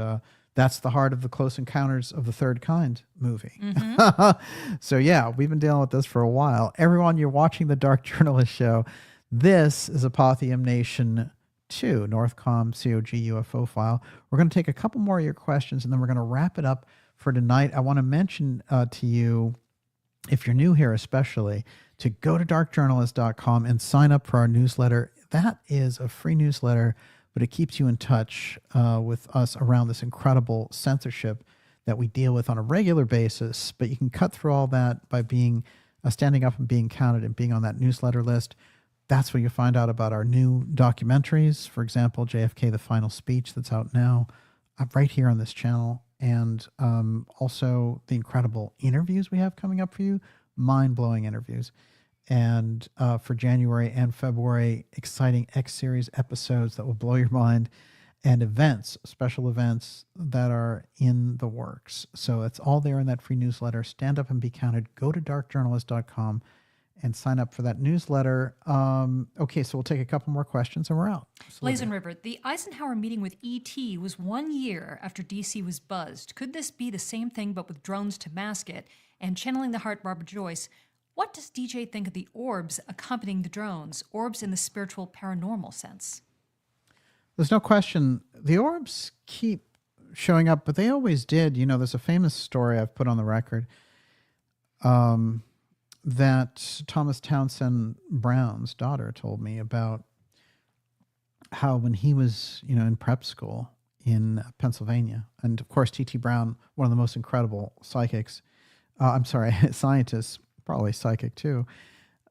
S1: that's the heart of the Close Encounters of the Third Kind movie. Mm-hmm. So, yeah, we've been dealing with this for a while. Everyone, you're watching the Dark Journalist Show. This is Apotheum Nation 2, NORTHCOM COG UFO file. We're going to take a couple more of your questions, and then we're going to wrap it up for tonight. I want to mention to you, if you're new here especially, to go to darkjournalist.com and sign up for our newsletter. That is a free newsletter, but it keeps you in touch with us around this incredible censorship that we deal with on a regular basis. But you can cut through all that by being standing up and being counted and being on that newsletter list. That's where you find out about our new documentaries. For example, JFK, The Final Speech, that's out now right here on this channel. And also the incredible interviews we have coming up for you, mind-blowing interviews. And for January and February, exciting X-Series episodes that will blow your mind, and events, special events that are in the works. So it's all there in that free newsletter. Stand up and be counted. Go to darkjournalist.com and sign up for that newsletter. Okay, so we'll take a couple more questions and we're out.
S2: Blazin' River, the Eisenhower meeting with E.T. was 1 year after D.C. was buzzed. Could this be the same thing but with drones to mask it? And channeling the heart, Barbara Joyce, what does DJ think of the orbs accompanying the drones? Orbs in the spiritual paranormal sense.
S1: There's no question. The orbs keep showing up, but they always did. There's a famous story I've put on the record that Thomas Townsend Brown's daughter told me about how when he was, in prep school in Pennsylvania, and of course, T.T. Brown, one of the most incredible scientists, probably psychic too,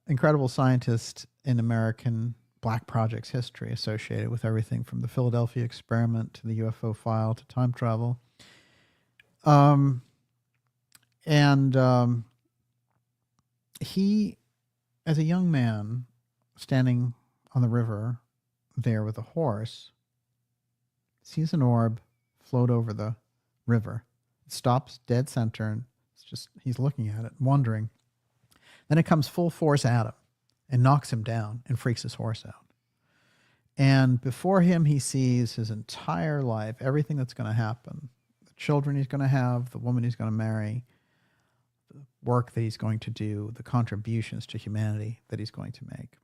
S1: incredible scientist in American Black Project's history, associated with everything from the Philadelphia experiment to the UFO file to time travel. He, as a young man, standing on the river there with a horse, sees an orb float over the river. It stops dead center, and he's looking at it, wondering. Then it comes full force at him and knocks him down and freaks his horse out. And before him, he sees his entire life, everything that's going to happen, the children he's going to have, the woman he's going to marry, the work that he's going to do, the contributions to humanity that he's going to make.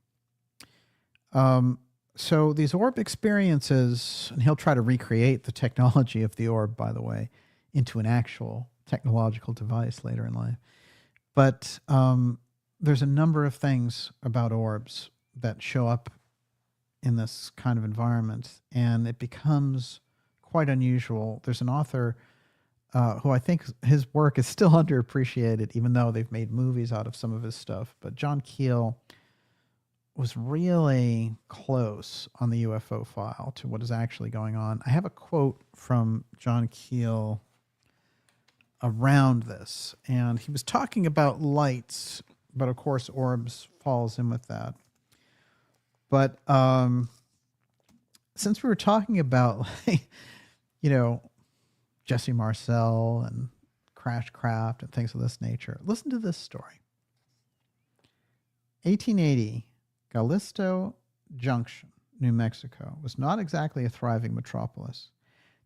S1: So these orb experiences, and he'll try to recreate the technology of the orb, by the way, into an actual technological device later in life. But there's a number of things about orbs that show up in this kind of environment, and it becomes quite unusual. There's an author who I think his work is still underappreciated, even though they've made movies out of some of his stuff. But John Keel was really close on the UFO file to what is actually going on. I have a quote from John Keel around this, and he was talking about lights, but of course orbs falls in with that. But since we were talking about, Jesse Marcel and crash craft and things of this nature, listen to this story. 1880, Gallisto Junction, New Mexico, was not exactly a thriving metropolis.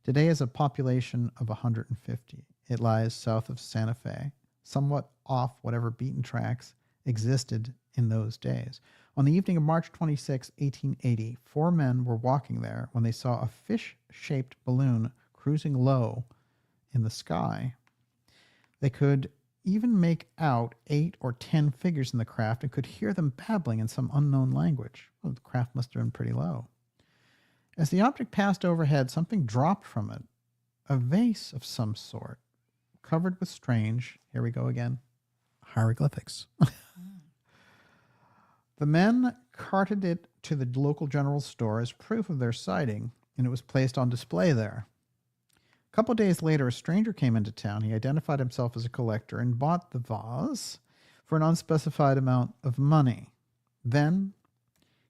S1: Today has a population of 150. It lies south of Santa Fe, somewhat off whatever beaten tracks existed in those days. On the evening of March 26, 1880, 4 men were walking there when they saw a fish-shaped balloon cruising low in the sky. They could even make out 8 or 10 figures in the craft and could hear them babbling in some unknown language. Well, the craft must have been pretty low. As the object passed overhead, something dropped from it, a vase of some sort, covered with strange, here we go again, hieroglyphics. The men carted it to the local general store as proof of their sighting, and it was placed on display there. A couple days later, a stranger came into town. He identified himself as a collector and bought the vase for an unspecified amount of money. Then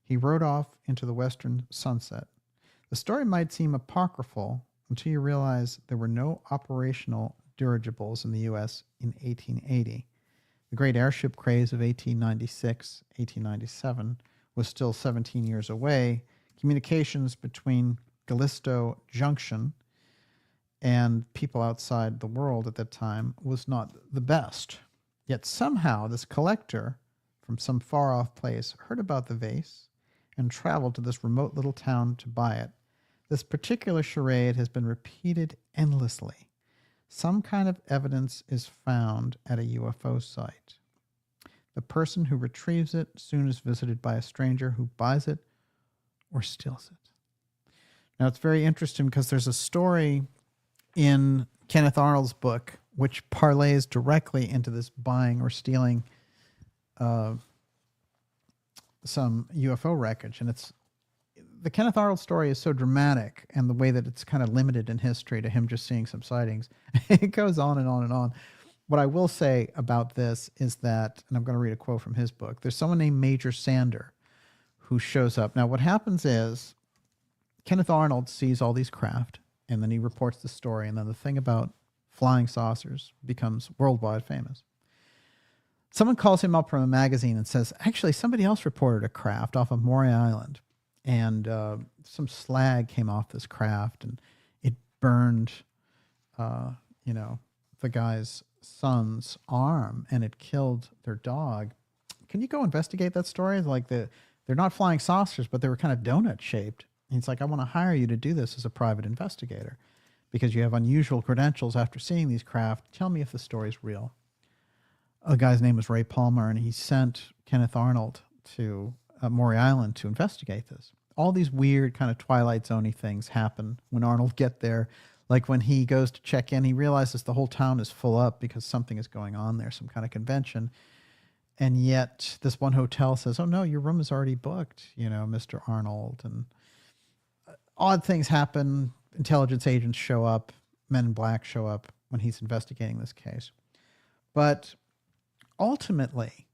S1: he rode off into the western sunset. The story might seem apocryphal until you realize there were no operational dirigibles in the U.S. in 1880. The great airship craze of 1896, 1897 was still 17 years away. Communications between Gallisto Junction and people outside the world at that time was not the best. Yet somehow this collector from some far-off place heard about the vase and traveled to this remote little town to buy it. This particular charade has been repeated endlessly. Some kind of evidence is found at a UFO site. The person who retrieves it soon is visited by a stranger who buys it or steals it. Now, it's very interesting because there's a story in Kenneth Arnold's book which parlays directly into this buying or stealing some UFO wreckage. And the Kenneth Arnold story is so dramatic, and the way that it's kind of limited in history to him just seeing some sightings. It goes on and on and on. What I will say about this is that, and I'm going to read a quote from his book, there's someone named Major Sander who shows up. Now, what happens is Kenneth Arnold sees all these craft, and then he reports the story, and then the thing about flying saucers becomes worldwide famous. Someone calls him up from a magazine and says, actually, somebody else reported a craft off of Maury Island, and some slag came off this craft, and it burned, the guy's son's arm, and it killed their dog. Can you go investigate that story? Like they're not flying saucers, but they were kind of donut shaped. And he's like, I want to hire you to do this as a private investigator because you have unusual credentials after seeing these craft. Tell me if the story's real. A guy's name was Ray Palmer, and he sent Kenneth Arnold to Maury Island to investigate this. All these weird kind of Twilight Zone-y things happen when Arnold get there. Like when he goes to check in, he realizes the whole town is full up because something is going on there, some kind of convention. And yet this one hotel says, oh no, your room is already booked, Mr. Arnold. And odd things happen. Intelligence agents show up. Men in black show up when he's investigating this case. But ultimately,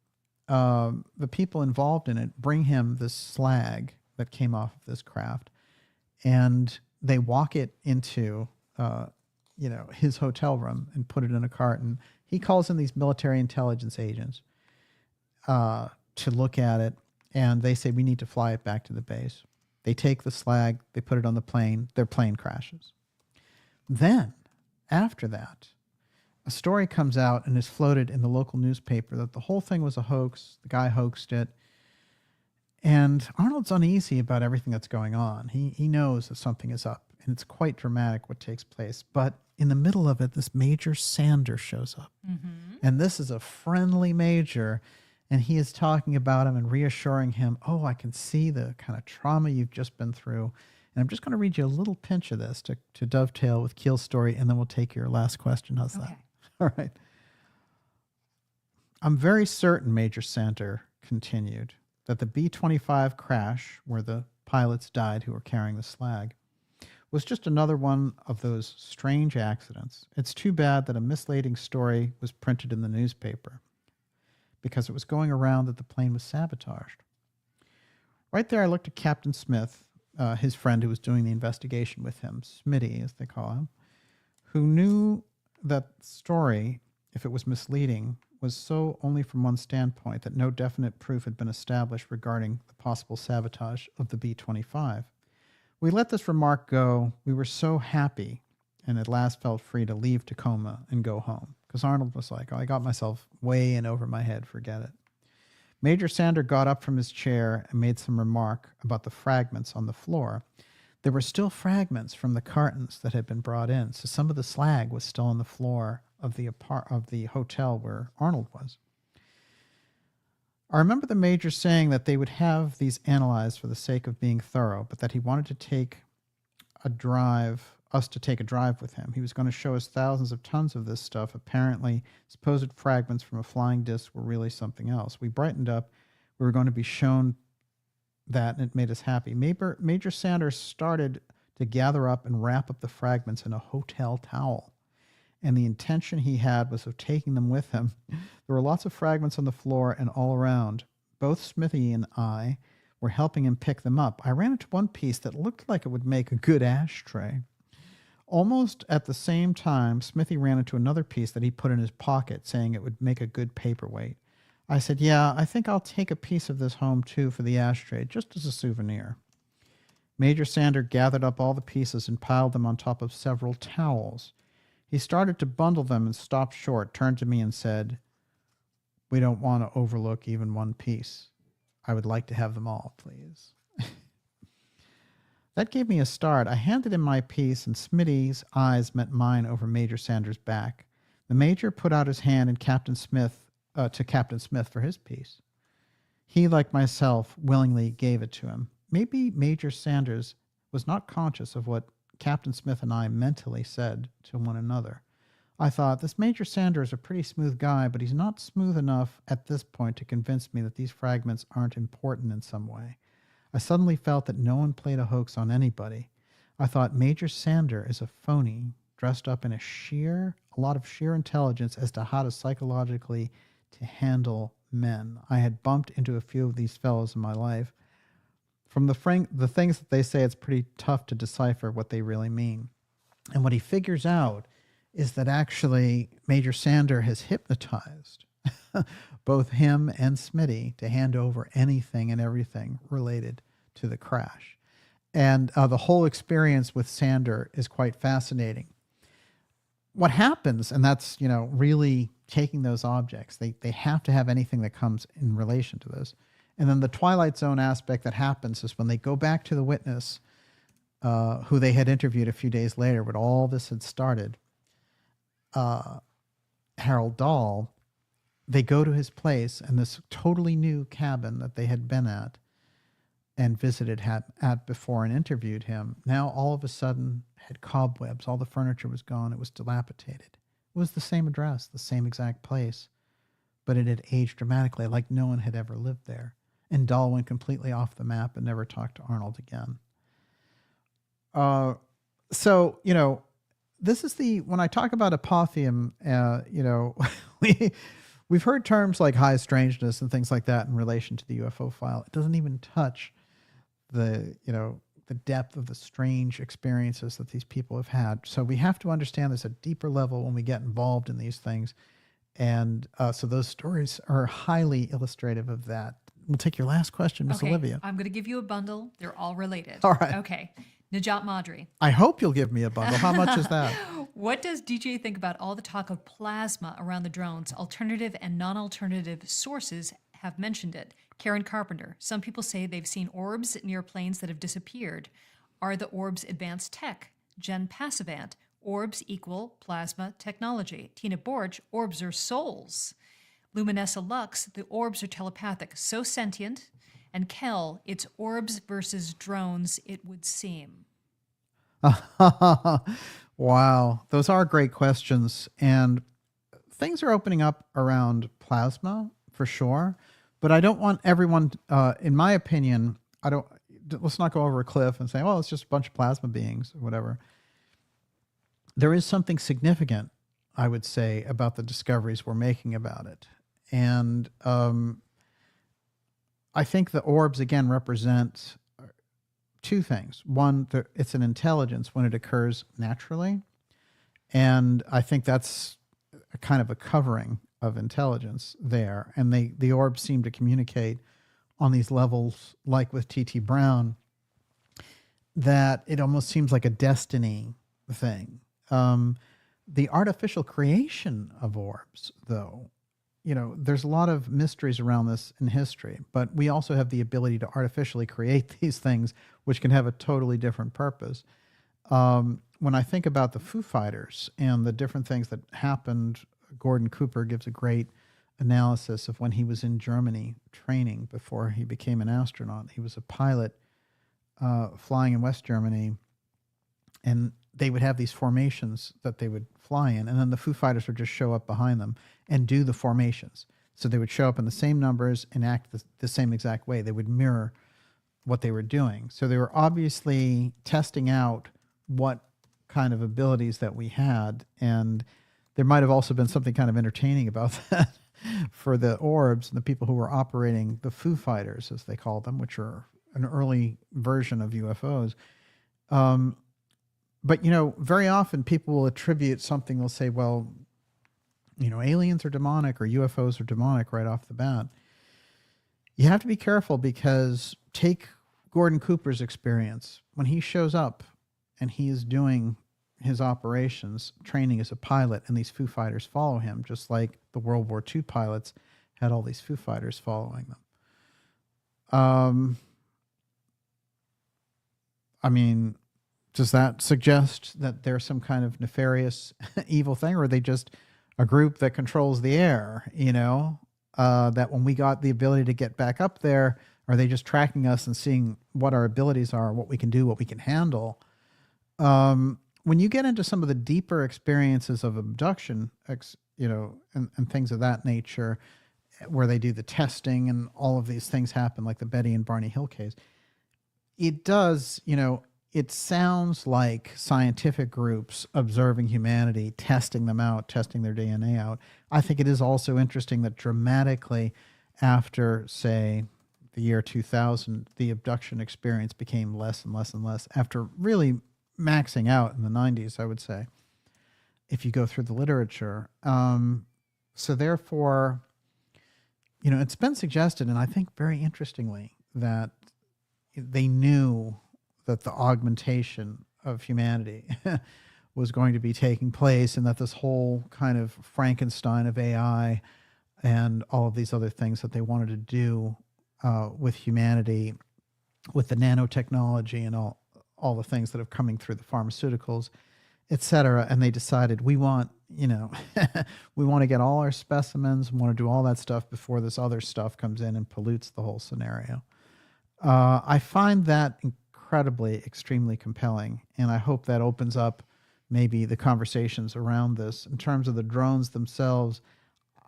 S1: the people involved in it bring him this slag that came off of this craft, and they walk it into his hotel room and put it in a cart. And he calls in these military intelligence agents to look at it, and they say, we need to fly it back to the base. They take the slag, they put it on the plane, their plane crashes. Then, after that, a story comes out and is floated in the local newspaper that the whole thing was a hoax, the guy hoaxed it, And Arnold's uneasy about everything that's going on. He knows that something is up, and it's quite dramatic what takes place. But in the middle of it, this Major Sander shows up. And this is a friendly major, and he is talking about him and reassuring him, oh, I can see the kind of trauma you've just been through. And I'm just going to read you a little pinch of this to dovetail with Keel's story, and then we'll take your last question. How's that? All right. I'm very certain, Major Sander continued, that the B-25 crash, where the pilots died who were carrying the slag, was just another one of those strange accidents. It's too bad that a misleading story was printed in the newspaper, because it was going around that the plane was sabotaged. Right there, I looked at Captain Smith, his friend who was doing the investigation with him, Smitty, as they call him, who knew that story, if it was misleading, was so only from one standpoint, that no definite proof had been established regarding the possible sabotage of the B-25. We let this remark go. We were so happy and at last felt free to leave Tacoma and go home, because Arnold was like, oh, I got myself way in over my head, forget it. Major Sander got up from his chair and made some remark about the fragments on the floor. There were still fragments from the cartons that had been brought in, so some of the slag was still on the floor of the hotel where Arnold was. I remember the major saying that they would have these analyzed for the sake of being thorough, but that he wanted to take us to take a drive with him. He was going to show us thousands of tons of this stuff. Apparently, supposed fragments from a flying disc were really something else. We brightened up. We were going to be shown that, and it made us happy. Major Sanders started to gather up and wrap up the fragments in a hotel towel, and the intention he had was of taking them with him. There were lots of fragments on the floor and all around. Both Smithy and I were helping him pick them up. I ran into one piece that looked like it would make a good ashtray. Almost at the same time, Smithy ran into another piece that he put in his pocket, saying it would make a good paperweight. I said, yeah, I think I'll take a piece of this home, too, for the ashtray, just as a souvenir. Major Sander gathered up all the pieces and piled them on top of several towels. He started to bundle them and stopped short, turned to me and said, we don't want to overlook even one piece. I would like to have them all, please. That gave me a start. I handed him my piece, and Smitty's eyes met mine over Major Sanders' back. The major put out his hand to Captain Smith for his piece. He, like myself, willingly gave it to him. Maybe Major Sanders was not conscious of what Captain Smith and I mentally said to one another. I thought, this Major Sanders is a pretty smooth guy, but he's not smooth enough at this point to convince me that these fragments aren't important in some way. I suddenly felt that no one played a hoax on anybody. I thought Major Sander is a phony, dressed up in a lot of sheer intelligence as to how to psychologically to handle men. I had bumped into a few of these fellows in my life. From the things that they say, it's pretty tough to decipher what they really mean. And what he figures out is that actually Major Sander has hypnotized both him and Smitty to hand over anything and everything related to the crash. And the whole experience with Sander is quite fascinating. What happens, and that's, really taking those objects, they have to have anything that comes in relation to this. And then the Twilight Zone aspect that happens is when they go back to the witness who they had interviewed a few days later, when all this had started, Harold Dahl, they go to his place, and this totally new cabin that they had been at and visited at before and interviewed him, now all of a sudden had cobwebs. All the furniture was gone. It was dilapidated. It was the same address, the same exact place, but it had aged dramatically, like no one had ever lived there. And Dahl went completely off the map and never talked to Arnold again. So, this is when I talk about Apotheum, we've heard terms like high strangeness and things like that in relation to the UFO file. It doesn't even touch the depth of the strange experiences that these people have had. So we have to understand this at a deeper level when we get involved in these things. And so those stories are highly illustrative of that. We'll take your last question, Miss Olivia.
S2: I'm going to give you a bundle. They're all related.
S1: All right.
S2: Okay. Najat Madri.
S1: I hope you'll give me a bundle. How much is that?
S2: What does DJ think about all the talk of plasma around the drones? Alternative and non-alternative sources have mentioned it. Karen Carpenter, some people say they've seen orbs near planes that have disappeared. Are the orbs advanced tech? Jen Passavant, orbs equal plasma technology. Tina Borch, orbs are souls. Luminessa Lux, the orbs are telepathic, so sentient. And Kel, it's orbs versus drones, it would seem.
S1: Wow, those are great questions. And things are opening up around plasma for sure. But I don't want everyone, in my opinion, let's not go over a cliff and say, well, it's just a bunch of plasma beings or whatever. There is something significant, I would say, about the discoveries we're making about it. And I think the orbs, again, represent two things. One, it's an intelligence when it occurs naturally. And I think that's a kind of a covering of intelligence there. And the orbs seem to communicate on these levels, like with T.T. Brown, that it almost seems like a destiny thing. The artificial creation of orbs, though, there's a lot of mysteries around this in history, but we also have the ability to artificially create these things, which can have a totally different purpose. When I think about the Foo Fighters and the different things that happened, Gordon Cooper gives a great analysis of when he was in Germany training before he became an astronaut. He was a pilot flying in West Germany, and they would have these formations that they would fly in, and then the Foo Fighters would just show up behind them and do the formations. So they would show up in the same numbers and act the same exact way. They would mirror what they were doing. So they were obviously testing out what kind of abilities that we had, and there might have also been something kind of entertaining about that for the orbs and the people who were operating the Foo Fighters, as they called them, which are an early version of UFOs. But, very often people will attribute something. They'll say, well, aliens are demonic or UFOs are demonic right off the bat. You have to be careful, because take Gordon Cooper's experience. When he shows up and he is doing his operations, training as a pilot, and these Foo Fighters follow him, just like the World War II pilots had all these Foo Fighters following them. Does that suggest that there's some kind of nefarious evil thing, or are they just a group that controls the air, that when we got the ability to get back up there, are they just tracking us and seeing what our abilities are, what we can do, what we can handle? When you get into some of the deeper experiences of abduction, and things of that nature, where they do the testing and all of these things happen, like the Betty and Barney Hill case, it does, it sounds like scientific groups observing humanity, testing them out, testing their DNA out. I think it is also interesting that dramatically after, say, the year 2000, the abduction experience became less and less and less after really maxing out in the 90s, I would say, if you go through the literature. So therefore, it's been suggested, and I think very interestingly, that they knew that the augmentation of humanity was going to be taking place, and that this whole kind of Frankenstein of AI and all of these other things that they wanted to do with humanity, with the nanotechnology and all the things that are coming through the pharmaceuticals, et cetera. And they decided, we want to get all our specimens, we want to do all that stuff before this other stuff comes in and pollutes the whole scenario. I find that incredibly, extremely compelling, and I hope that opens up maybe the conversations around this. In terms of the drones themselves,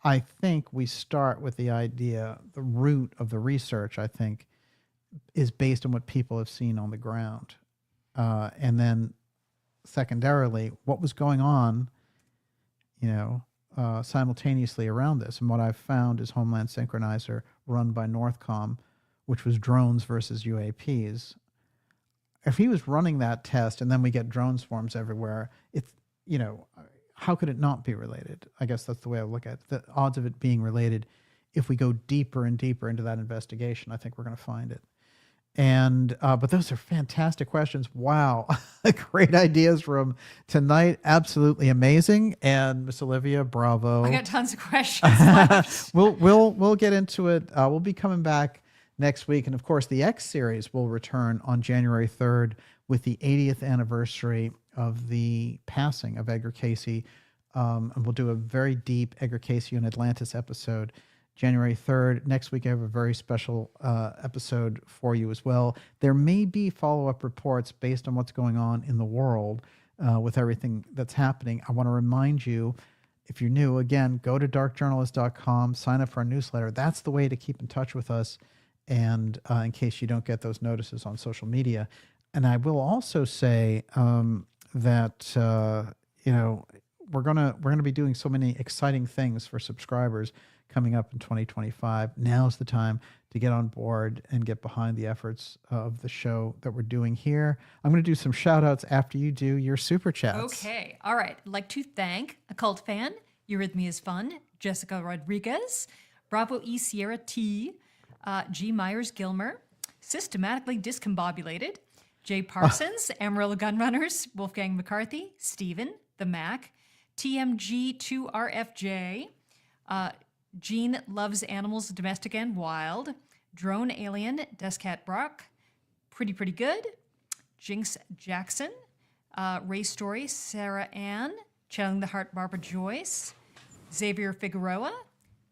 S1: I think we start with the idea, the root of the research, I think, is based on what people have seen on the ground. And then secondarily, what was going on, simultaneously around this. And what I've found is Homeland Synchronizer, run by NORTHCOM, which was drones versus UAPs. If he was running that test and then we get drone swarms everywhere, it's, how could it not be related? I guess that's the way I look at it. The odds of it being related, if we go deeper and deeper into that investigation, I think we're going to find it. And but those are fantastic questions. Wow, great ideas from tonight. Absolutely amazing. And Miss Olivia, bravo.
S2: I got tons of questions left.
S1: We'll get into it. We'll be coming back next week, and of course, the X series will return on January 3rd with the 80th anniversary of the passing of Edgar Casey. And we'll do a very deep Edgar Casey and Atlantis episode January 3rd. Next week, I have a very special episode for you as well. There may be follow-up reports based on what's going on in the world with everything that's happening. I want to remind you, if you're new, again, go to darkjournalist.com, sign up for our newsletter. That's the way to keep in touch with us, and in case you don't get those notices on social media. And I will also say that we're gonna be doing so many exciting things for subscribers coming up in 2025. Now's the time to get on board and get behind the efforts of the show that we're doing here. I'm going to do some shout outs after you do your super chats.
S2: Okay. All right. I'd like to thank Occult Fan, Eurythmy is Fun, Jessica Rodriguez, Bravo E Sierra T, G Myers Gilmer, Systematically Discombobulated, Jay Parsons, Amarillo Gunrunners, Wolfgang McCarthy, Steven, The Mac, TMG2RFJ, Jean Loves Animals Domestic and Wild, Drone Alien, Descat Brock, Pretty Good, Jinx Jackson, Ray Story, Sarah Ann, Channeling the Heart, Barbara Joyce, Xavier Figueroa,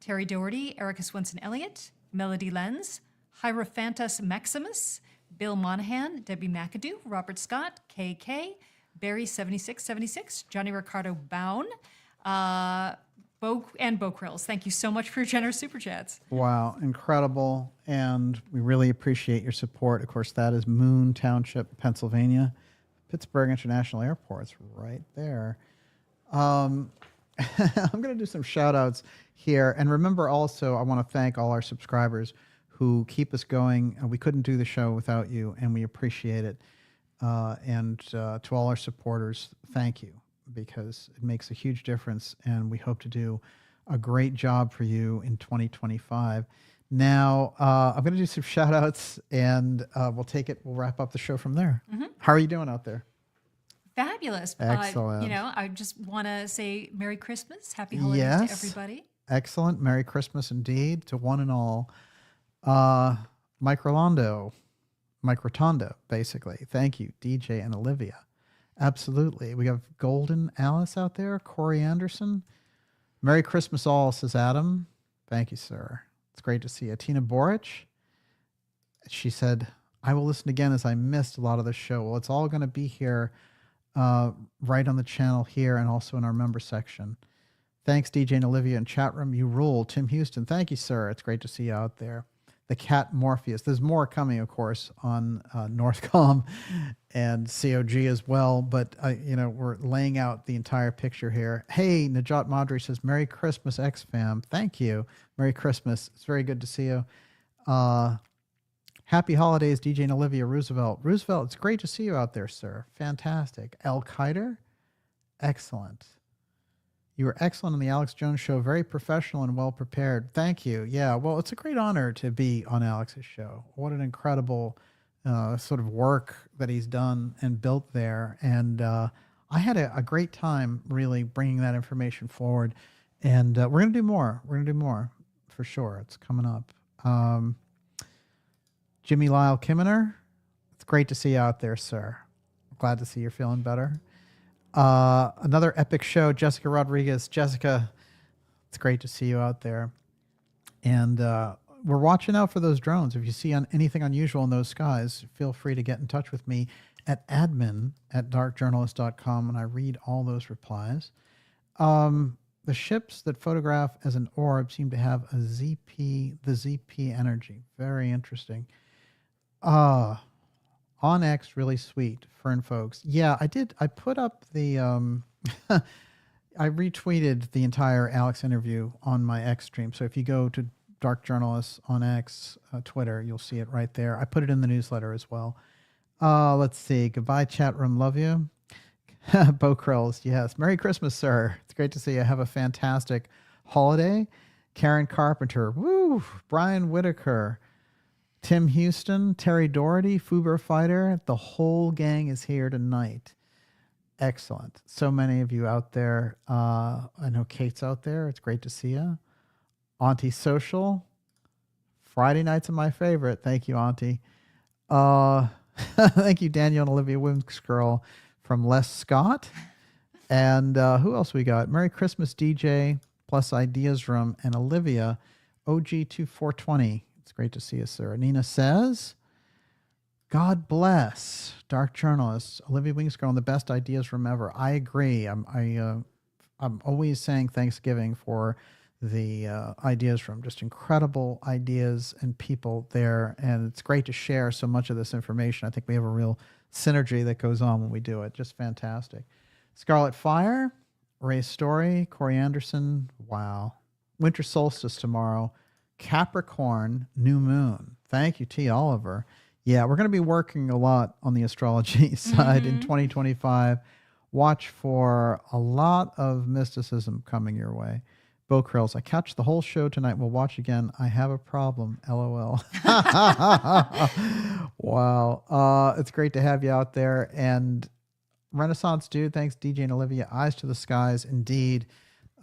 S2: Terry Doherty, Erica Swinson Elliott, Melody Lenz, Hierophantus Maximus, Bill Monahan, Debbie McAdoo, Robert Scott, KK, Barry7676, Johnny Ricardo Bown, Bo Krills. Thank you so much for your generous super chats.
S1: Wow, incredible. And we really appreciate your support. Of course, that is Moon Township, Pennsylvania. Pittsburgh International Airport's right there. I'm going to do some shout outs here. And remember also, I want to thank all our subscribers who keep us going. We couldn't do the show without you, and we appreciate it. And to all our supporters, thank you, because it makes a huge difference, and we hope to do a great job for you in 2025. Now, I'm going to do some shout outs, and we'll wrap up the show from there. Mm-hmm. How are you doing out there?
S2: Fabulous.
S1: Excellent.
S2: I just want to say Merry Christmas, Happy Holidays to everybody.
S1: Excellent. Merry Christmas indeed to one and all. Mike Rotondo, basically. Thank you, DJ and Olivia. Absolutely. We have Golden Alice out there, Corey Anderson. Merry Christmas all, says Adam. Thank you, sir. It's great to see you. Tina Boric, she said, I will listen again as I missed a lot of the show. Well, it's all going to be here right on the channel here and also in our member section. Thanks, DJ and Olivia in chat room. You rule. Tim Houston, thank you, sir. It's great to see you out there. The Cat Morpheus. There's more coming, of course, on NORTHCOM and COG as well. But, we're laying out the entire picture here. Hey, Najat Madri says, Merry Christmas, X-Fam. Thank you. Merry Christmas. It's very good to see you. Happy holidays, DJ and Olivia Roosevelt. Roosevelt, it's great to see you out there, sir. Fantastic. Al Kaider, excellent. You were excellent on the Alex Jones show. Very professional and well prepared. Thank you. Yeah, well, it's a great honor to be on Alex's show. What an incredible sort of work that he's done and built there. And I had a great time really bringing that information forward. And we're going to do more. We're going to do more for sure. It's coming up. Jimmy Lyle Kimmener, it's great to see you out there, sir. Glad to see you're feeling better. Another epic show, Jessica Rodriguez. Jessica, it's great to see you out there. And we're watching out for those drones. If you see anything unusual in those skies, feel free to get in touch with me at admin@darkjournalist.com, and I read all those replies. The ships that photograph as an orb seem to have the ZP energy. Very interesting. OnX, really sweet. Fern folks. Yeah, I did. I put up the, I retweeted the entire Alex interview on my X stream. So if you go to Dark Journalists on X, Twitter, you'll see it right there. I put it in the newsletter as well. Let's see. Goodbye, chat room. Love you. Bo Krills. Yes. Merry Christmas, sir. It's great to see you. Have a fantastic holiday. Karen Carpenter. Woo. Brian Whitaker. Tim Houston, Terry Doherty, Fuber Fighter. The whole gang is here tonight. Excellent. So many of you out there. I know Kate's out there. It's great to see you. Auntie Social. Friday nights are my favorite. Thank you, Auntie. Thank you, Daniel and Olivia Winksgirl from Les Scott. And who else we got? Merry Christmas, DJ, plus Ideas Room, and Olivia, OG2420. It's great to see you, sir. Nina says, God bless Dark Journalists. Olivia Wingsgirl and the best Ideas Room ever. I agree. I'm always saying Thanksgiving for the Ideas Room. Just incredible ideas and people there. And it's great to share so much of this information. I think we have a real synergy that goes on when we do it. Just fantastic. Scarlet Fire, Ray Story, Corey Anderson. Wow. Winter solstice tomorrow. Capricorn, new moon. Thank you, T. Oliver. Yeah, we're going to be working a lot on the astrology side in 2025. Watch for a lot of mysticism coming your way. Bo Krills, I catch the whole show tonight. We'll watch again. I have a problem. LOL. Wow. It's great to have you out there. And Renaissance Dude, thanks, DJ and Olivia. Eyes to the skies. Indeed.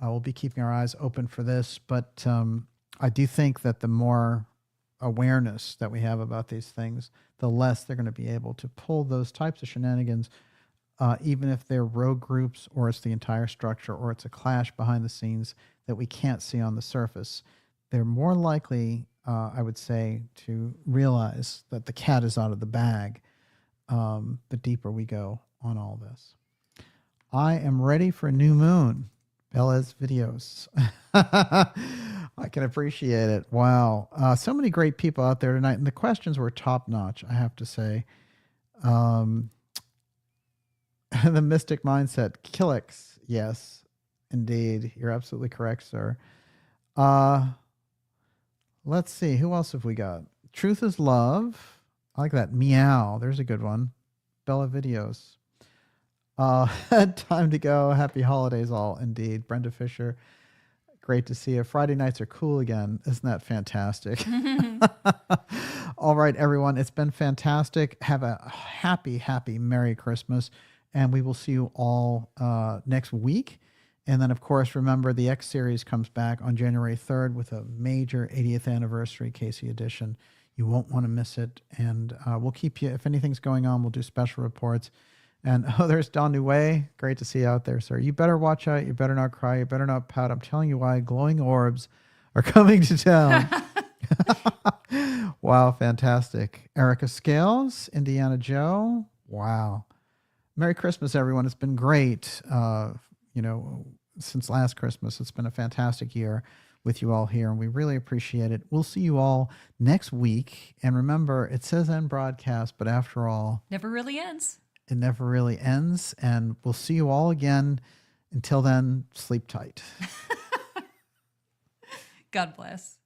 S1: We'll be keeping our eyes open for this. But I do think that the more awareness that we have about these things, the less they're going to be able to pull those types of shenanigans, even if they're rogue groups or it's the entire structure or it's a clash behind the scenes that we can't see on the surface. They're more likely, I would say, to realize that the cat is out of the bag the deeper we go on all this. I am ready for a new moon. Bella's videos. I can appreciate it. Wow. So many great people out there tonight. And the questions were top notch, I have to say. The mystic mindset. Killix. Yes, indeed. You're absolutely correct, sir. Let's see. Who else have we got? Truth is Love. I like that. Meow. There's a good one. Bella videos. Time to go. Happy holidays all, indeed. Brenda Fisher, great to see you. Friday nights are cool again. Isn't that fantastic? All right, everyone. It's been fantastic. Have a happy, happy Merry Christmas. And we will see you all next week. And then, of course, remember the X series comes back on January 3rd with a major 80th anniversary Casey edition. You won't want to miss it. And we'll keep you, if anything's going on, we'll do special reports. And there's Don Neway. Great to see you out there, sir. You better watch out. You better not cry. You better not pout. I'm telling you why glowing orbs are coming to town. Wow, fantastic. Erica Scales, Indiana Joe. Wow. Merry Christmas, everyone. It's been great. Since last Christmas, it's been a fantastic year with you all here, and we really appreciate it. We'll see you all next week. And remember, it says end broadcast, but after all,
S2: never really ends.
S1: It never really ends. And we'll see you all again. Until then, sleep tight.
S2: God bless.